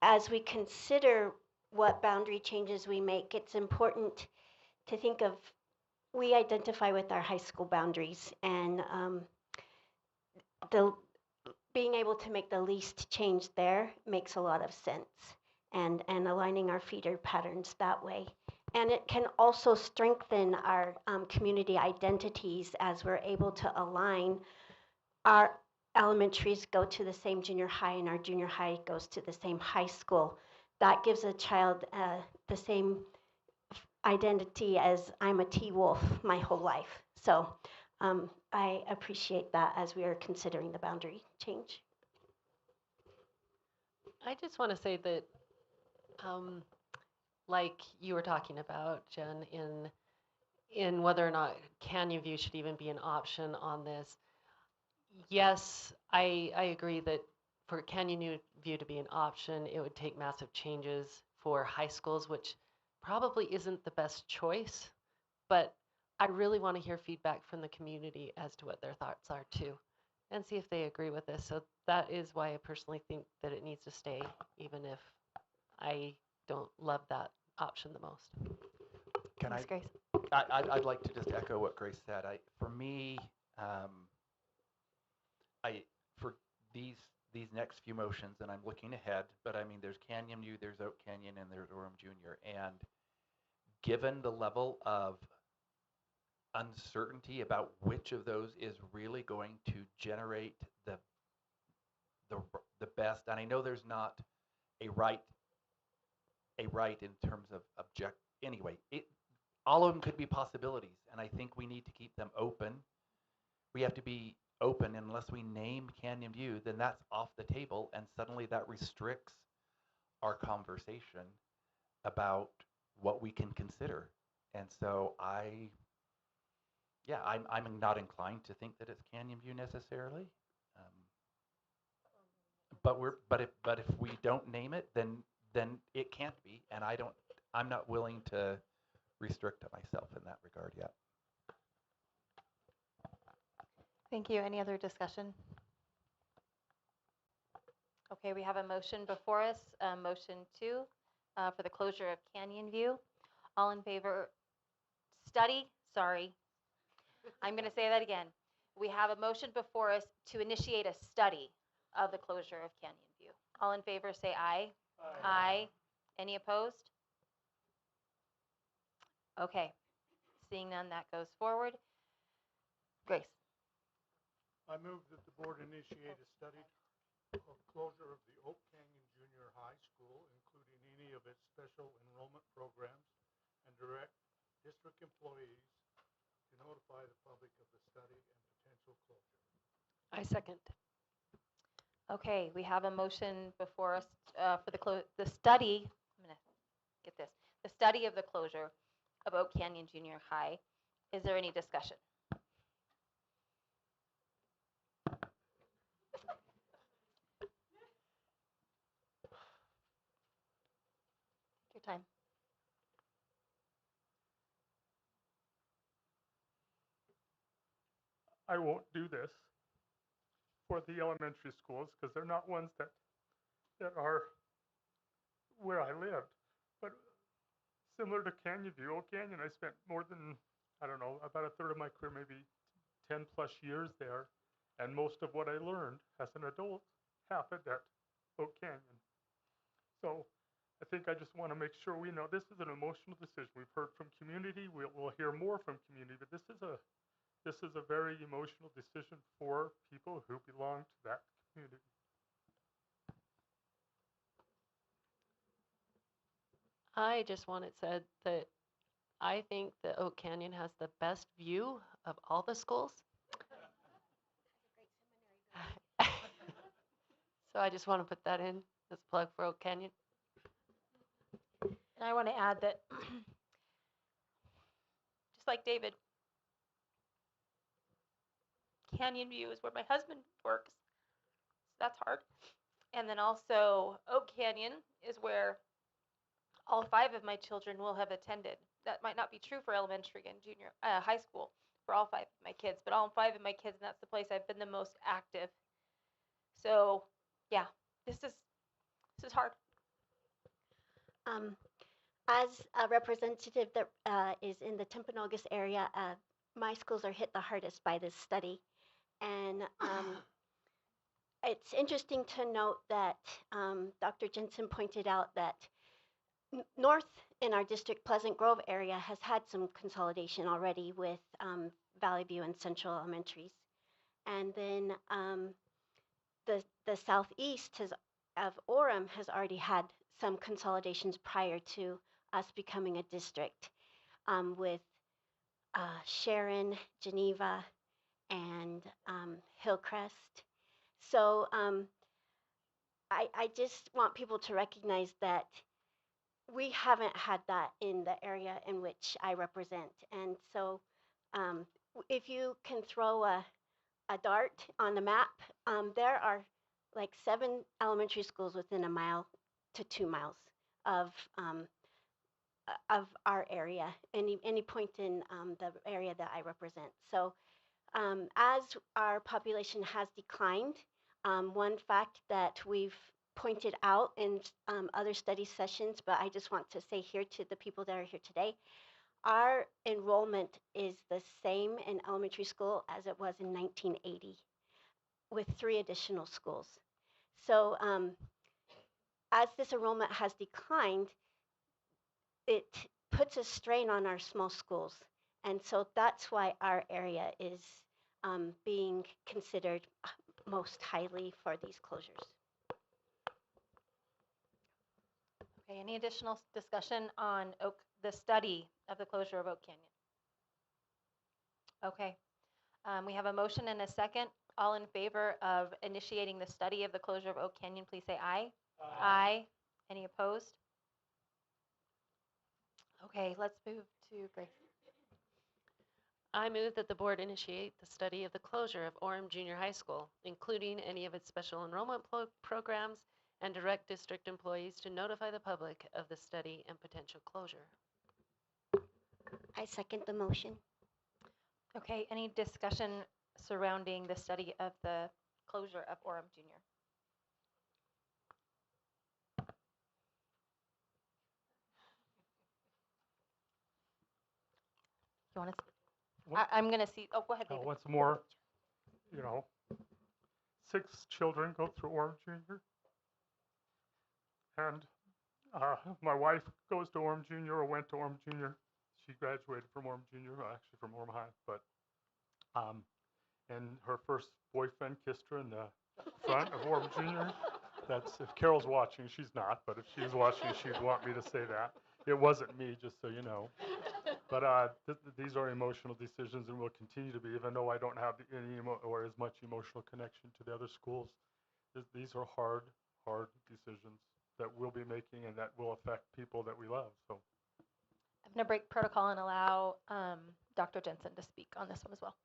as we consider what boundary changes we make, it's important to think of, we identify with our high school boundaries, and being able to make the least change there makes a lot of sense, and aligning our feeder patterns that way. And it can also strengthen our community identities as we're able to align. Our elementaries go to the same junior high and our junior high goes to the same high school. That gives a child the same identity as I'm a T-Wolf my whole life. So I appreciate that as we are considering the boundary change. I just want to say that, like you were talking about, Jen, in whether or not Canyon View should even be an option on this. Yes, I agree that for Canyon View to be an option, it would take massive changes for high schools, which probably isn't the best choice. But I really want to hear feedback from the community as to what their thoughts are too, and see if they agree with this. So that is why I personally think that it needs to stay, even if I don't love that option the most. Can Thanks, Grace. I'd like to just echo what Grace said. For me, for these next few motions, and I'm looking ahead, but I mean, there's Canyon View, there's Oak Canyon, and there's Orem Junior. And given the level of uncertainty about which of those is really going to generate the best, and I know there's not a right in terms of object. Anyway, all of them could be possibilities, and I think we need to keep them open. We have to be open. Unless we name Canyon View, then that's off the table, and suddenly that restricts our conversation about what we can consider. And so I'm not inclined to think that it's Canyon View necessarily. But if we don't name it, then it can't be, and I'm not willing to restrict it myself in that regard yet. Thank you. Any other discussion? Okay, we have a motion before us, motion 2 for the closure of Canyon View. All in favor, I'm going to say that again. We have a motion before us to initiate a study of the closure of Canyon View. All in favor, say aye. Aye. Any opposed? Okay. Seeing none, that goes forward. Grace. I move that the board initiate a study of closure of the Oak Canyon Junior High School, including any of its special enrollment programs, and direct district employees to notify the public of the study and potential closure. I second. Okay, we have a motion before us for the study. I'm going to get this. The study of the closure of Oak Canyon Junior High. Is there any discussion? Take your time. I won't do this for the elementary schools because they're not ones that are where I lived. But similar to Canyon View, Oak Canyon, I spent more than, I don't know, about a third of my career, maybe 10 plus years there. And most of what I learned as an adult happened at Oak Canyon. So I think I just want to make sure we know this is an emotional decision. We've heard from community. We'll hear more from community, but this is a very emotional decision for people who belong to that community. I just want it said that I think that Oak Canyon has the best view of all the schools. So I just want to put that in as a plug for Oak Canyon. And I want to add that, just like David, Canyon View is where my husband works. So that's hard. And then also Oak Canyon is where all 5 of my children will have attended. That might not be true for elementary and junior high school for all 5 of my kids, but all 5 of my kids, and that's the place I've been the most active. So yeah, this is hard. As a representative that is in the Timpanogos area, my schools are hit the hardest by this study. And it's interesting to note that Dr. Jensen pointed out that North in our district, Pleasant Grove area has had some consolidation already with Valley View and Central Elementaries. And then the southeast of Orem has already had some consolidations prior to us becoming a district with Sharon, Geneva, and Hillcrest. So I just want people to recognize that we haven't had that in the area in which I represent. And so if you can throw a dart on the map, there are like 7 elementary schools within a mile to 2 miles of our area, any point in the area that I represent. So as our population has declined, one fact that we've pointed out in other study sessions, but I just want to say here to the people that are here today, our enrollment is the same in elementary school as it was in 1980 with 3 additional schools. So as this enrollment has declined, it puts a strain on our small schools. And so that's why our area is being considered most highly for these closures. Okay, any additional discussion on the study of the closure of Oak Canyon? Okay, we have a motion and a second. All in favor of initiating the study of the closure of Oak Canyon, please say aye. Aye. Any opposed? Okay, let's move to Grace. I move that the board initiate the study of the closure of Orem Junior High School, including any of its special enrollment programs, and direct district employees to notify the public of the study and potential closure. I second the motion. Okay, any discussion surrounding the study of the closure of Orem Junior? You want to? I'm going to see. Oh, go ahead, David. Once more, you know, 6 children go through Orem Junior. And my wife goes to Orem Junior, or went to Orem Junior. She graduated from Orem Junior, actually from Orem High. But and her first boyfriend kissed her in the front of Orem Junior. That's, if Carol's watching, she's not, but if she was watching, she'd want me to say that. It wasn't me, just so you know. But these are emotional decisions and will continue to be, even though I don't have any or as much emotional connection to the other schools. These are hard decisions that we'll be making and that will affect people that we love. So I'm going to break protocol and allow Dr. Jensen to speak on this one as well.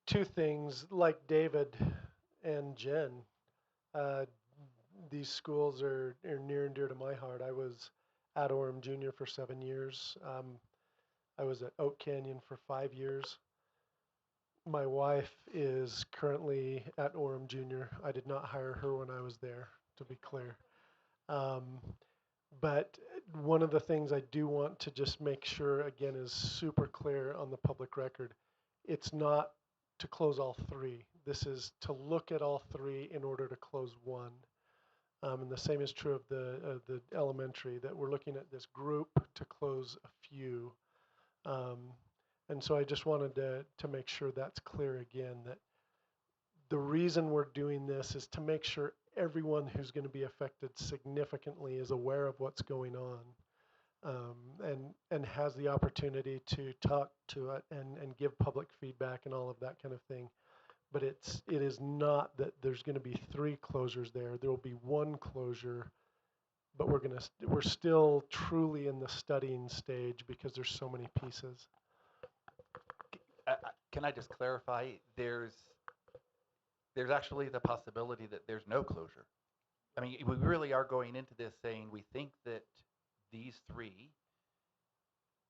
2 things, like David and Jen, these schools are near and dear to my heart. I was at Orem Junior for 7 years. I was at Oak Canyon for 5 years. My wife is currently at Orem Junior. I did not hire her when I was there, to be clear. But one of the things I do want to just make sure, again, is super clear on the public record. It's not to close all 3. This is to look at all 3 in order to close 1. And the same is true of the elementary, that we're looking at this group to close a few. And so I just wanted to make sure that's clear again, that the reason we're doing this is to make sure everyone who's going to be affected significantly is aware of what's going on, and has the opportunity to talk to it and give public feedback and all of that kind of thing. But it is not that there's going to be 3 closures there. There will be 1 closure, but we're still truly in the studying stage because there's so many pieces. Can I just clarify? There's actually the possibility that there's no closure. I mean, we really are going into this saying we think that these 3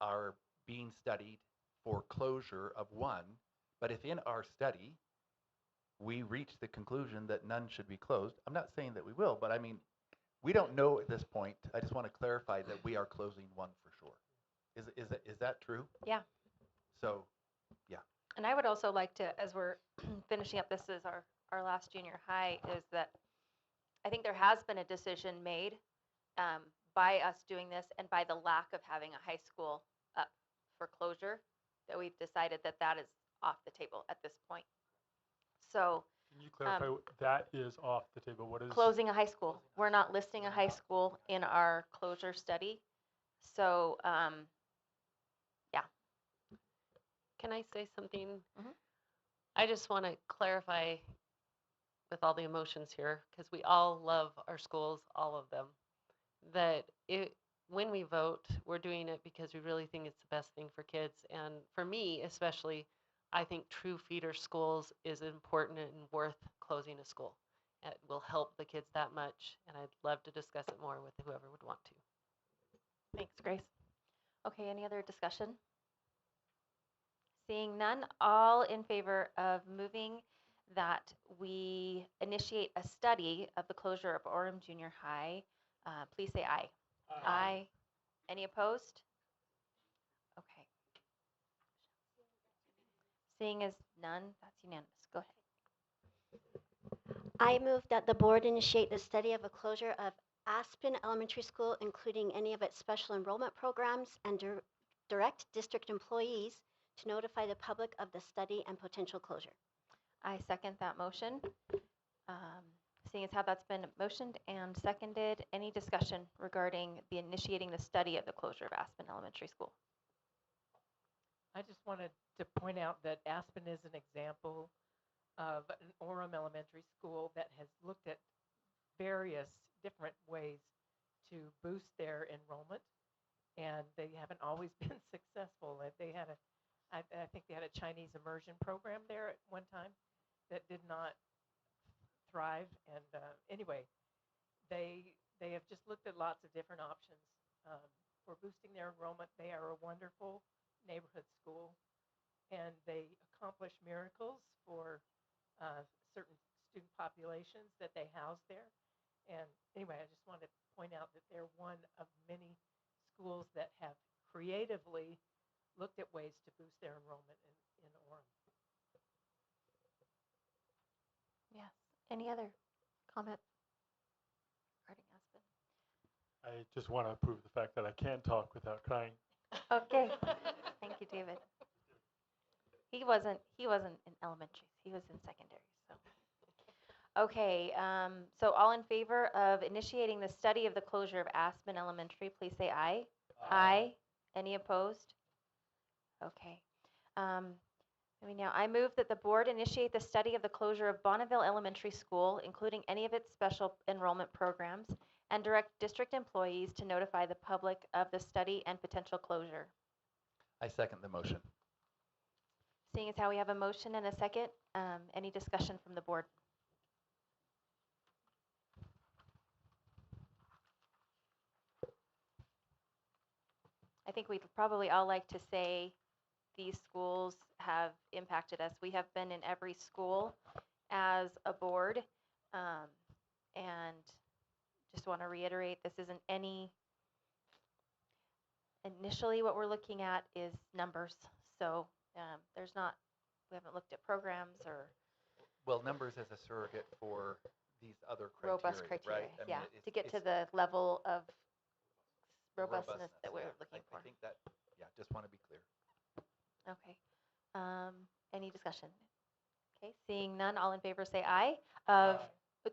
are being studied for closure of 1, but if in our study we reach the conclusion that none should be closed, I'm not saying that we will, but I mean, we don't know at this point. I just want to clarify that we are closing 1 for sure. Is that true? Yeah. So, yeah. And I would also like to, as we're finishing up, this is our last junior high, is that I think there has been a decision made by us doing this and by the lack of having a high school up for closure, that we've decided that that is off the table at this point. So Can you clarify that is off the table? What is closing a high school. We're not listing a high school in our closure study. So, yeah. Can I say something? Mhm. I just want to clarify with all the emotions here, because we all love our schools, all of them, that when we vote, we're doing it because we really think it's the best thing for kids. And for me, especially, I think true feeder schools is important and worth closing a school. It will help the kids that much, and I'd love to discuss it more with whoever would want to. Thanks, Grace. Okay, any other discussion? Seeing none, all in favor of moving that we initiate a study of the closure of Orem Junior High, please say aye. Aye. Any opposed? Okay. Seeing as none, that's unanimous. Go ahead. I move that the board initiate the study of a closure of Aspen Elementary School, including any of its special enrollment programs, and direct district employees to notify the public of the study and potential closure. I second that motion. Seeing as how that's been motioned and seconded, any discussion regarding the initiating the study of the closure of Aspen Elementary School? I just wanted to point out that Aspen is an example of an Orem Elementary School that has looked at various different ways to boost their enrollment, and they haven't always been successful. They had I think they had a Chinese immersion program there at one time that did not thrive. And anyway, they have just looked at lots of different options for boosting their enrollment. They are a wonderful neighborhood school, and they accomplish miracles for certain student populations that they house there. And anyway, I just wanted to point out that they're one of many schools that have creatively looked at ways to boost their enrollment in Orem. Yes. Any other comment regarding Aspen? I just want to prove the fact that I can talk without crying. Okay. Thank you, David. He wasn't in elementary. He was in secondary. So, okay. So all in favor of initiating the study of the closure of Aspen Elementary, please say aye. Aye. Any opposed? Okay. I move that the board initiate the study of the closure of Bonneville Elementary School, including any of its special enrollment programs, and direct district employees to notify the public of the study and potential closure. I second the motion. Seeing as how we have a motion and a second, any discussion from the board? I think we'd probably all like to say these schools have impacted us. We have been in every school as a board, and just want to reiterate, this isn't any, initially what we're looking at is numbers. So we haven't looked at programs or Well, numbers as a surrogate for these other criteria, robust criteria, right? I mean, yeah, to get to the level of robustness that we're yeah. looking for. I think that, yeah, just want to be clear. Okay. Any discussion? Okay, seeing none, all in favor say aye. Of,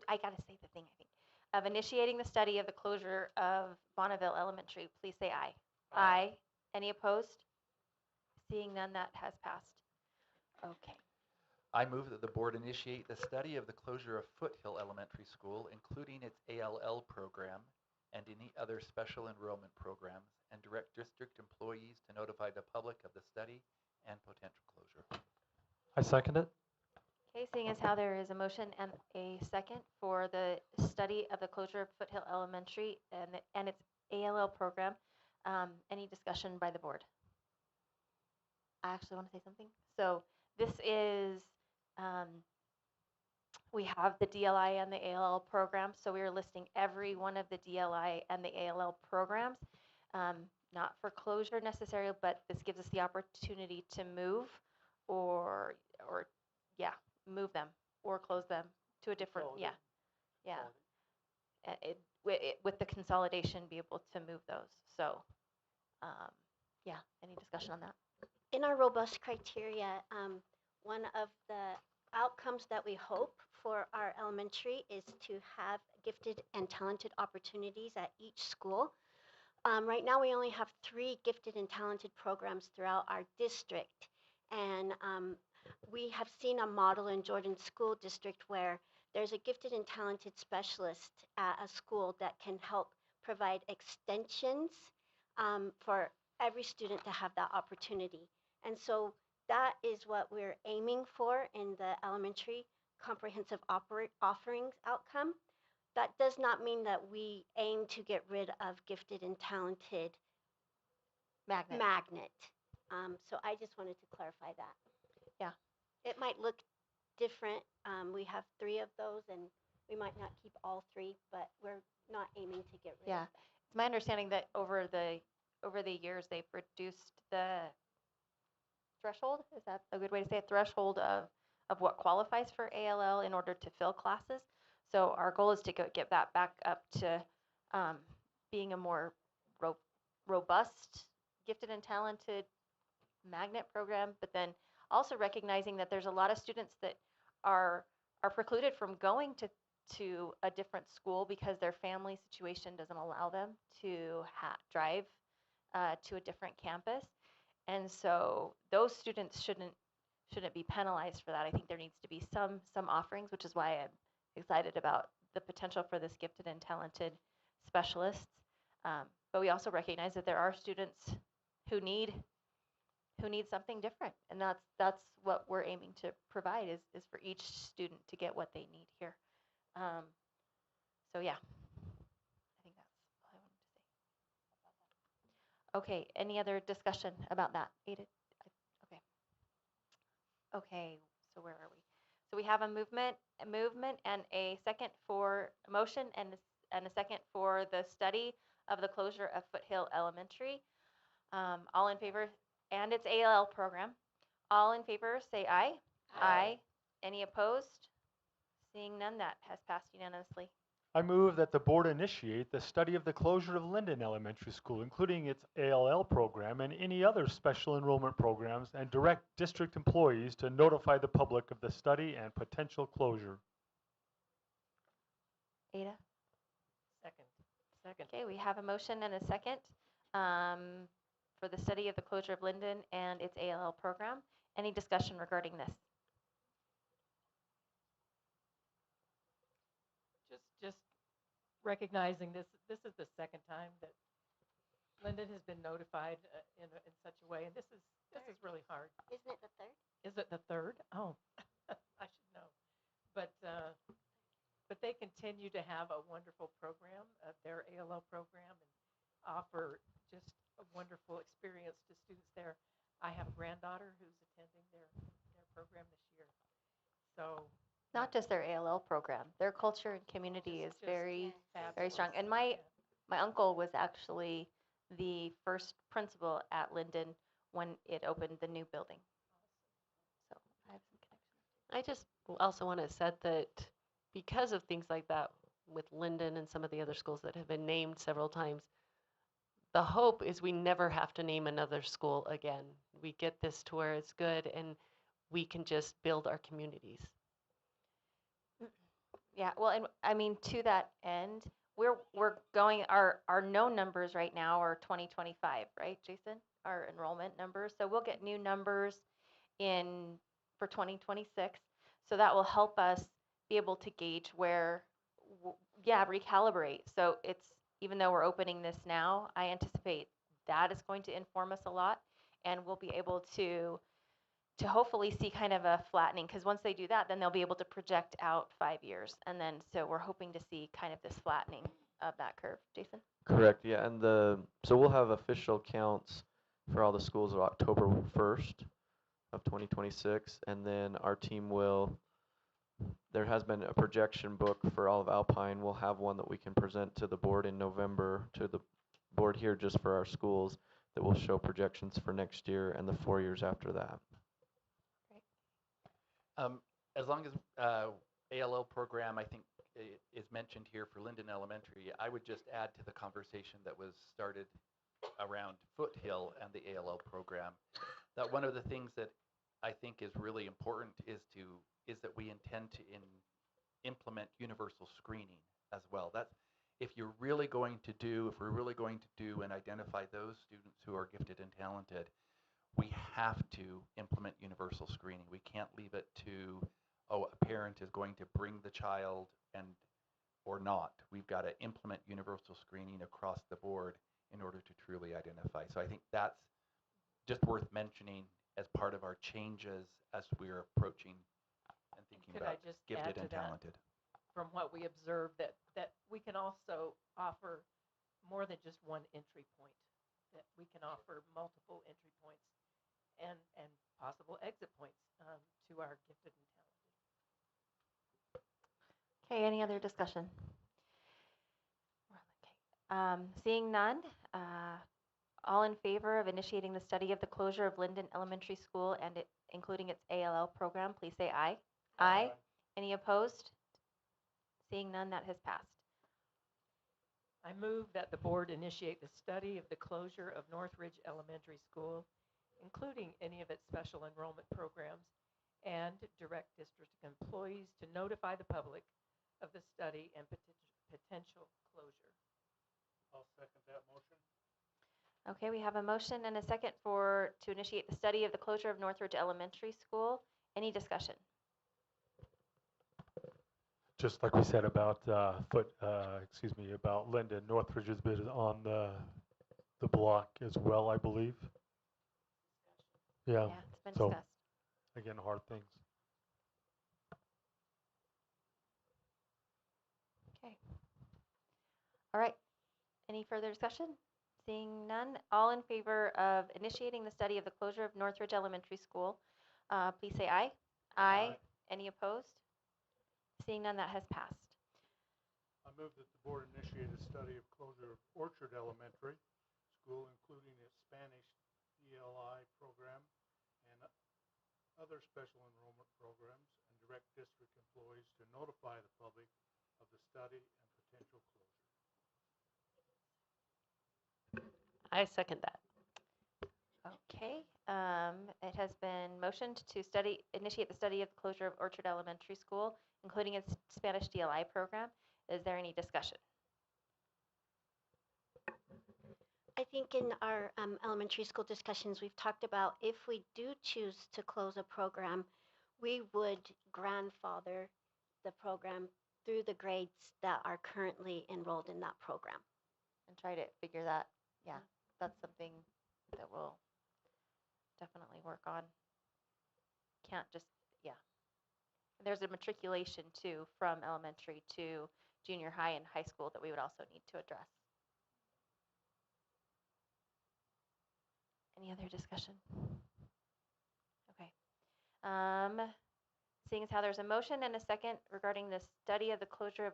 I gotta say the thing, I think. Of initiating the study of the closure of Bonneville Elementary, please say aye. Aye. Any opposed? Seeing none, that has passed. Okay. I move that the board initiate the study of the closure of Foothill Elementary School, including its ALL program and any other special enrollment programs, and direct district employees to notify the public of the study and potential closure. I second it. Okay, seeing as how there is a motion and a second for the study of the closure of Foothill Elementary and its ALL program, any discussion by the board? I actually want to say something. So this is, we have the DLI and the ALL programs, so we are listing every one of the DLI and the ALL programs, not for closure necessarily, but this gives us the opportunity to move or move them or close them to a different, yeah. with the consolidation, be able to move those. So, yeah, any discussion on that? In our robust criteria, one of the outcomes that we hope for our elementary is to have gifted and talented opportunities at each school. Right now, we only have 3 gifted and talented programs throughout our district. And we have seen a model in Jordan School District where there's a gifted and talented specialist at a school that can help provide extensions for every student to have that opportunity. And so that is what we're aiming for in the elementary comprehensive offerings outcome. That does not mean that we aim to get rid of gifted and talented magnet. So I just wanted to clarify that. Yeah. It might look different. We have 3 of those, and we might not keep all 3, but we're not aiming to get rid Yeah. of them. It's my understanding that over the years, they've reduced the threshold. Is that a good way to say it? Threshold of what qualifies for ALL in order to fill classes. So our goal is to get that back up to being a more robust, gifted and talented magnet program, but then also recognizing that there's a lot of students that are precluded from going to a different school because their family situation doesn't allow them to drive to a different campus. And so those students shouldn't be penalized for that. I think there needs to be some offerings, which is why I'm excited about the potential for this gifted and talented specialists. But we also recognize that there are students who need something different, and that's what we're aiming to provide is for each student to get what they need here. So yeah, I think that's all I wanted to say about that. Okay, any other discussion about that? Ada? Okay. Okay, so where are we? So we have a movement and a second for motion and a second for the study of the closure of Foothill Elementary. All in favor, and its ALL program. All in favor, say aye. Aye. Any opposed? Seeing none, that has passed unanimously. I move that the board initiate the study of the closure of Linden Elementary School, including its ALL program and any other special enrollment programs, and direct district employees to notify the public of the study and potential closure. Ada? Second. Okay, we have a motion and a second for the study of the closure of Linden and its ALL program. Any discussion regarding this? Just recognizing this is the second time that Linden has been notified in such a way, and this is really hard. Isn't it the 3rd? Is it the 3rd? Oh, I should know. But they continue to have a wonderful program, their ALL program, and offer just a wonderful experience to students there. I have a granddaughter who's attending their program this year. So Not just their ALL program, their culture and community is very strong. And my uncle was actually the first principal at Linden when it opened the new building. So I have some connections. I just also want to set that because of things like that with Linden and some of the other schools that have been named several times, the hope is we never have to name another school again. We get this to where it's good and we can just build our communities. Yeah, well, and I mean, to that end, we're going, our known numbers right now are 2025, right, Jason? Our enrollment numbers. So we'll get new numbers for 2026. So that will help us be able to gauge where, recalibrate. So it's, even though we're opening this now, I anticipate that is going to inform us a lot, and we'll be able to hopefully see kind of a flattening, because once they do that, then they'll be able to project out 5 years. And then, so we're hoping to see kind of this flattening of that curve. Jason? Correct, yeah, and so we'll have official counts for all the schools of October 1st of 2026, and then our team there has been a projection book for all of Alpine. We'll have one that we can present to the board in November, to the board here just for our schools, that will show projections for next year and the 4 years after that. As long as ALL program, I think is mentioned here for Linden Elementary, I would just add to the conversation that was started around Foothill and the ALL program, that one of the things that I think is really important is that we intend to implement universal screening as well. That's if we're really going to do and identify those students who are gifted and talented, we have to implement universal screening. We can't leave it to, oh, a parent is going to bring the child or not. We've got to implement universal screening across the board in order to truly identify. So I think that's just worth mentioning as part of our changes as we're approaching and thinking Could about I just gifted add to and that? talented. From what we observed, that we can also offer more than just one entry point, that we can offer multiple entry points and possible exit points to our gifted and talented. Okay, any other discussion? Seeing none, all in favor of initiating the study of the closure of Linden Elementary School and including its ALL program, please say aye. Aye. Any opposed? Seeing none, that has passed. I move that the board initiate the study of the closure of Northridge Elementary School, including any of its special enrollment programs, and direct district employees to notify the public of the study and potential closure. I'll second that motion. Okay, we have a motion and a second to initiate the study of the closure of Northridge Elementary School. Any discussion? Just like we said about about Linden, Northridge has been on the block as well, I believe. Yeah. Yeah, it's been So discussed. again, hard things. Okay. All right. Any further discussion? Seeing none, all in favor of initiating the study of the closure of Northridge Elementary School, please say aye. Aye. Any opposed? Seeing none, that has passed. I move that the board initiate a study of closure of Orchard Elementary School, including its Spanish ELI program and other special enrollment programs, and direct district employees to notify the public of the study and potential closure. I second that. Okay. It has been motioned to initiate the study of the closure of Orchard Elementary School, including its Spanish DLI program. Is there any discussion? I think in our elementary school discussions, we've talked about if we do choose to close a program, we would grandfather the program through the grades that are currently enrolled in that program. And try to figure that. Yeah, that's something that we'll definitely work on. Can't just, yeah. There's a matriculation too from elementary to junior high and high school that we would also need to address. Any other discussion? Okay. Seeing as how there's a motion and a second regarding the study of the closure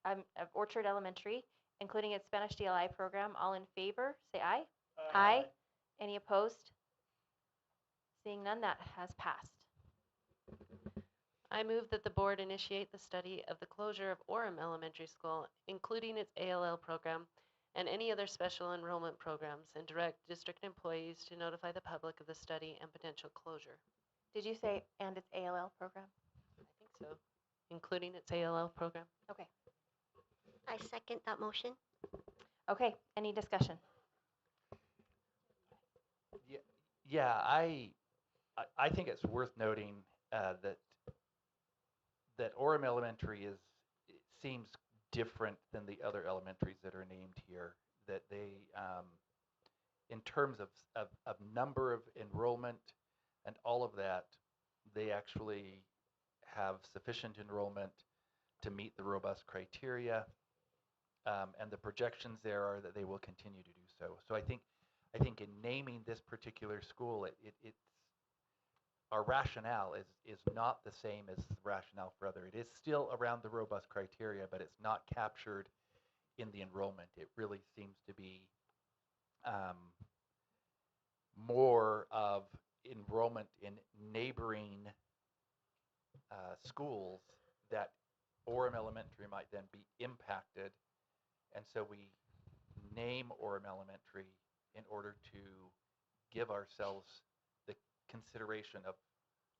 of Orchard Elementary, including its Spanish DLI program, all in favor, say aye. Aye. Any opposed? Seeing none, that has passed. I move that the board initiate the study of the closure of Orem Elementary School, including its ALL program and any other special enrollment programs, and direct district employees to notify the public of the study and potential closure. Did you say and its ALL program? I think so. Including its ALL program. Okay. I second that motion. Okay, any discussion? Yeah, I think it's worth noting that Orem Elementary seems different than the other elementaries that are named here. That they, in terms of number of enrollment and all of that, they actually have sufficient enrollment to meet the robust criteria, and the projections there are that they will continue to do so. So I think in naming this particular school, it's our rationale is not the same as the rationale for other. It is still around the robust criteria, but it's not captured in the enrollment. It really seems to be more of enrollment in neighboring schools that Orem Elementary might then be impacted. And so we name Orem Elementary in order to give ourselves the consideration of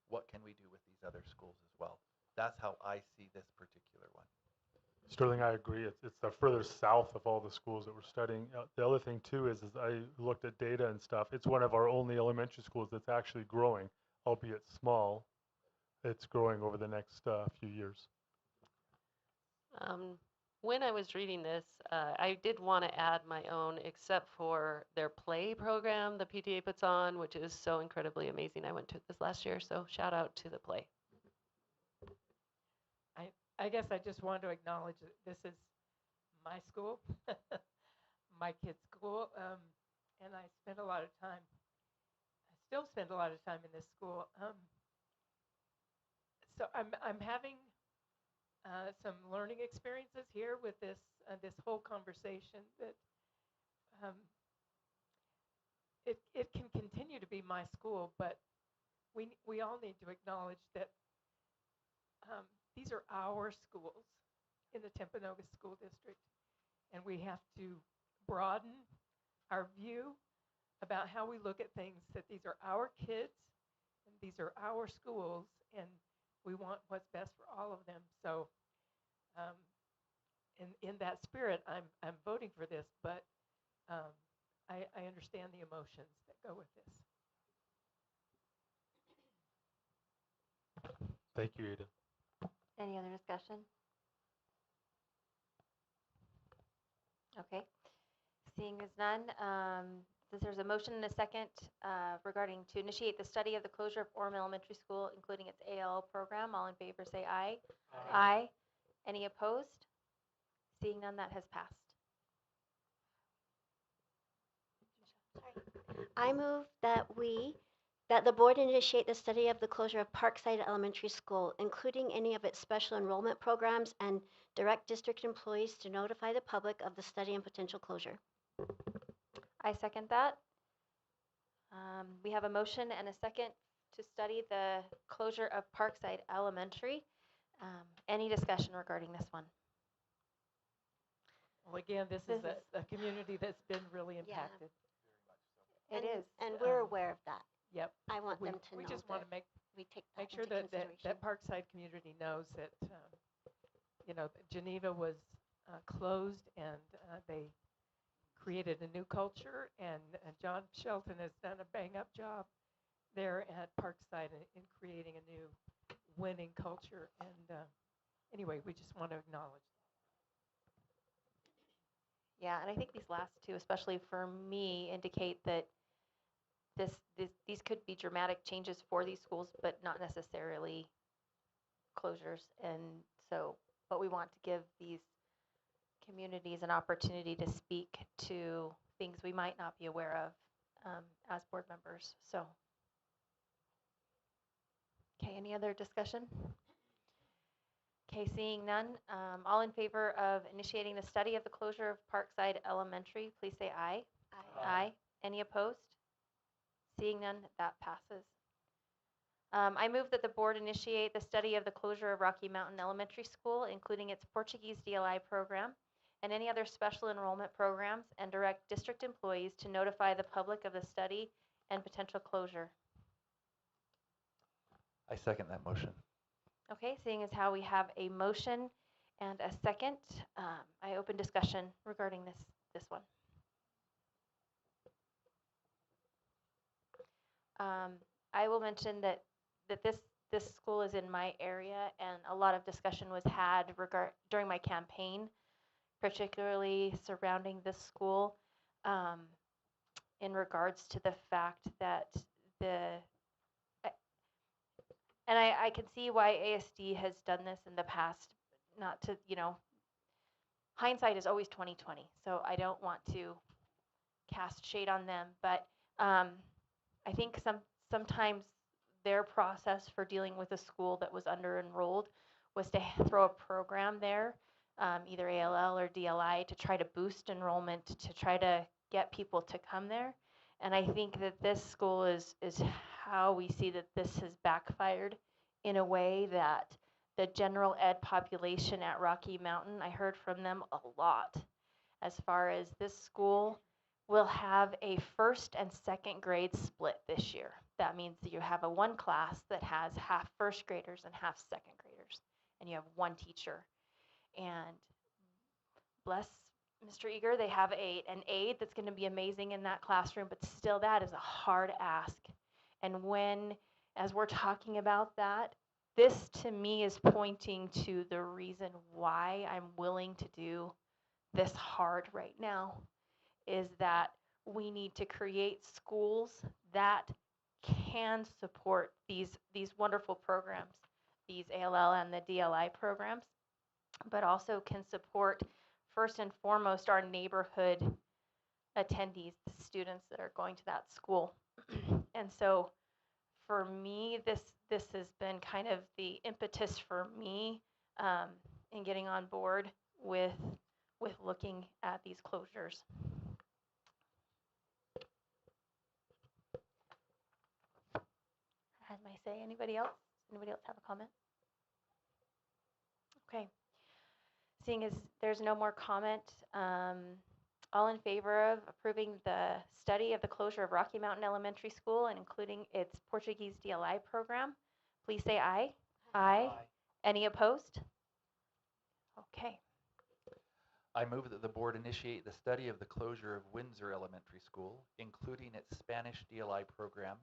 what can we do with these other schools as well. That's how I see this particular one. Sterling, I agree. It's the further south of all the schools that we're studying. The other thing too is I looked at data and stuff. It's one of our only elementary schools that's actually growing, albeit small. It's growing over the next few years. When I was reading this, I did want to add my own, except for their play program the PTA puts on, which is so incredibly amazing. I went to this last year, so shout out to the play. I guess I just want to acknowledge that this is my school, my kids' school, and I spend a lot of time. I still spend a lot of time in this school. So I'm having some learning experiences here with this this whole conversation. That it can continue to be my school, but we all need to acknowledge that these are our schools in the Timpanogos School District, and we have to broaden our view about how we look at things, that these are our kids, and these are our schools, and we want what's best for all of them. So in that spirit, I'm voting for this, but I understand the emotions that go with this. Thank you, Ada. Any other discussion? Okay. Seeing as none, since there's a motion and a second regarding to initiate the study of the closure of Orem Elementary School, including its AL program, all in favor say aye. Aye. Any opposed? Seeing none, that has passed. I move that the board initiate the study of the closure of Parkside Elementary School, including any of its special enrollment programs, and direct district employees to notify the public of the study and potential closure. I second that. We have a motion and a second to study the closure of Parkside Elementary. Any discussion regarding this one? Well, again, this is a community that's been really impacted. It is. And we're aware of that. Yep. I want them to know. We just want to make sure into that Parkside community knows that Geneva was closed, and they created a new culture, and John Shelton has done a bang-up job there at Parkside in creating a new winning culture. And anyway, we just want to acknowledge. Yeah, and I think these last two, especially for me, indicate that these could be dramatic changes for these schools, but not necessarily closures. And so, but we want to give these communities an opportunity to speak to things we might not be aware of as board members. So, okay, any other discussion? Okay, seeing none, all in favor of initiating the study of the closure of Parkside Elementary, please say aye. Aye. Aye. Any opposed? Seeing none, that passes. I move that the board initiate the study of the closure of Rocky Mountain Elementary School, including its Portuguese DLI program and any other special enrollment programs, and direct district employees to notify the public of the study and potential closure. I second that motion. Okay, seeing as how we have a motion and a second, I open discussion regarding this one. I will mention that this school is in my area, and a lot of discussion was had during my campaign, particularly surrounding this school, in regards to the fact that and I can see why ASD has done this in the past. Not to, hindsight is always 20/20, so I don't want to cast shade on them, but I think sometimes their process for dealing with a school that was under enrolled was to throw a program there, either ALL or DLI, to try to boost enrollment, to try to get people to come there. And I think that this school is how we see that this has backfired in a way that the general ed population at Rocky Mountain. I heard from them a lot as far as this school will have a first and second grade split this year. That means that you have a one class that has half first graders and half second graders, and you have one teacher. And bless Mr. Eager, they have an aide that's going to be amazing in that classroom, but still that is a hard ask. And as we're talking about that, this to me is pointing to the reason why I'm willing to do this hard right now, is that we need to create schools that can support these wonderful programs, these ALL and the DLI programs, but also can support first and foremost our neighborhood attendees, the students that are going to that school. And so for me, this has been kind of the impetus for me in getting on board with looking at these closures. As I say, anybody else? Anybody else have a comment? Okay. Seeing as there's no more comment, all in favor of approving the study of the closure of Rocky Mountain Elementary School and including its Portuguese DLI program, please say aye. Aye. Any opposed? Okay. I move that the board initiate the study of the closure of Windsor Elementary School, including its Spanish DLI program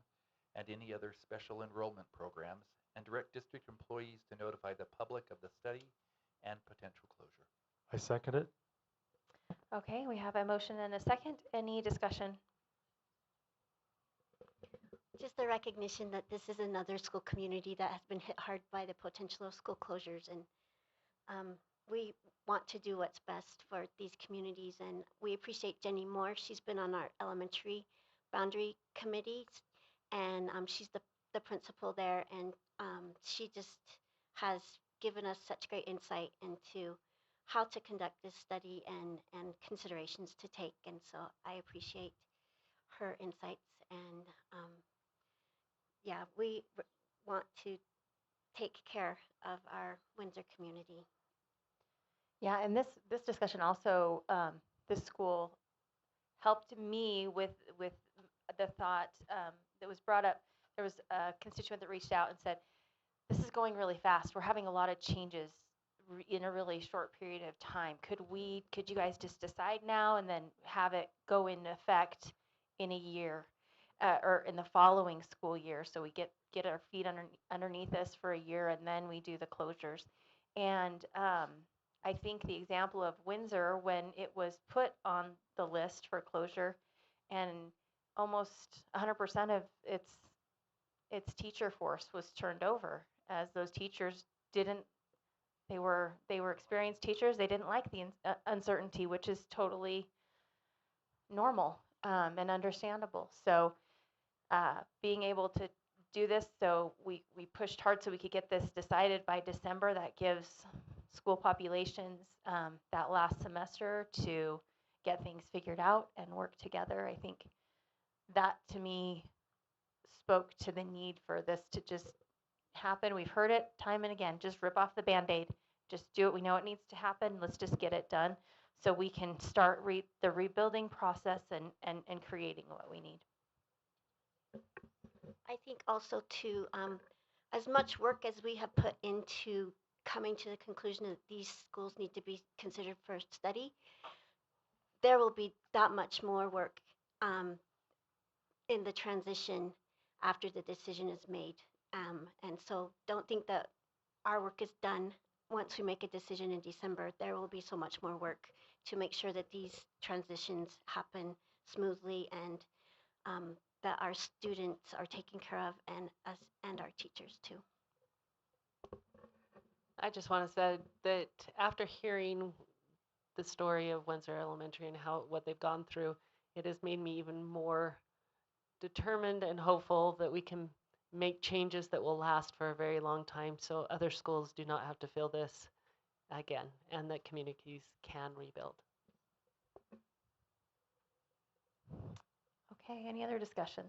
and any other special enrollment programs, and direct district employees to notify the public of the study and potential closure. I second it. Okay, we have a motion and a second. Any discussion? Just the recognition that this is another school community that has been hit hard by the potential of school closures, and we want to do what's best for these communities, and we appreciate Jenny Moore. She's been on our elementary boundary committees, and she's the principal there, and she just has given us such great insight into how to conduct this study and considerations to take, and so I appreciate her insights, and yeah, we want to take care of our Windsor community. Yeah, and this discussion also, this school helped me with the thought that was brought up. There was a constituent that reached out and said, this is going really fast. We're having a lot of changes in a really short period of time. Could you guys just decide now and then have it go into effect in a year or in the following school year, so we get our feet underneath us for a year and then we do the closures. And I think the example of Windsor, when it was put on the list for closure, and almost 100% of its teacher force was turned over, as those teachers they were experienced teachers. They didn't like the uncertainty, which is totally normal and understandable. So being able to do this, so we pushed hard so we could get this decided by December. That gives school populations that last semester to get things figured out and work together. I think that to me spoke to the need for this to just happen. We've heard it time and again. Just rip off the Band-Aid. Just do it. We know it needs to happen. Let's just get it done so we can start the rebuilding process and creating what we need. I think also too, as much work as we have put into coming to the conclusion that these schools need to be considered for study, there will be that much more work in the transition after the decision is made. And so don't think that our work is done once we make a decision in December. There will be so much more work to make sure that these transitions happen smoothly and that our students are taken care of, and us and our teachers too. I just want to say that after hearing the story of Windsor Elementary and what they've gone through, it has made me even more determined and hopeful that we can make changes that will last for a very long time, so other schools do not have to feel this again, and that communities can rebuild. Okay, any other discussion?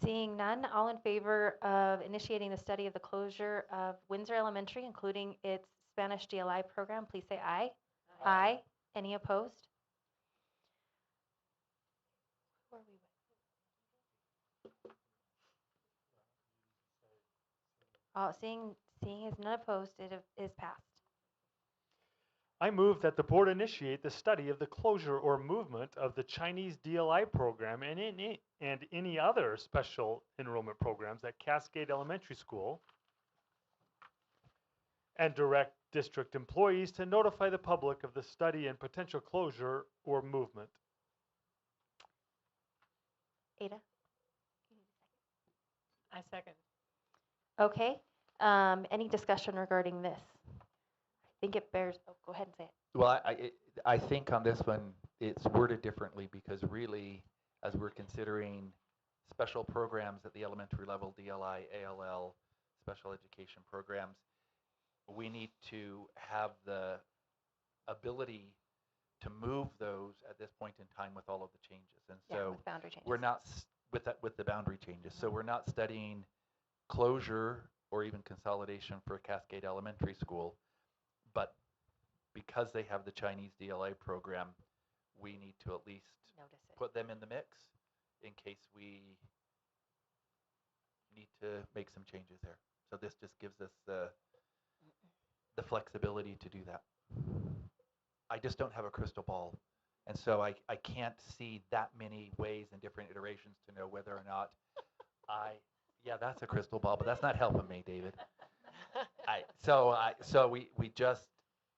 Seeing none, all in favor of initiating the study of the closure of Windsor Elementary, including its Spanish DLI program, please say aye. Aye. Any opposed? Who are we with? Seeing as none opposed, it is passed. I move that the board initiate the study of the closure or movement of the Chinese DLI program and any other special enrollment programs at Cascade Elementary School, and direct district employees to notify the public of the study and potential closure or movement. Ada? I second. Okay. Any discussion regarding this? I think it bears, oh, go ahead and say it. Well, I think on this one, it's worded differently because really, as we're considering special programs at the elementary level, DLI, ALL, special education programs, we need to have the ability to move those at this point in time with all of the changes. And Yeah, so with boundary changes. we're not with the boundary changes. So we're not studying closure or even consolidation for Cascade Elementary School, but because they have the Chinese DLA program, we need to at least put them in the mix in case we need to make some changes there. So this just gives us the flexibility to do that. I just don't have a crystal ball. And so I can't see that many ways and different iterations to know whether or not yeah, that's a crystal ball, but that's not helping me, David. So we just,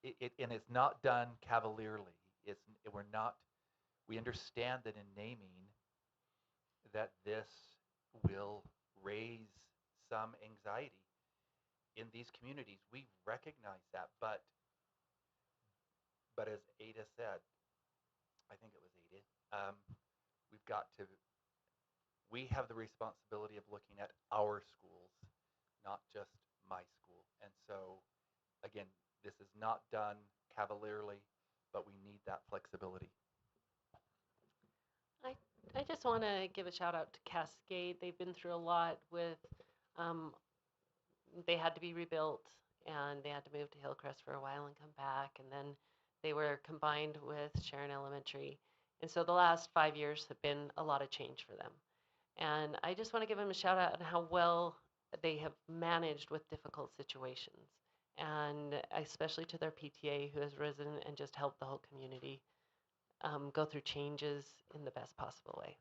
and it's not done cavalierly. We understand that in naming that this will raise some anxiety in these communities. We recognize that, but as Ada said, I think it was Ada, we have the responsibility of looking at our schools, not just my school. And so, again, this is not done cavalierly, but we need that flexibility. I just want to give a shout out to Cascade. They've been through a lot with, they had to be rebuilt and they had to move to Hillcrest for a while and come back. And then they were combined with Sharon Elementary. And so the last 5 years have been a lot of change for them. And I just want to give them a shout out on how well they have managed with difficult situations. And especially to their PTA who has risen and just helped the whole community go through changes in the best possible way.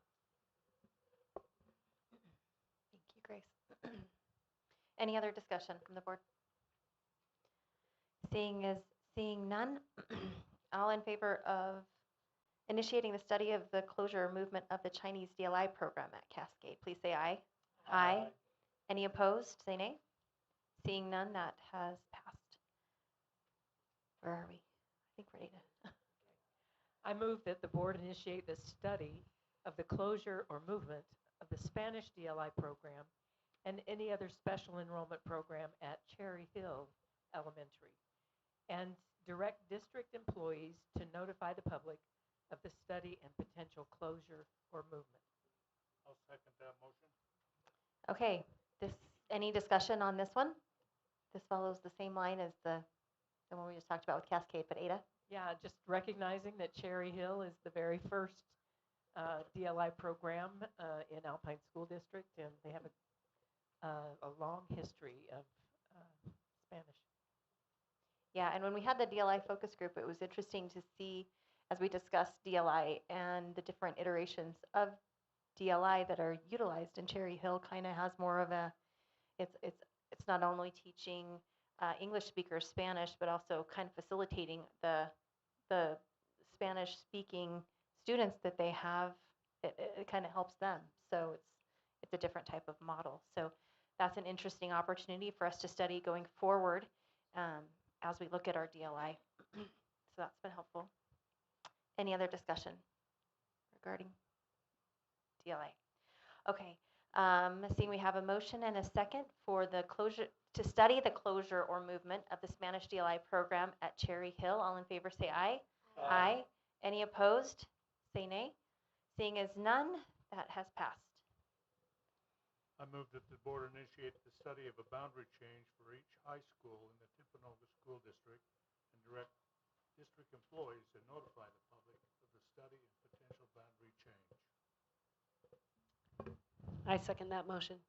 Thank you, Grace. Any other discussion from the board? Seeing none, all in favor of initiating the study of the closure or movement of the Chinese DLI program at Cascade, please say aye. Aye. Any opposed, say nay. Seeing none, that has passed. Where are we? I think we're Ada. I move that the board initiate the study of the closure or movement of the Spanish DLI program and any other special enrollment program at Cherry Hill Elementary, and direct district employees to notify the public of the study and potential closure or movement. I'll second that motion. Okay, any discussion on this one? This follows the same line as the one we just talked about with Cascade, but Ada? Yeah, just recognizing that Cherry Hill is the very first DLI program in Alpine School District, and they have a long history of Spanish. Yeah, and when we had the DLI focus group, it was interesting to see, as we discussed DLI and the different iterations of DLI that are utilized in Cherry Hill, kind of has more of a, it's not only teaching English speakers Spanish, but also kind of facilitating the Spanish speaking students that they have. It kind of helps them. So it's a different type of model. So that's an interesting opportunity for us to study going forward as we look at our DLI. So that's been helpful. Any other discussion regarding DLI? Okay, seeing we have a motion and a second for the closure, to study the closure or movement of the Spanish DLI program at Cherry Hill. All in favor say aye. Aye. Any opposed? Say nay. Seeing as none, that has passed. I move that the board initiate the study of a boundary change for each high school in the Timpanogos School District and direct district employees to notify the public of the study and potential boundary change. I second that motion.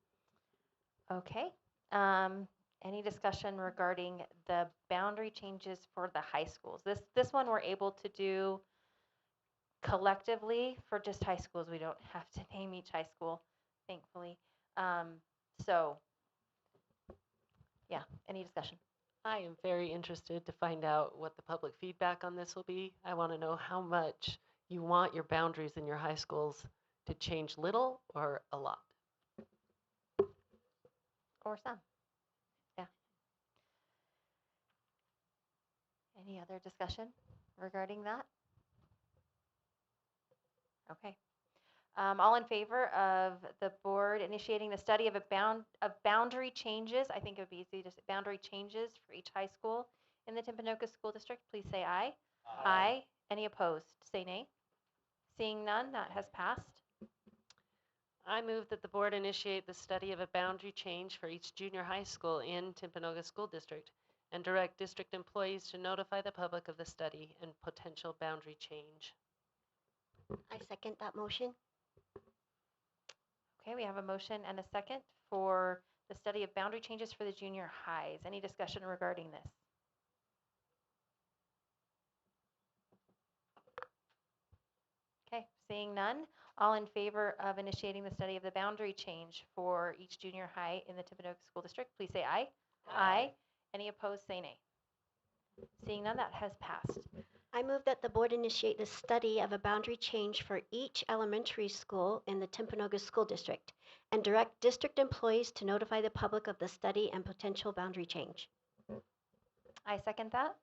Okay. Any discussion regarding the boundary changes for the high schools? This one we're able to do collectively for just high schools. We don't have to name each high school, thankfully. So, yeah, any discussion? I am very interested to find out what the public feedback on this will be. I want to know how much you want your boundaries in your high schools to change little or a lot. Or some. Yeah. Any other discussion regarding that? Okay. All in favor of the board initiating the study of boundary changes? I think it would be easy to say boundary changes for each high school in the Timpanogos School District. Please say aye. Aye. Any opposed? Say nay. Seeing none, that has passed. I move that the board initiate the study of a boundary change for each junior high school in Timpanogos School District and direct district employees to notify the public of the study and potential boundary change. I second that motion. Okay, we have a motion and a second for the study of boundary changes for the junior highs. Any discussion regarding this? Okay, seeing none, all in favor of initiating the study of the boundary change for each junior high in the Timpanogos School District, please say aye. Aye. Any opposed, say nay. Seeing none, that has passed. I move that the board initiate the study of a boundary change for each elementary school in the Timpanogos School District and direct district employees to notify the public of the study and potential boundary change. I second that.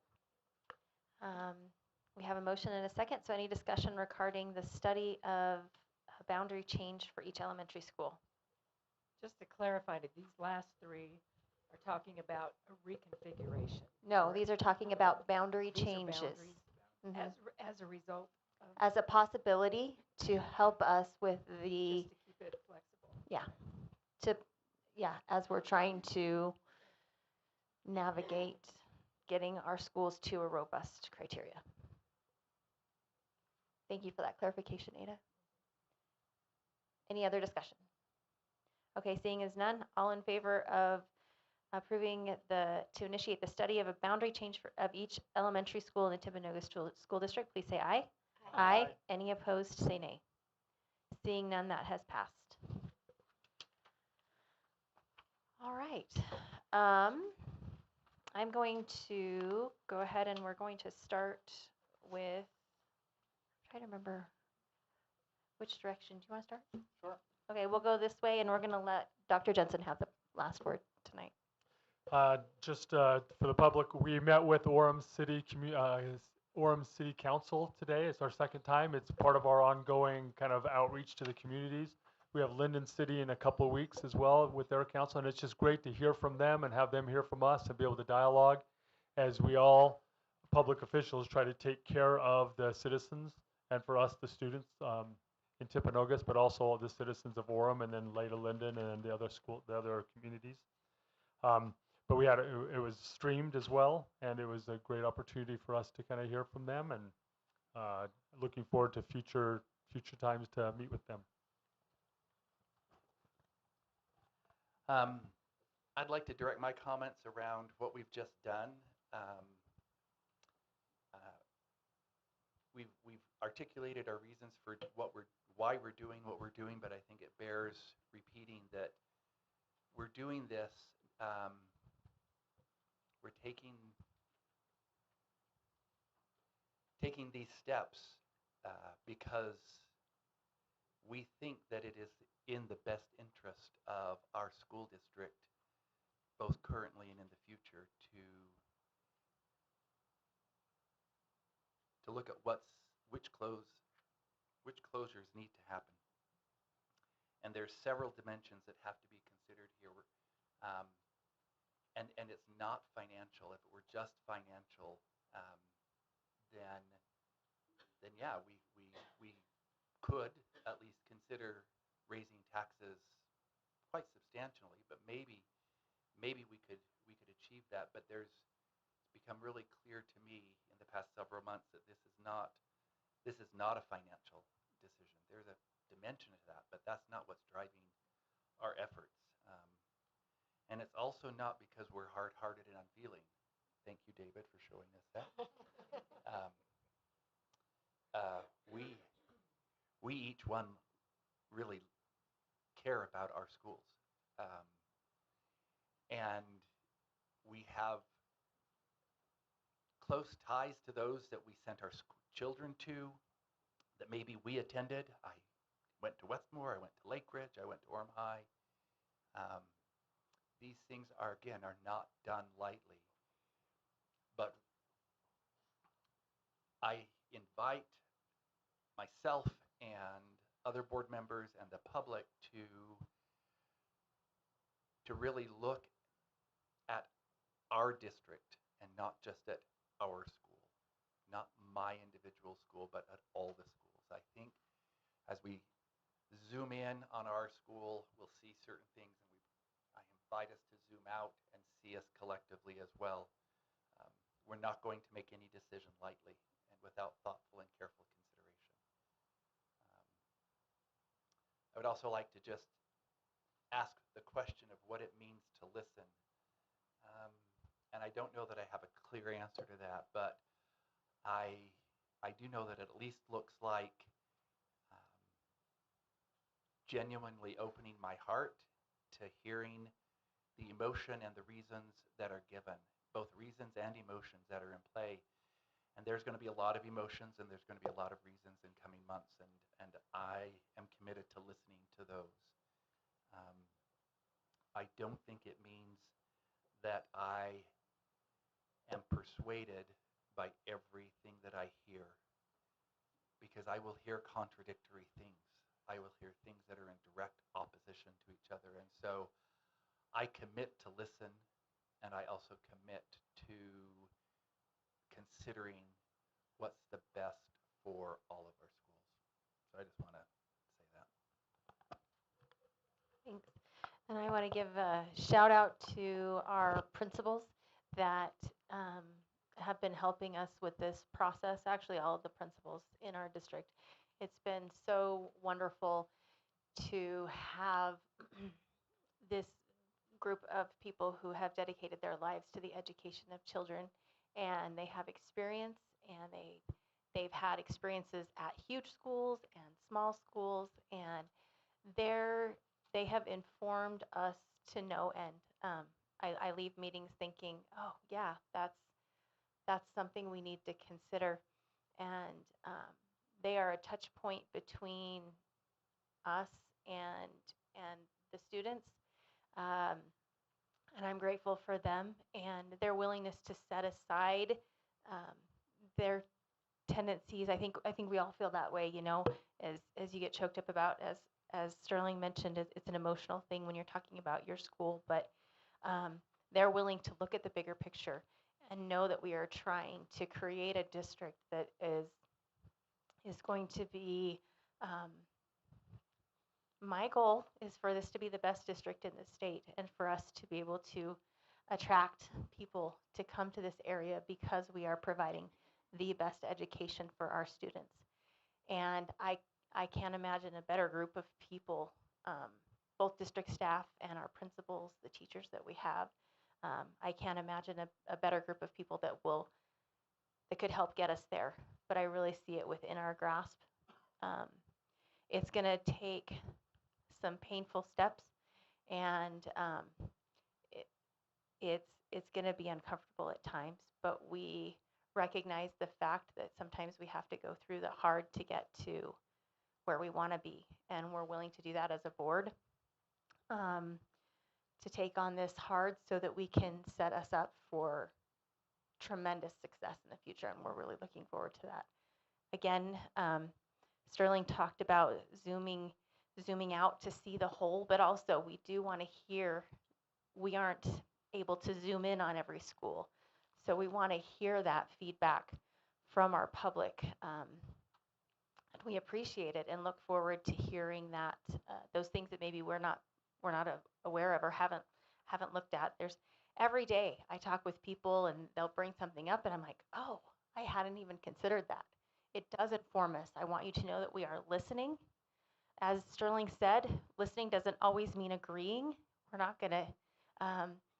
We have a motion and a second, so any discussion regarding the study of a boundary change for each elementary school? Just to clarify, that these last three are talking about a reconfiguration. No, these are talking about boundary These are changes. boundaries Mhm. as a result of, As a possibility to help us with the, just to keep it flexible. as we're trying to navigate getting our schools to a robust criteria. Thank you for that clarification, Ada. Any other discussion? Okay, seeing as none, all in favor of approving to initiate the study of a boundary change of each elementary school in the Timpanogos School District, please say aye. Aye. Any opposed, say nay. Seeing none, that has passed. All right. I'm going to go ahead and we're going to start with, try to remember which direction. Do you want to start? Sure. Okay, we'll go this way and we're going to let Dr. Jensen have the last word tonight. Just for the public, we met with Orem City Council today. It's our second time. It's part of our ongoing kind of outreach to the communities. We have Linden City in a couple of weeks as well with their council, and it's just great to hear from them and have them hear from us and be able to dialogue as we all, public officials, try to take care of the citizens and for us, the students in Timpanogos, but also the citizens of Orem and then later Linden and the other communities. But we had it was streamed as well, and it was a great opportunity for us to kind of hear from them, and looking forward to future times to meet with them. I'd like to direct my comments around what we've just done. We've articulated our reasons for why we're doing what we're doing, but I think it bears repeating that we're doing this. We're taking these steps because we think that it is in the best interest of our school district, both currently and in the future, to look at which closures need to happen. And there's several dimensions that have to be considered here. And it's not financial. If it were just financial, then yeah, we could at least consider raising taxes quite substantially. substantially, but maybe we could achieve that. But it's become really clear to me in the past several months that this is not a financial decision. There's a dimension to that, but that's not what's driving our efforts. And it's also not because we're hard-hearted and unfeeling. Thank you, David, for showing us that. We each one really care about our schools. And we have close ties to those that we sent our children to, that maybe we attended. I went to Westmore, I went to Lake Ridge, I went to Orem High. These things are not done lightly. But I invite myself and other board members and the public to really look at our district and not just at our school, not my individual school, but at all the schools. I think as we zoom in on our school, we'll see certain things, and I invite us to zoom out and see us collectively as well. We're not going to make any decision lightly and without thoughtful and careful consideration. I would also like to just ask the question of what it means to listen. And I don't know that I have a clear answer to that, but I do know that it at least looks like genuinely opening my heart to hearing the emotion and the reasons that are given, both reasons and emotions that are in play. And there's going to be a lot of emotions and there's going to be a lot of reasons in coming months, and I am committed to listening to those. I don't think it means that I am persuaded by everything that I hear, because I will hear contradictory things. I will hear things that are in direct opposition to each other. And so I commit to listen, and I also commit to considering what's the best for all of our schools. So I just want to say that. Thanks. And I want to give a shout out to our principals that have been helping us with this process, actually all of the principals in our district. It's been so wonderful to have this group of people who have dedicated their lives to the education of children, and they have experience, and they've had experiences at huge schools and small schools, and they have informed us to no end. I leave meetings thinking, oh yeah, that's something we need to consider, and they are a touch point between us and the students, and I'm grateful for them and their willingness to set aside their tendencies. I think we all feel that way, as you get choked up about, as Sterling mentioned, it's an emotional thing when you're talking about your school, but they're willing to look at the bigger picture and know that we are trying to create a district that is going to be, my goal is for this to be the best district in the state, and for us to be able to attract people to come to this area because we are providing the best education for our students. And I can't imagine a better group of people, both district staff and our principals, the teachers that we have. I can't imagine a better group of people that could help get us there. But I really see it within our grasp. It's going to take some painful steps, and it's going to be uncomfortable at times. But we recognize the fact that sometimes we have to go through the hard to get to where we want to be, and we're willing to do that as a board, to take on this hard so that we can set us up for tremendous success in the future, and we're really looking forward to that. Again, Sterling talked about zooming out to see the whole, but also we do want to hear. We aren't able to zoom in on every school, so we want to hear that feedback from our public. We appreciate it and look forward to hearing that those things that maybe we're we're not aware of or haven't looked at. There's every day I talk with people and they'll bring something up and I'm like, oh, I hadn't even considered that. It does inform us. I want you to know that we are listening. As Sterling said, listening doesn't always mean agreeing. We're not going to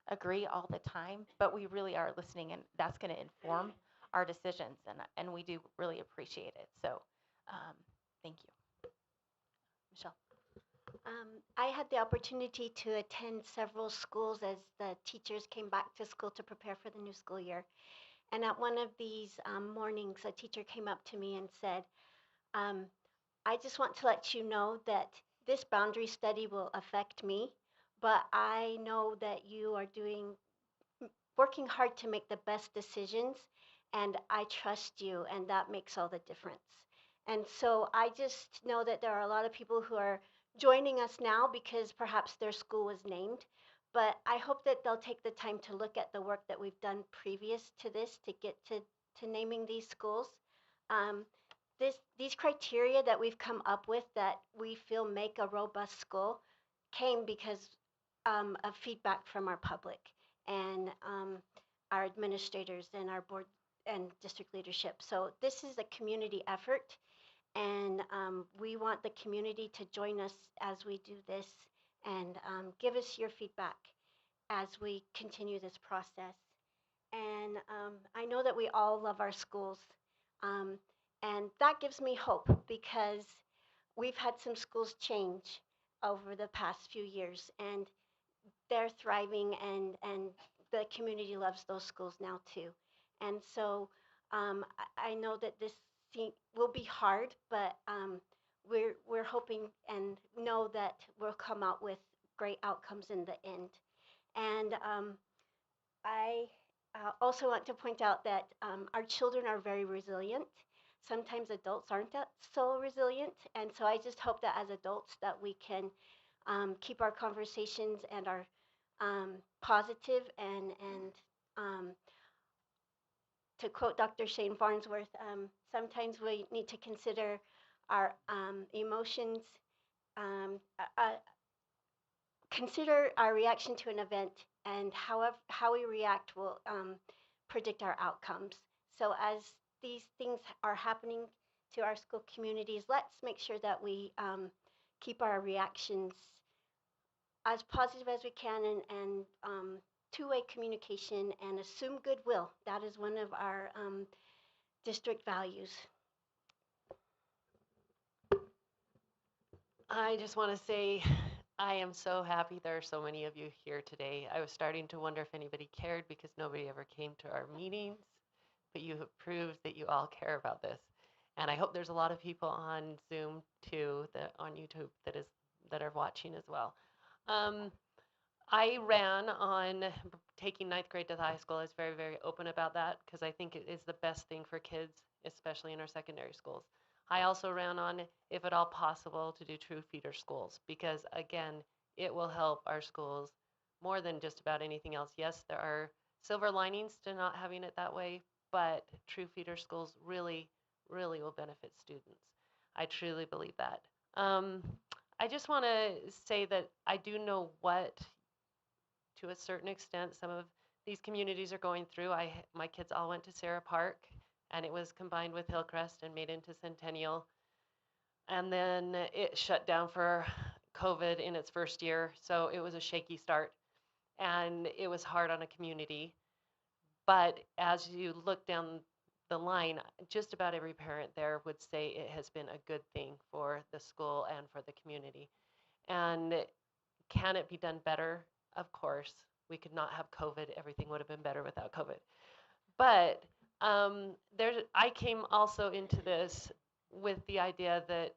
agree all the time, but we really are listening, and that's going to inform our decisions, and we do really appreciate it. So thank you. Michelle. I had the opportunity to attend several schools as the teachers came back to school to prepare for the new school year. And at one of these mornings, a teacher came up to me and said, I just want to let you know that this boundary study will affect me, but I know that you are working hard to make the best decisions, and I trust you, and that makes all the difference. And so I just know that there are a lot of people who are joining us now because perhaps their school was named, but I hope that they'll take the time to look at the work that we've done previous to this to get to naming these schools. These criteria that we've come up with that we feel make a robust school came because of feedback from our public and our administrators and our board and district leadership. So this is a community effort, and we want the community to join us as we do this and give us your feedback as we continue this process. And I know that we all love our schools, and that gives me hope because we've had some schools change over the past few years, and they're thriving, and the community loves those schools now too. And so I know that this will be hard, but we're hoping and know that we'll come out with great outcomes in the end. And I also want to point out that our children are very resilient. Sometimes adults aren't that so resilient, and so I just hope that as adults that we can keep our conversations and our positive and to quote Dr. Shane Farnsworth, sometimes we need to consider our emotions, consider our reaction to an event, and how we react will predict our outcomes. So as these things are happening to our school communities, let's make sure that we keep our reactions as positive as we can and two-way communication and assume goodwill. That is one of our district values. I just want to say I am so happy there are so many of you here today. I was starting to wonder if anybody cared because nobody ever came to our meetings, but you have proved that you all care about this. And I hope there's a lot of people on Zoom too, on YouTube that are watching as well. I ran on taking ninth grade to the high school. I was very, very open about that because I think it is the best thing for kids, especially in our secondary schools. I also ran on, if at all possible, to do true feeder schools because, again, it will help our schools more than just about anything else. Yes, there are silver linings to not having it that way, but true feeder schools really, really will benefit students. I truly believe that. I just want to say that I do know what, to a certain extent, some of these communities are going through. My kids all went to Sarah Park, and it was combined with Hillcrest and made into Centennial. And then it shut down for COVID in its first year, so it was a shaky start, and it was hard on a community. But as you look down the line, just about every parent there would say it has been a good thing for the school and for the community. And can it be done better? Of course. We could not have COVID. Everything would have been better without COVID. But I came also into this with the idea that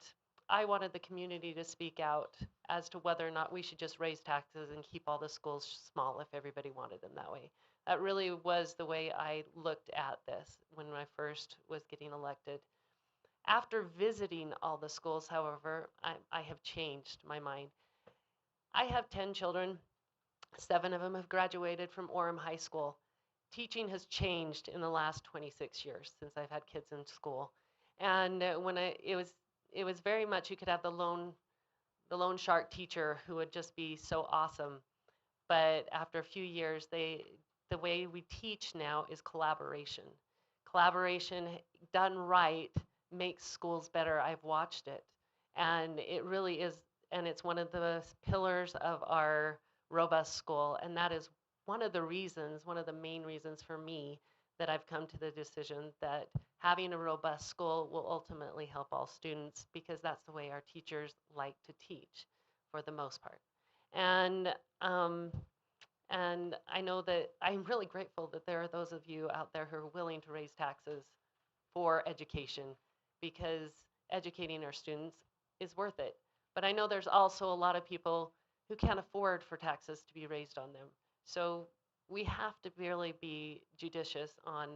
I wanted the community to speak out as to whether or not we should just raise taxes and keep all the schools small if everybody wanted them that way. That really was the way I looked at this when I first was getting elected. After visiting all the schools, however, I have changed my mind. I have 10 children. 7 of them have graduated from Orem High School. Teaching has changed in the last 26 years since I've had kids in school. And when it was very much, you could have the the loan shark teacher who would just be so awesome. But after a few years, the way we teach now is collaboration. Collaboration done right makes schools better. I've watched it. And it really is, and it's one of the pillars of our robust school. And that is one of the reasons, one of the main reasons for me that I've come to the decision that having a robust school will ultimately help all students, because that's the way our teachers like to teach for the most part. And I know that I'm really grateful that there are those of you out there who are willing to raise taxes for education, because educating our students is worth it. But I know there's also a lot of people who can't afford for taxes to be raised on them. So we have to really be judicious on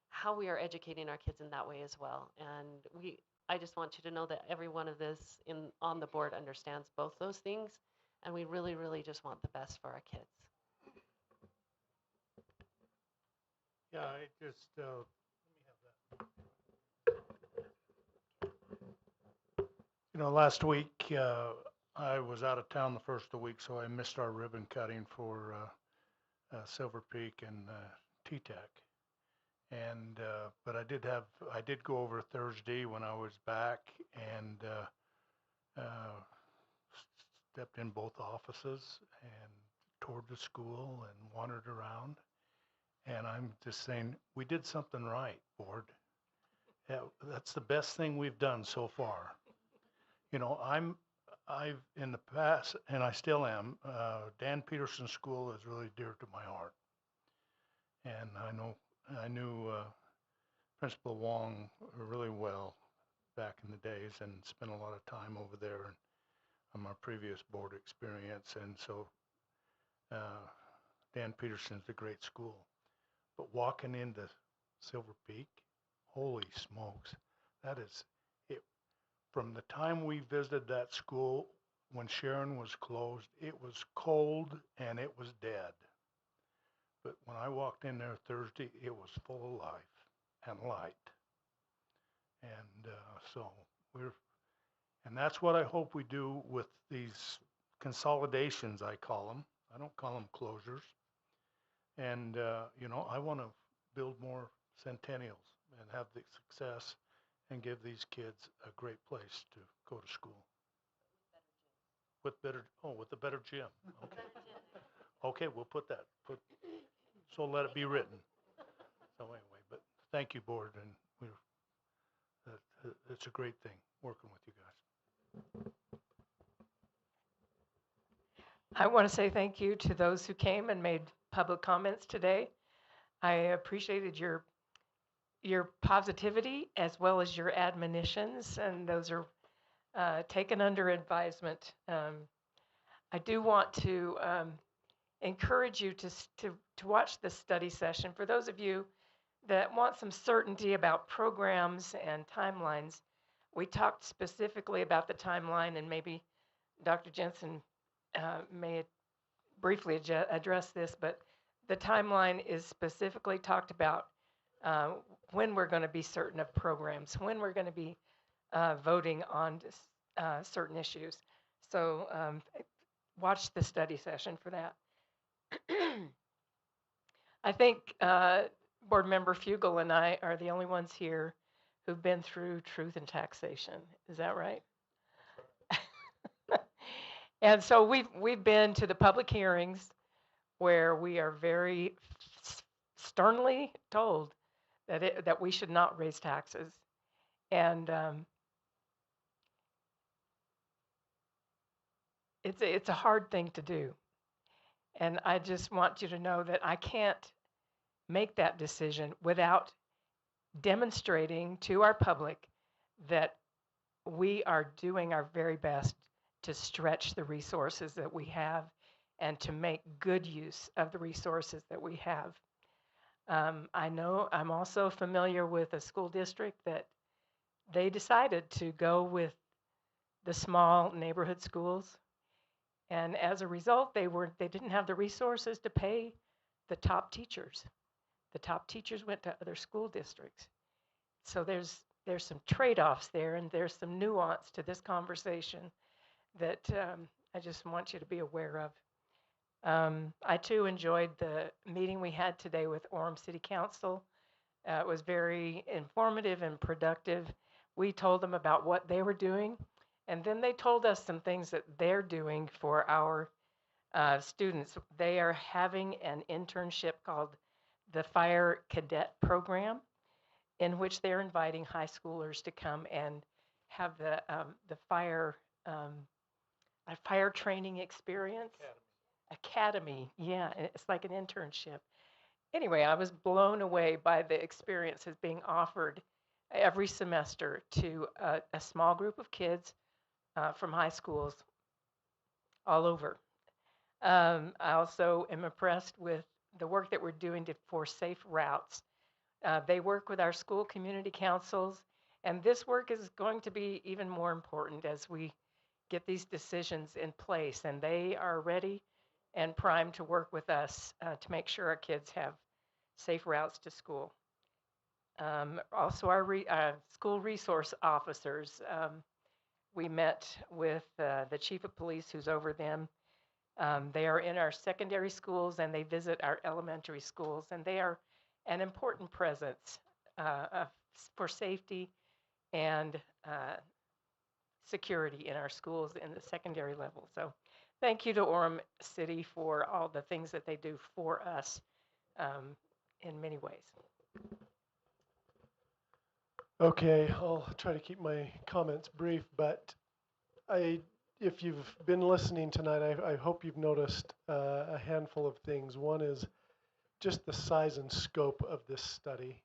how we are educating our kids in that way as well. And I just want you to know that every one of this on the board understands both those things, and we really, really just want the best for our kids. Yeah, I just, last week, I was out of town the first of the week, so I missed our ribbon cutting for Silver Peak and T-Tech. And, but I did go over Thursday when I was back and stepped in both offices and toured the school and wandered around. And I'm just saying, we did something right, board. Yeah, that's the best thing we've done so far. I've in the past, and I still am, Dan Peterson's school is really dear to my heart. And I knew Principal Wong really well back in the days and spent a lot of time over there on my previous board experience. And so Dan Peterson's a great school. But walking into Silver Peak, holy smokes, that is it. From the time we visited that school, when Sharon was closed, it was cold and it was dead. But when I walked in there Thursday, it was full of life and light. And and that's what I hope we do with these consolidations, I call them. I don't call them closures. And, I want to build more centennials and have the success and give these kids a great place to go to school. With the better gym. Okay. Okay, we'll put that. So let it be written. So anyway, but thank you, board, and it's a great thing working with you guys. I want to say thank you to those who came and made public comments today. I appreciated your positivity as well as your admonitions, and those are taken under advisement. I do want to encourage you to watch this study session. For those of you that want some certainty about programs and timelines, we talked specifically about the timeline, and maybe Dr. Jensen may briefly address this, but the timeline is specifically talked about when we're going to be certain of programs, when we're going to be voting on certain issues. So watch the study session for that. I think Board Member Fugel and I are the only ones here who've been through truth and taxation. Is that right? And so we've been to the public hearings where we are very sternly told that we should not raise taxes. And it's a hard thing to do. And I just want you to know that I can't make that decision without demonstrating to our public that we are doing our very best to stretch the resources that we have and to make good use of the resources that we have. I know I'm also familiar with a school district that they decided to go with the small neighborhood schools. And as a result, they didn't have the resources to pay the top teachers. The top teachers went to other school districts. So there's some trade-offs there, and there's some nuance to this conversation that I just want you to be aware of. I too enjoyed the meeting we had today with Orem City Council. It was very informative and productive. We told them about what they were doing, and then they told us some things that they're doing for our students. They are having an internship called the Fire Cadet Program, in which they're inviting high schoolers to come and have the fire a fire training experience. Academy, yeah, it's like an internship. Anyway, I was blown away by the experiences being offered every semester to a small group of kids from high schools all over. I also am impressed with the work that we're doing for safe routes. They work with our school community councils, and this work is going to be even more important as we get these decisions in place, and they are ready and primed to work with us to make sure our kids have safe routes to school. Also, our school resource officers, we met with the chief of police who's over them. They are in our secondary schools and they visit our elementary schools, and they are an important presence for safety and security in our schools in the secondary level. So thank you to Orem City for all the things that they do for us in many ways. Okay, I'll try to keep my comments brief, but if you've been listening tonight, I hope you've noticed a handful of things. One is just the size and scope of this study.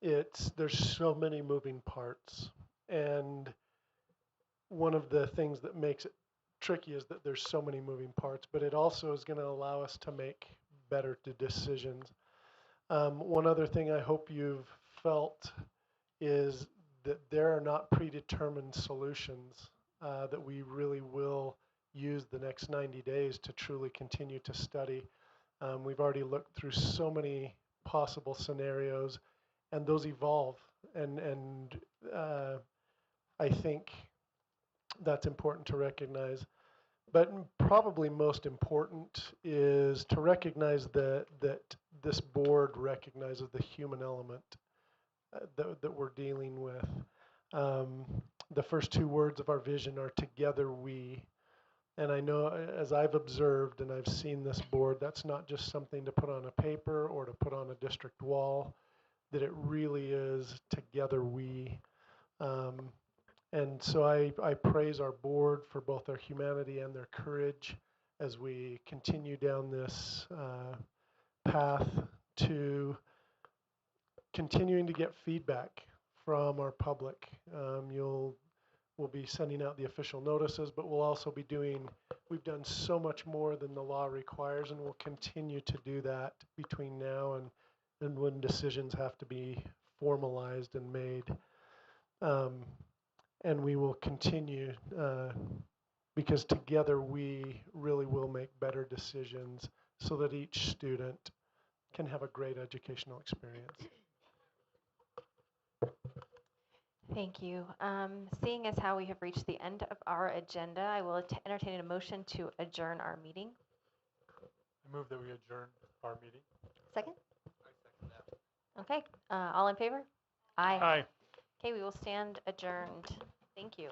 There's so many moving parts, and one of the things that makes it tricky is that there's so many moving parts, but it also is going to allow us to make better decisions. One other thing I hope you've felt is that there are not predetermined solutions, that we really will use the next 90 days to truly continue to study. We've already looked through so many possible scenarios, and those evolve, and I think that's important to recognize. But probably most important is to recognize that this board recognizes the human element that we're dealing with. The first two words of our vision are together we. And I know, as I've observed and I've seen this board, that's not just something to put on a paper or to put on a district wall, that it really is together we. And so I praise our board for both their humanity and their courage as we continue down this path to continuing to get feedback from our public. We'll be sending out the official notices, but we'll also be we've done so much more than the law requires, and we'll continue to do that between now and when decisions have to be formalized and made. And we will continue because together we really will make better decisions so that each student can have a great educational experience. Thank you. Seeing as how we have reached the end of our agenda, I will entertain a motion to adjourn our meeting. I move that we adjourn our meeting. Second? I second that. Okay, all in favor? Aye. Aye. Okay, we will stand adjourned. Thank you.